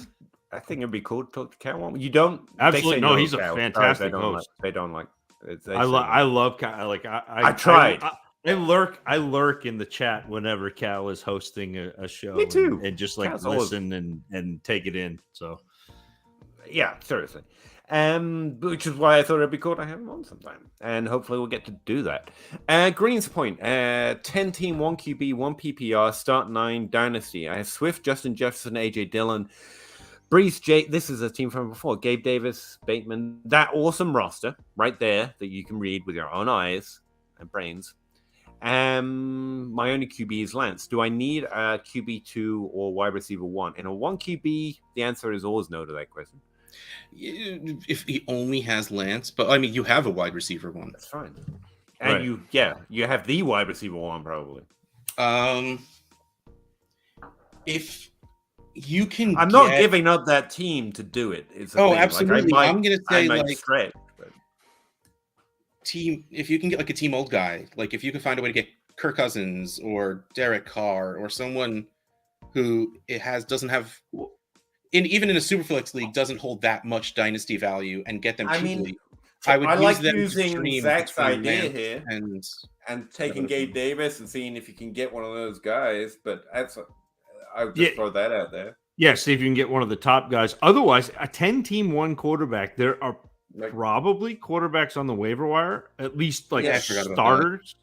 Speaker 1: think it'd be cool to talk to Cal. You don't
Speaker 2: Absolutely.
Speaker 1: they say
Speaker 2: No, he's a
Speaker 1: Cal.
Speaker 2: fantastic
Speaker 1: they don't
Speaker 2: host.
Speaker 1: They don't like. They
Speaker 2: I
Speaker 1: say
Speaker 2: love Cal. Like
Speaker 1: I tried.
Speaker 2: I lurk in the chat whenever Cal is hosting a show.
Speaker 1: Me too.
Speaker 2: And just like
Speaker 1: Cal's always-
Speaker 2: listen and take it in. So
Speaker 1: Yeah, seriously. Which is why I thought it'd be cool to have him on sometime. And hopefully we'll get to do that. Greens Point, 10 team, 1 QB, 1 PPR, start 9, Dynasty. I have Swift, Justin Jefferson, AJ Dillon, Brees, Jake. This is a team from before. Gabe Davis, Bateman. That awesome roster right there that you can read with your own eyes and brains. My only QB is Lance. Do I need a QB2 or wide receiver 1? In a 1 QB, the answer is always no to that question.
Speaker 3: If he only has Lance, but I mean, you have a wide receiver one.
Speaker 1: That's fine. And
Speaker 2: Right.
Speaker 1: you have the wide receiver 1 probably.
Speaker 3: If you can,
Speaker 1: I'm not giving up that team to do it. It's
Speaker 3: Oh, absolutely. I'm gonna say,
Speaker 1: I might
Speaker 3: like,
Speaker 1: stretch, but
Speaker 3: team. If you can get like a team old guy, like if you can find a way to get Kirk Cousins or Derek Carr or someone who doesn't have. Even in a Superflex league, doesn't hold that much dynasty value and get them
Speaker 1: I
Speaker 3: cheaply.
Speaker 1: mean,
Speaker 3: I would
Speaker 1: I
Speaker 3: use
Speaker 1: like
Speaker 3: them to
Speaker 1: using
Speaker 3: stream
Speaker 1: Zach's
Speaker 3: between
Speaker 1: idea
Speaker 3: Lance
Speaker 1: here.
Speaker 3: and
Speaker 1: taking
Speaker 3: other
Speaker 1: Gabe
Speaker 3: people.
Speaker 1: Davis and seeing if you can get one of those guys. But I would just throw that out there.
Speaker 2: yeah, see if you can get one of the top guys. Otherwise, a 10-team, 1 quarterback. There are
Speaker 1: Like,
Speaker 2: probably quarterbacks on the waiver wire, at least like
Speaker 3: Yeah, I forgot about
Speaker 2: starters.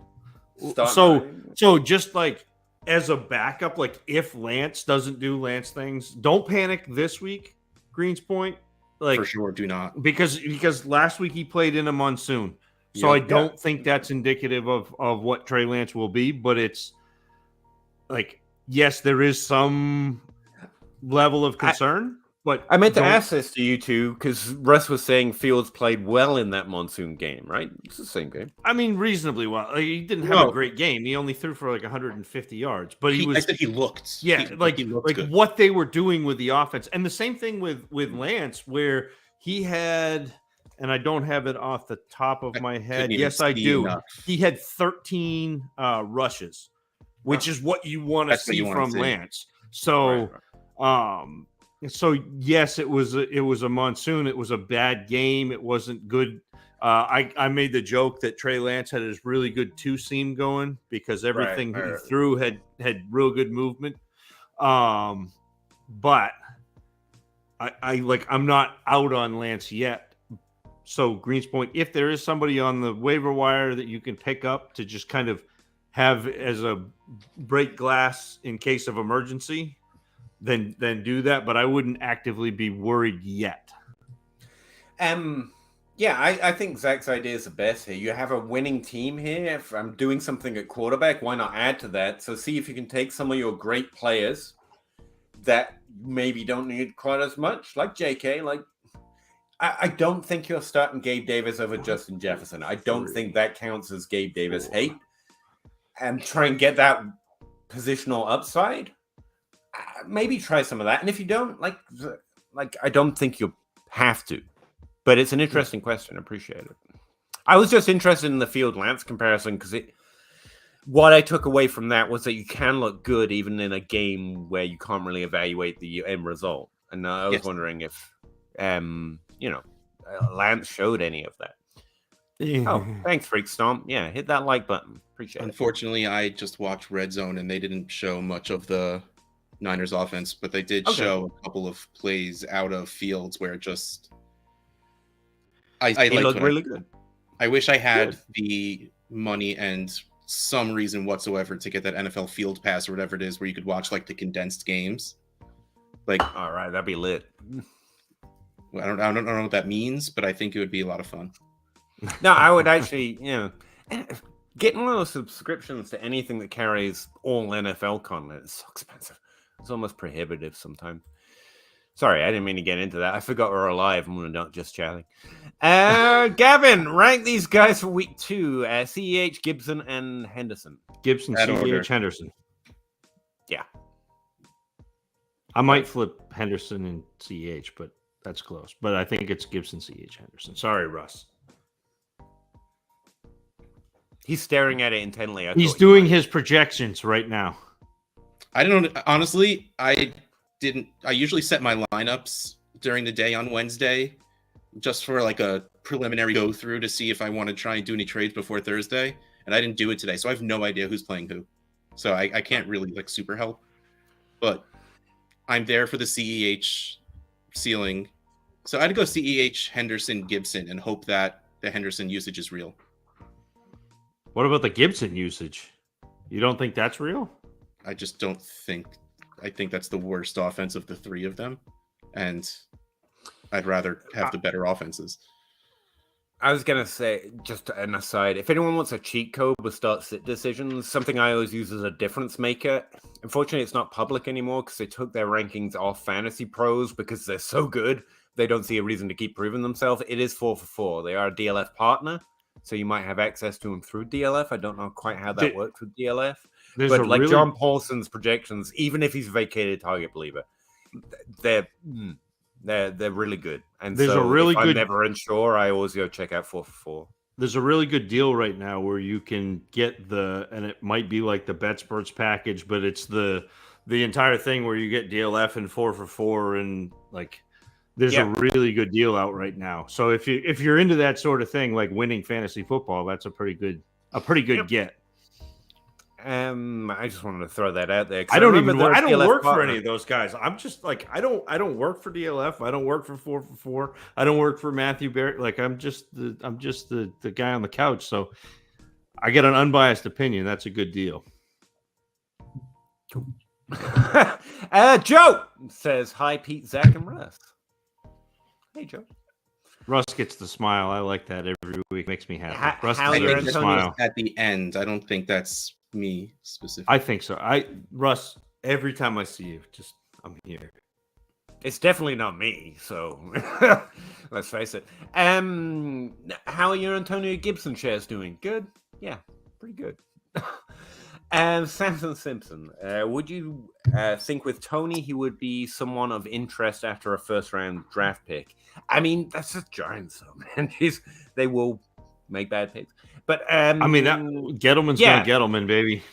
Speaker 1: start
Speaker 2: So
Speaker 1: nine.
Speaker 2: so just like as a backup, like if Lance doesn't do Lance things, don't panic this week, Greens Point. Like
Speaker 3: For sure, do not.
Speaker 2: because last week he played in a monsoon. So
Speaker 3: Yep.
Speaker 2: I don't think that's indicative of what Trey Lance will be, but it's like yes, there is some level of concern. But
Speaker 1: I meant to ask this to you two because Russ was saying Fields played well in that monsoon game, right? It's the same game.
Speaker 2: I mean, reasonably well. He didn't have a great game. He only threw for like 150 yards, but I
Speaker 3: said he looked.
Speaker 2: Yeah,
Speaker 3: he
Speaker 2: looked good. What they were doing with the offense, and the same thing with Lance, where he had, and I don't have it off the top of my head. Yes, I do. Enough. He had 13 rushes, which is what you want to see from Lance. So, So yes, it was a monsoon. It was a bad game. It wasn't good. I made the joke that Trey Lance had his really good two seam going because everything he threw had real good movement. But I'm not out on Lance yet. So Greens Point, if there is somebody on the waiver wire that you can pick up to just kind of have as a break glass in case of emergency, then do that, but I wouldn't actively be worried yet.
Speaker 1: Yeah, I think Zach's idea is the best here. You have a winning team here. If I'm doing something at quarterback, why not add to that? So see if you can take some of your great players that maybe don't need quite as much, like JK. Like, I don't think you're starting Gabe Davis over Justin Jefferson. I don't think that counts as Gabe Davis hate. And try and get that positional upside. Maybe try some of that, and if you don't like, I don't think you have to. But it's an interesting question. I appreciate it. I was just interested in the Field Lance comparison because what I took away from that was that you can look good even in a game where you can't really evaluate the end result. And I was wondering if, Lance showed any of that. Oh, thanks, Freak Stomp. Yeah, hit that like button. Appreciate it.
Speaker 3: Unfortunately, I just watched Red Zone and they didn't show much of the Niners offense, but they did show a couple of plays out of Fields where it just I looked really good. I wish I had the money and some reason whatsoever to get that NFL Field Pass or whatever it is where you could watch like the condensed games. Like,
Speaker 1: all right, that'd be lit.
Speaker 3: I don't know what that means, but I think it would be a lot of fun.
Speaker 1: No, I would actually, getting one of those subscriptions to anything that carries all NFL content is so expensive. It's almost prohibitive sometimes. Sorry, I didn't mean to get into that. I forgot we were alive and we're not just chatting. Gavin, rank these guys for week 2. CEH, Gibson, and Henderson.
Speaker 2: Gibson, CEH, Henderson.
Speaker 1: Yeah.
Speaker 2: I might flip Henderson and CEH, but that's close. But I think it's Gibson, CEH, Henderson. Sorry, Russ.
Speaker 1: He's staring at it intently.
Speaker 2: He's doing his projections right now.
Speaker 3: I don't know. Honestly, I usually set my lineups during the day on Wednesday just for like a preliminary go through to see if I want to try and do any trades before Thursday. And I didn't do it today. So I have no idea who's playing who. So I can't really like super help, but I'm there for the CEH ceiling. So I'd go CEH, Henderson, Gibson, and hope that the Henderson usage is real.
Speaker 2: What about the Gibson usage? You don't think that's real?
Speaker 3: I just don't think. I think that's the worst offense of the three of them, and I'd rather have the better offenses.
Speaker 1: I was going to say, just an aside, if anyone wants a cheat code with start-sit decisions, something I always use as a difference maker. Unfortunately, it's not public anymore because they took their rankings off Fantasy Pros because they're so good. They don't see a reason to keep proving themselves. It is 4 for 4. They are a DLF partner, so you might have access to them through DLF. I don't know quite how that works with DLF. But like John Paulson's projections, even if he's vacated target believer, they're really good. And
Speaker 2: there's
Speaker 1: so
Speaker 2: a really
Speaker 1: if
Speaker 2: good.
Speaker 1: I'm never unsure, I always go check out 4 for 4.
Speaker 2: There's a really good deal right now where you can get and it might be like the BetSperts package, but it's the entire thing where you get DLF and 4 for 4, and like there's a really good deal out right now. So if you're into that sort of thing, like winning fantasy football, that's a pretty good get.
Speaker 1: I just wanted to throw that out there.
Speaker 2: I don't work for any of those guys. I'm just like I don't work for DLF. I don't work for 4 for 4. I don't work for Matthew Barrett. Like I'm just the guy on the couch. So I get an unbiased opinion. That's a good deal.
Speaker 1: Joe says hi, Pete, Zach, and Russ. Hey, Joe.
Speaker 2: Russ gets the smile. I like that every week. Makes me happy. Russ
Speaker 3: deserves the smile at the end. I don't think that's me specifically.
Speaker 2: I think so. Russ, every time I see you, I'm here.
Speaker 1: It's definitely not me, so let's face it. How are your Antonio Gibson shares doing? Good? Yeah, pretty good. Samson Simpson, would you think with Tony he would be someone of interest after a first-round draft pick? I mean, that's the Giants, though, man. They will make bad picks. But
Speaker 2: I mean, Gettleman's gonna Gettleman, baby.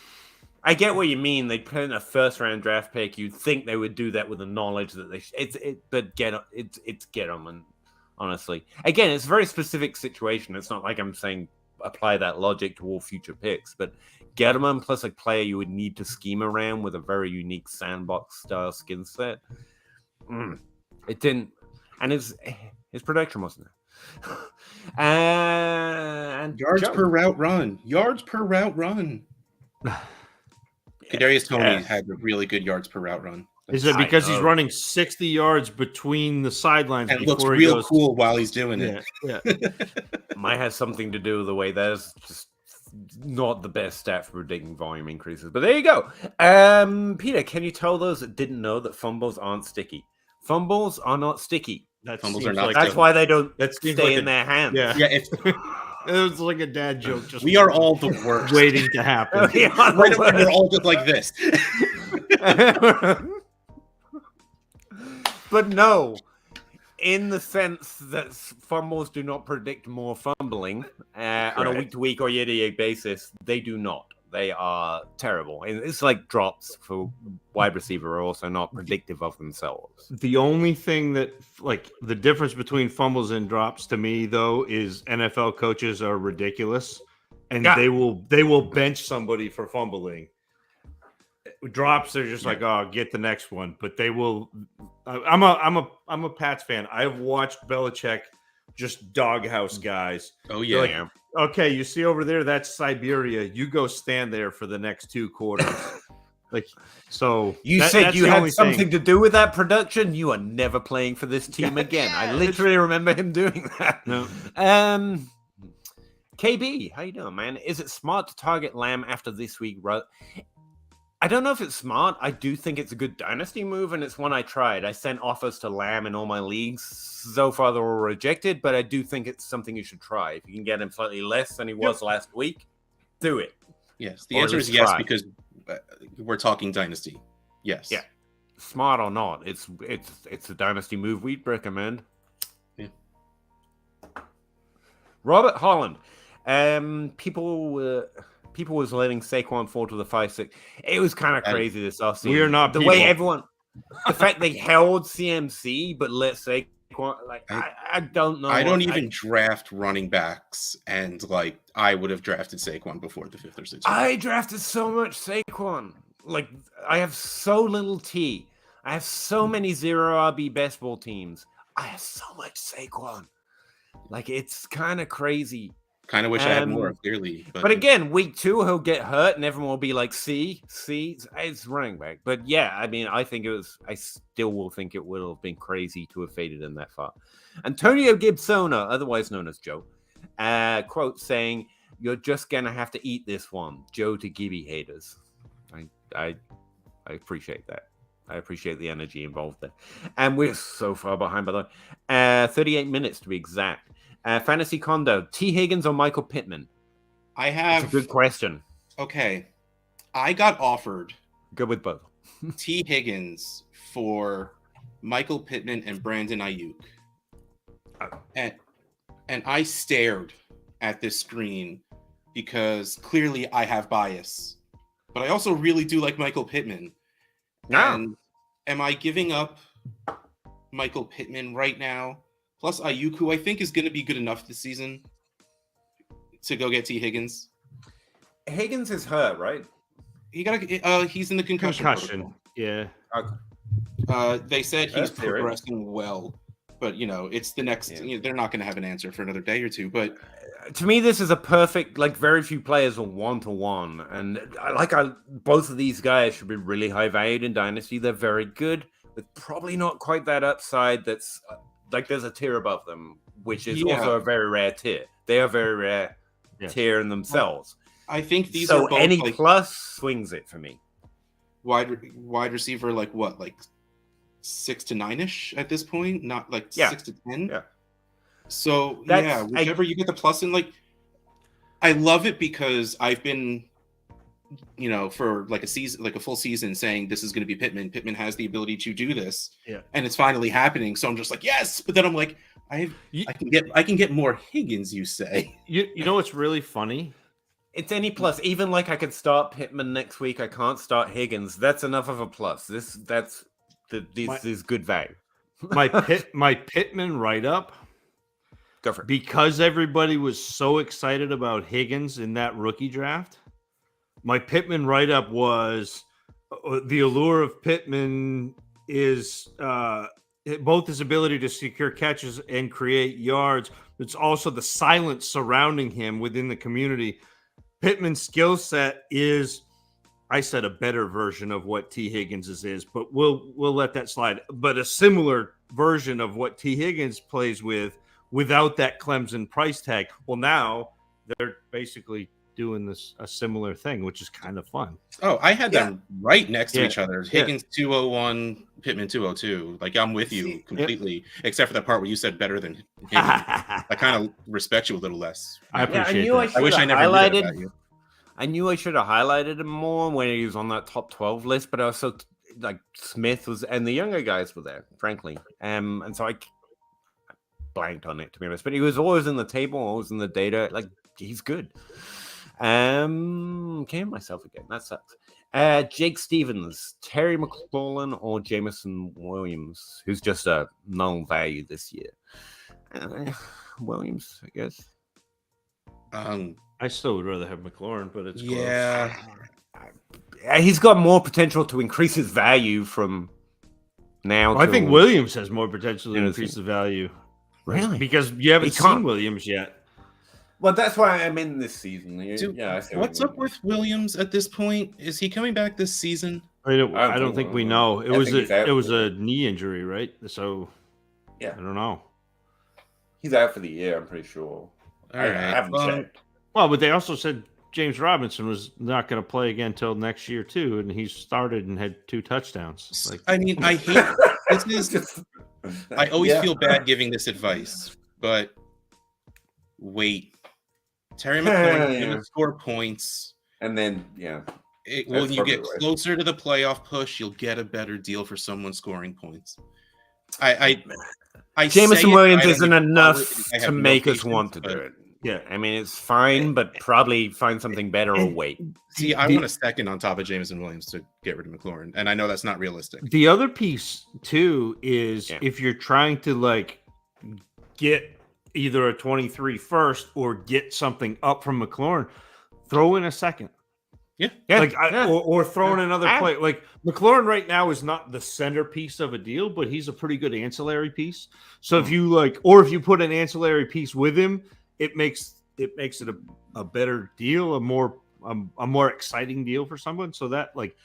Speaker 1: I get what you mean. They put in a first-round draft pick. You'd think they would do that with the knowledge that it's Gettleman. Honestly, again, it's a very specific situation. It's not like I'm saying apply that logic to all future picks, but Gettleman plus a player you would need to scheme around with a very unique sandbox style skill set. It didn't, and his production wasn't there. And
Speaker 3: yards per route run. Kadarius Toney had a really good yards per route run.
Speaker 2: Is it because he's running 60 yards between the sidelines
Speaker 3: and looks real cool while he's doing it?
Speaker 2: Yeah.
Speaker 1: Might have something to do with the way that is just not the best stat for predicting volume increases. But there you go. Peter, can you tell those that didn't know that fumbles aren't sticky? Fumbles are not sticky.
Speaker 3: Fumbles are not.
Speaker 1: That's why they don't stay in their hands.
Speaker 2: Yeah. It was like a dad joke.
Speaker 3: We are all the worst.
Speaker 2: Waiting to happen.
Speaker 3: We're all just like this.
Speaker 1: But no, in the sense that fumbles do not predict more fumbling on a week-to-week or year-to-year basis, they do not. They are terrible. And it's like drops for wide receiver are also not predictive of themselves.
Speaker 2: The only thing that, like, the difference between fumbles and drops to me, though, is NFL coaches are ridiculous, and they will bench somebody for fumbling. Drops, they're just like, oh, get the next one. But they will. I'm a Pats fan. I've watched Belichick just doghouse guys.
Speaker 3: Oh yeah.
Speaker 2: Like, okay, you see over there, that's Siberia. You go stand there for the next 2 quarters. Like, so
Speaker 1: you said you had something to do with that production. You are never playing for this team again. I literally remember him doing that.
Speaker 2: No.
Speaker 1: KB, how you doing, man? Is it smart to target Lamb after this week? I don't know if it's smart. I do think it's a good dynasty move, and it's one I tried. I sent offers to Lamb in all my leagues. So far, they're all rejected, but I do think it's something you should try. If you can get him slightly less than he was last week, do it.
Speaker 3: Yes, the answer is yes, because we're talking dynasty. Yes.
Speaker 1: Yeah. Smart or not, it's a dynasty move we'd recommend.
Speaker 3: Yeah.
Speaker 1: Robert Holland. People was letting Saquon fall to the 5-6. It was kind of crazy this offseason.
Speaker 2: We are not
Speaker 1: the way everyone. The fact they held CMC but let Saquon. Like I don't know.
Speaker 3: I don't even draft running backs, and like I would have drafted Saquon before the 5th or 6th.
Speaker 1: I drafted so much Saquon. Like I have so little T. I have so many 0 RB best ball teams. I have so much Saquon. Like it's kind of crazy.
Speaker 3: Kind of wish I had more, clearly.
Speaker 1: But again, week 2, he'll get hurt, and everyone will be like, see, it's running back. But yeah, I mean, I still will think it would have been crazy to have faded in that far. Antonio Gibsona, otherwise known as Joe, quote saying, "You're just going to have to eat this one, Joe to Gibby haters." I appreciate that. I appreciate the energy involved there. And we're so far behind, by the way. 38 minutes to be exact. Fantasy Condo, T. Higgins or Michael Pittman?
Speaker 3: That's
Speaker 1: a good question.
Speaker 3: Okay. I got offered
Speaker 1: Good with both.
Speaker 3: T. Higgins for Michael Pittman and Brandon Ayuk. And I stared at this screen because clearly I have bias. But I also really do like Michael Pittman.
Speaker 1: No.
Speaker 3: And am I giving up Michael Pittman right now? Plus Ayuk, who I think is going to be good enough this season to go get T. Higgins.
Speaker 1: Higgins is hurt, right?
Speaker 3: He's in the concussion.
Speaker 2: Yeah.
Speaker 3: Okay. They said he's progressing well, but it's the next. Yeah. They're not going to have an answer for another day or two. But
Speaker 1: to me, this is a perfect. Like very few players are 1-to-1, and both of these guys should be really high valued in Dynasty. They're very good, but probably not quite that upside. That's like there's a tier above them, which is also a very rare tier. They are very rare tier in themselves.
Speaker 3: I think these are both
Speaker 1: plus swings it for me.
Speaker 3: Wide receiver, like what, like 6 to 9-ish at this point, not like
Speaker 1: Yeah.
Speaker 3: 6 to 10.
Speaker 1: Yeah.
Speaker 3: So whichever you get the plus in, like, I love it because I've been, for like a season, like a full season, saying this is going to be Pittman. Pittman has the ability to do this, and it's finally happening. So I'm just like, yes. But then I'm like, I can get more Higgins. You say?
Speaker 2: You know what's really funny?
Speaker 1: It's any plus. Even like I could start Pittman next week. I can't start Higgins. That's enough of a plus. This is good value.
Speaker 2: my Pittman write-up.
Speaker 1: Go for it.
Speaker 2: Because everybody was so excited about Higgins in that rookie draft, my Pittman write-up was the allure of Pittman is both his ability to secure catches and create yards. It's also the silence surrounding him within the community. Pittman's skill set is, I said, a better version of what T. Higgins is, but we'll let that slide. But a similar version of what T. Higgins plays with, without that Clemson price tag. Well, now they're basically doing a similar thing, which is kind of fun.
Speaker 3: Oh, I had them right next to each other. Higgins 201, Pittman 202. Like, I'm with you completely, except for that part where you said better than Higgins. I kind of respect you a little less.
Speaker 2: I appreciate that.
Speaker 3: I wish I never knew that about you.
Speaker 1: I knew I should have highlighted him more when he was on that top 12 list, but also like Smith was, and the younger guys were there, frankly. And so I blanked on it, to be honest, but he was always in the table, always in the data. Like, he's good. Came myself again. That sucks. Jake Stevens, Terry McLaurin, or Jameson Williams, who's just a null value this year. Williams, I guess.
Speaker 2: I still would rather have McLaurin, but it's
Speaker 3: close.
Speaker 1: He's got more potential to increase his value from now.
Speaker 2: I think Williams has more potential to increase the value.
Speaker 1: Really?
Speaker 2: Because you haven't seen Williams yet.
Speaker 1: Well, that's why I'm in this season.
Speaker 3: What's up with Williams at this point? Is he coming back this season?
Speaker 2: I don't think we know. It was a knee injury, right? So I don't know.
Speaker 1: He's out for the year, I'm pretty sure. I haven't checked.
Speaker 2: Well, but they also said James Robinson was not going to play again until next year too, and he started and had 2 touchdowns.
Speaker 3: Like, I mean, I hate this. I always feel bad giving this advice, but wait. Terry McLaurin going to score points,
Speaker 1: and then
Speaker 3: when you get closer to the playoff push, you'll get a better deal for someone scoring points.
Speaker 1: Jameson Williams isn't enough to make us want to do it. Yeah, I mean, it's fine, but probably find something better or wait.
Speaker 3: See, I want a second on top of Jameson Williams to get rid of McLaurin, and I know that's not realistic.
Speaker 2: The other piece too is if you're trying to like get either a 23 first or get something up from McLaurin, throw in a second. Or throw in another play. Like, McLaurin right now is not the centerpiece of a deal, but he's a pretty good ancillary piece. So if you put an ancillary piece with him, it makes it a better deal, a more exciting deal for someone. So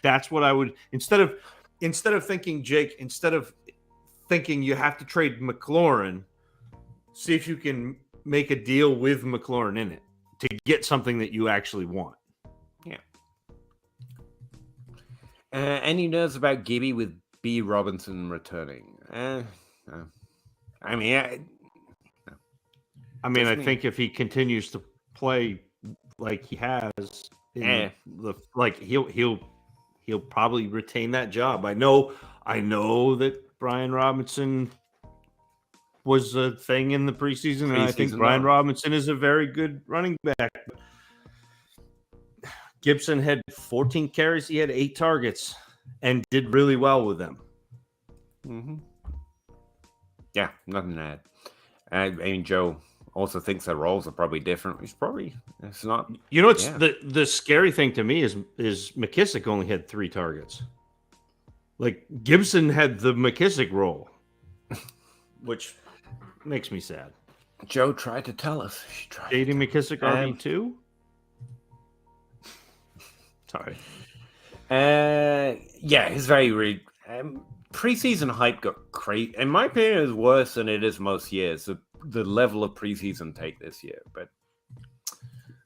Speaker 2: that's what I would, instead of thinking, Jake, instead of thinking you have to trade McLaurin, see if you can make a deal with McLaurin in it to get something that you actually want.
Speaker 1: Yeah. Any nerves about Gibby with B. Robinson returning?
Speaker 2: I think if he continues to play like he has, he'll probably retain that job. I know that Brian Robinson was a thing in the preseason, and I think Brian Robinson is a very good running back. Gibson had 14 carries. He had 8 targets and did really well with them.
Speaker 1: Mm-hmm. Yeah, nothing to add. I mean, Joe also thinks that roles are probably different. It's not.
Speaker 2: You know, it's the scary thing to me is McKissick only had 3 targets. Like, Gibson had the McKissick role, which makes me sad.
Speaker 1: Joe tried to tell us.
Speaker 2: J.D. McKissick RB2?
Speaker 1: Sorry. His very preseason hype got crazy. In my opinion, it was worse than it is most years. The level of preseason take this year, but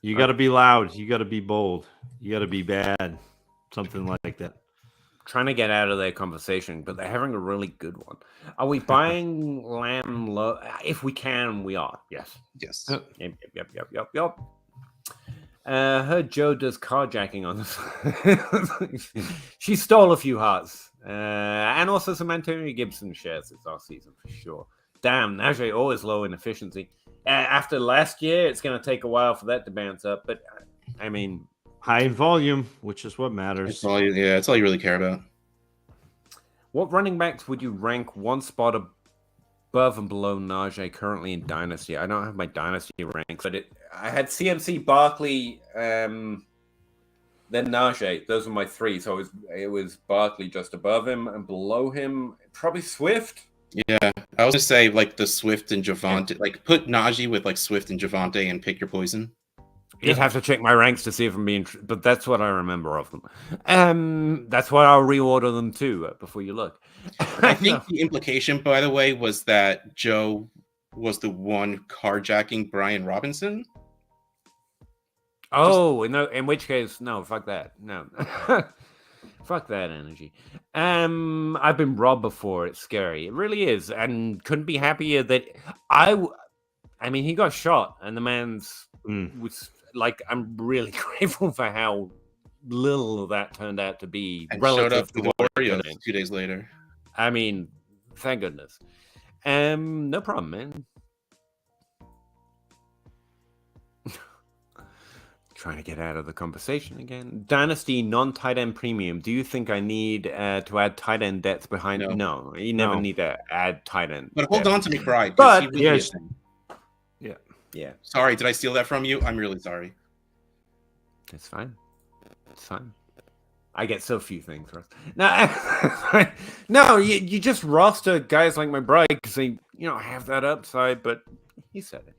Speaker 2: you got to be loud. You got to be bold. You got to be bad. Something like that.
Speaker 1: trying to get out of their conversation, but they're having a really good one. Are we buying Lamb low? If we can, we are. Yes.
Speaker 3: Yes.
Speaker 1: Yep. Heard Joe does carjacking on this. She stole a few hearts. And also some Antonio Gibson shares this off season for sure. Damn, Najee always low in efficiency. After last year, it's going to take a while for that to bounce up. But, I mean...
Speaker 2: high in volume, which is what matters.
Speaker 3: It's all you really care about.
Speaker 1: What running backs would you rank one spot above and below Najee currently in Dynasty? I don't have my Dynasty ranks, but I had CMC, Barkley, then Najee. Those are my three. So it was Barkley just above him, and below him, probably Swift.
Speaker 3: Yeah, I was gonna say like the Swift and Javonte. Like put Najee with like Swift and Javonte and pick your poison.
Speaker 1: You'd have to check my ranks to see if I'm being, but that's what I remember of them. That's why I'll reorder them too before you look.
Speaker 3: I think the implication, by the way, was that Joe was the one carjacking Brian Robinson.
Speaker 1: Oh, in which case, no, fuck that. No. Fuck that energy. I've been robbed before. It's scary. It really is. And couldn't be happier that I mean, he got shot and the man's was like, I'm really grateful for how little that turned out to be.
Speaker 3: And
Speaker 1: relative
Speaker 3: showed up
Speaker 1: to
Speaker 3: with
Speaker 1: what
Speaker 3: Oreos 2 days later.
Speaker 1: I mean, thank goodness. No problem, man. Trying to get out of the conversation again. Dynasty non-tight end premium. Do you think I need to add tight end depth behind? No, you never need to add tight end.
Speaker 3: But hold on to McBride.
Speaker 1: But
Speaker 3: yes.
Speaker 1: Yeah.
Speaker 3: Sorry, did I steal that from you? I'm really sorry.
Speaker 1: It's fine. It's fine. I get so few things, Russ. No, you just roster guys like McBride because they, have that upside. But he said it.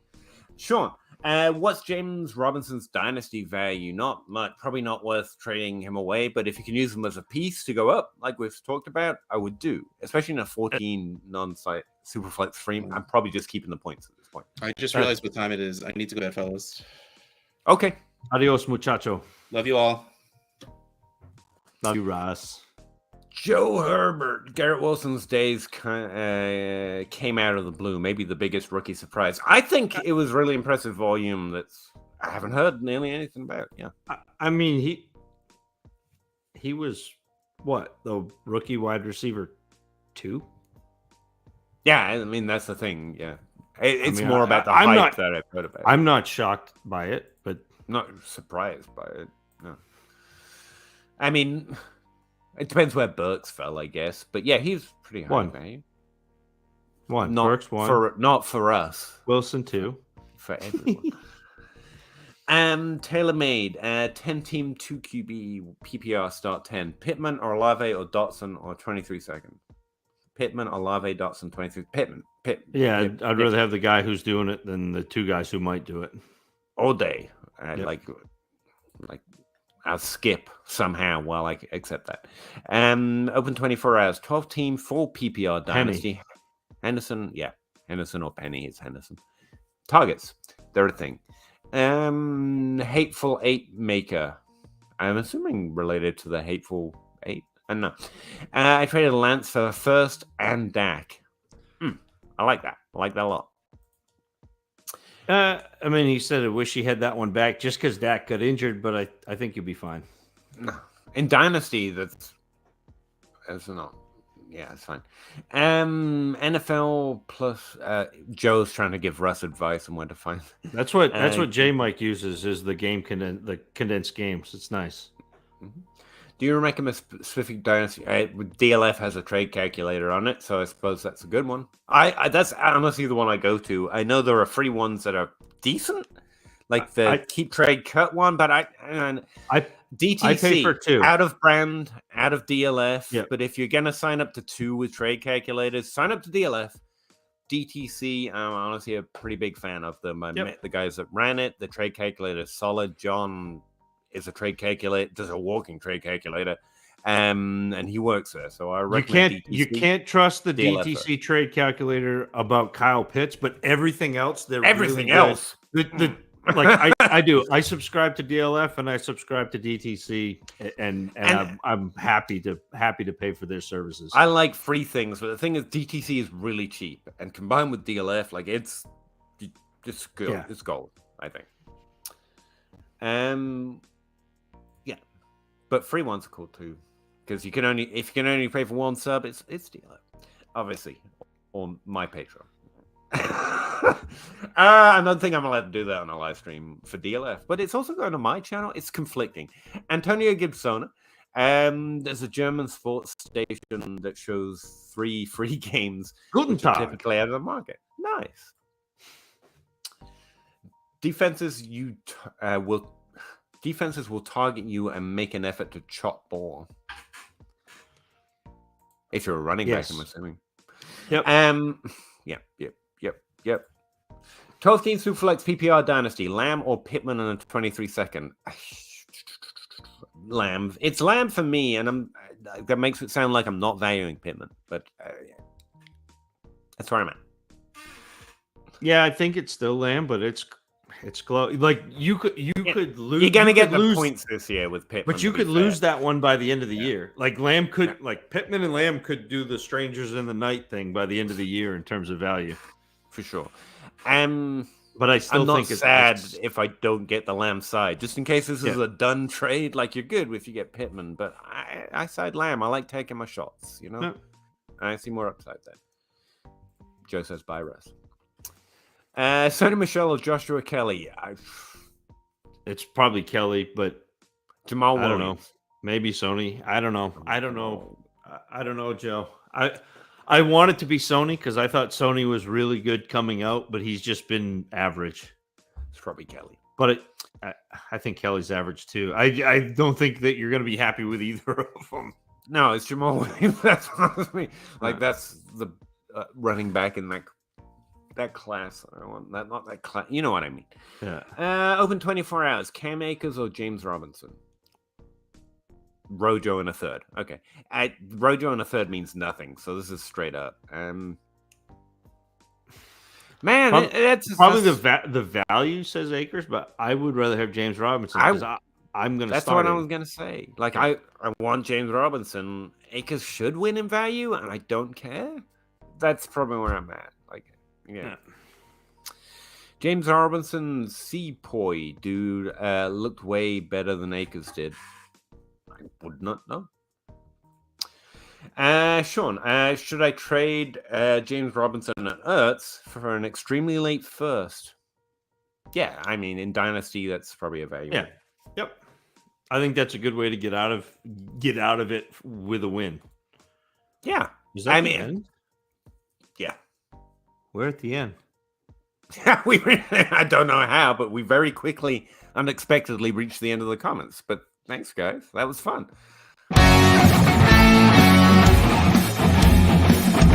Speaker 1: Sean. What's James Robinson's dynasty value? Not much, probably not worth trading him away, but if you can use him as a piece to go up, like we've talked about, I would do. Especially in a 14 non-site Superflex frame, I'm probably just keeping the points at this point.
Speaker 3: I just realized what time it is. I need to go to bed, fellas.
Speaker 1: Okay.
Speaker 2: Adios, muchacho.
Speaker 3: Love you all.
Speaker 2: Love you, Ross.
Speaker 1: Joe Herbert, Garrett Wilson's days came out of the blue. Maybe the biggest rookie surprise. I think it was really impressive volume that's I haven't heard nearly anything about. Yeah,
Speaker 2: I mean he was what, the rookie wide receiver 2?
Speaker 1: Yeah, I mean that's the thing. Yeah, it's more about the hype that I've heard about.
Speaker 2: I'm not shocked by it, but
Speaker 1: not surprised by it. No, I mean. It depends where Burks fell, I guess. But yeah, he's pretty high value.
Speaker 2: Burks 1.
Speaker 1: Not for us.
Speaker 2: Wilson 2.
Speaker 1: For everyone. Tailor-made. 10-team 2 QB PPR start 10. Pittman or Olave or Dotson or 23 seconds. Pittman, Olave, Dotson, 23. Pittman.
Speaker 2: I'd rather have the guy who's doing it than the two guys who might do it.
Speaker 1: All day. Like I'll skip somehow while I accept that. Open 24 hours. 12-team full PPR dynasty. Henderson, Henderson or Penny. It's Henderson. Targets. They're a thing. Hateful 8 maker. I'm assuming related to the Hateful 8. I don't know. I traded Lance for first and Dak. I like that. I like that a lot.
Speaker 2: I mean, he said, I wish he had that one back just because Dak got injured, but I think you'll be fine.
Speaker 1: In Dynasty, that's not. Yeah, it's fine. NFL plus Joe's trying to give Russ advice on where to find.
Speaker 2: That's what J Mike uses is the the condensed games. It's nice.
Speaker 1: Mm-hmm. Do you recommend a specific dynasty? DLF has a trade calculator on it, so I suppose that's a good one. That's honestly the one I go to. I know there are free ones that are decent, like the keep trade cut one, but DTC
Speaker 2: I pay for 2.
Speaker 1: Out of brand, out of DLF.
Speaker 2: Yep.
Speaker 1: But if you're gonna sign up to 2 with trade calculators, sign up to DLF. DTC, I'm honestly a pretty big fan of them. I met the guys that ran it. The trade calculator is solid. John is a trade calculator, does a walking trade calculator, and he works there. So I recommend
Speaker 2: you can't trust the DTC trade calculator about Kyle Pitts, but everything else,
Speaker 1: everything else.
Speaker 2: like I do. I subscribe to DLF and I subscribe to DTC, and I'm happy to pay for their services.
Speaker 1: I like free things, but the thing is, DTC is really cheap, and combined with DLF, like it's good. Yeah. It's gold, I think. Yeah, but free ones are cool too, because if you can only pay for one sub, it's DLF, obviously, on my Patreon. I don't think I'm allowed to do that on a live stream for DLF, but it's also going to my channel. It's conflicting. Antonio Gibsona, there's a German sports station that shows 3 free games which are typically out of the market. Nice. Defenses will target you and make an effort to chop ball. If you're a running back, I'm assuming.
Speaker 2: Yep.
Speaker 1: Yep. 12 teams who flex PPR Dynasty. Lamb or Pittman in a 23-second. Lamb. It's Lamb for me, and that makes it sound like I'm not valuing Pittman, but that's where I'm at.
Speaker 2: Yeah, I think it's still Lamb, but it's close. Like you could lose.
Speaker 1: You're gonna get the points this year with Pittman,
Speaker 2: but you could lose that one by the end of the year. Like Lamb could, like Pittman and Lamb could do the strangers in the night thing by the end of the year in terms of value,
Speaker 1: for sure.
Speaker 2: But I still think
Speaker 1: it's sad if I don't get the Lamb side, just in case this is a done trade. Like you're good if you get Pittman, but I side Lamb. I like taking my shots. You know,
Speaker 2: yeah.
Speaker 1: I see more upside there. Joe says bye, Russ. Sonny Michel or Joshua Kelly?
Speaker 2: It's probably Kelly, but
Speaker 1: Jamal Williams.
Speaker 2: I don't know. Maybe Sony. I don't know. I don't know, Joe. I want it to be Sony because I thought Sony was really good coming out, but he's just been average.
Speaker 1: It's probably Kelly.
Speaker 2: But I think Kelly's average too. I don't think that you're going to be happy with either of them.
Speaker 1: No, it's Jamal Williams. That's what I mean. Like that's the running back in that class. I want that, not that class. You know what I mean?
Speaker 2: Yeah.
Speaker 1: Open 24 hours. Cam Akers or James Robinson? Rojo in a third. Okay. Rojo in a third means nothing, so this is straight up. Man, it's
Speaker 2: probably the value says Akers, but I would rather have James Robinson because I'm going to.
Speaker 1: That's what I was going to say. Like I want James Robinson. Akers should win in value, and I don't care. That's probably where I'm at. Like, yeah. James Robinson, Seapoy, dude, looked way better than Akers did. I would not know. Sean, should I trade James Robinson and Ertz for an extremely late first? Yeah, I mean, in Dynasty, that's probably a value.
Speaker 2: Yeah. Yep. I think that's a good way to get out of it with a win.
Speaker 1: Yeah.
Speaker 2: Is that the end?
Speaker 1: Yeah.
Speaker 2: We're at the end.
Speaker 1: Yeah, I don't know how, but we very quickly, unexpectedly reached the end of the comments. But thanks, guys. That was fun.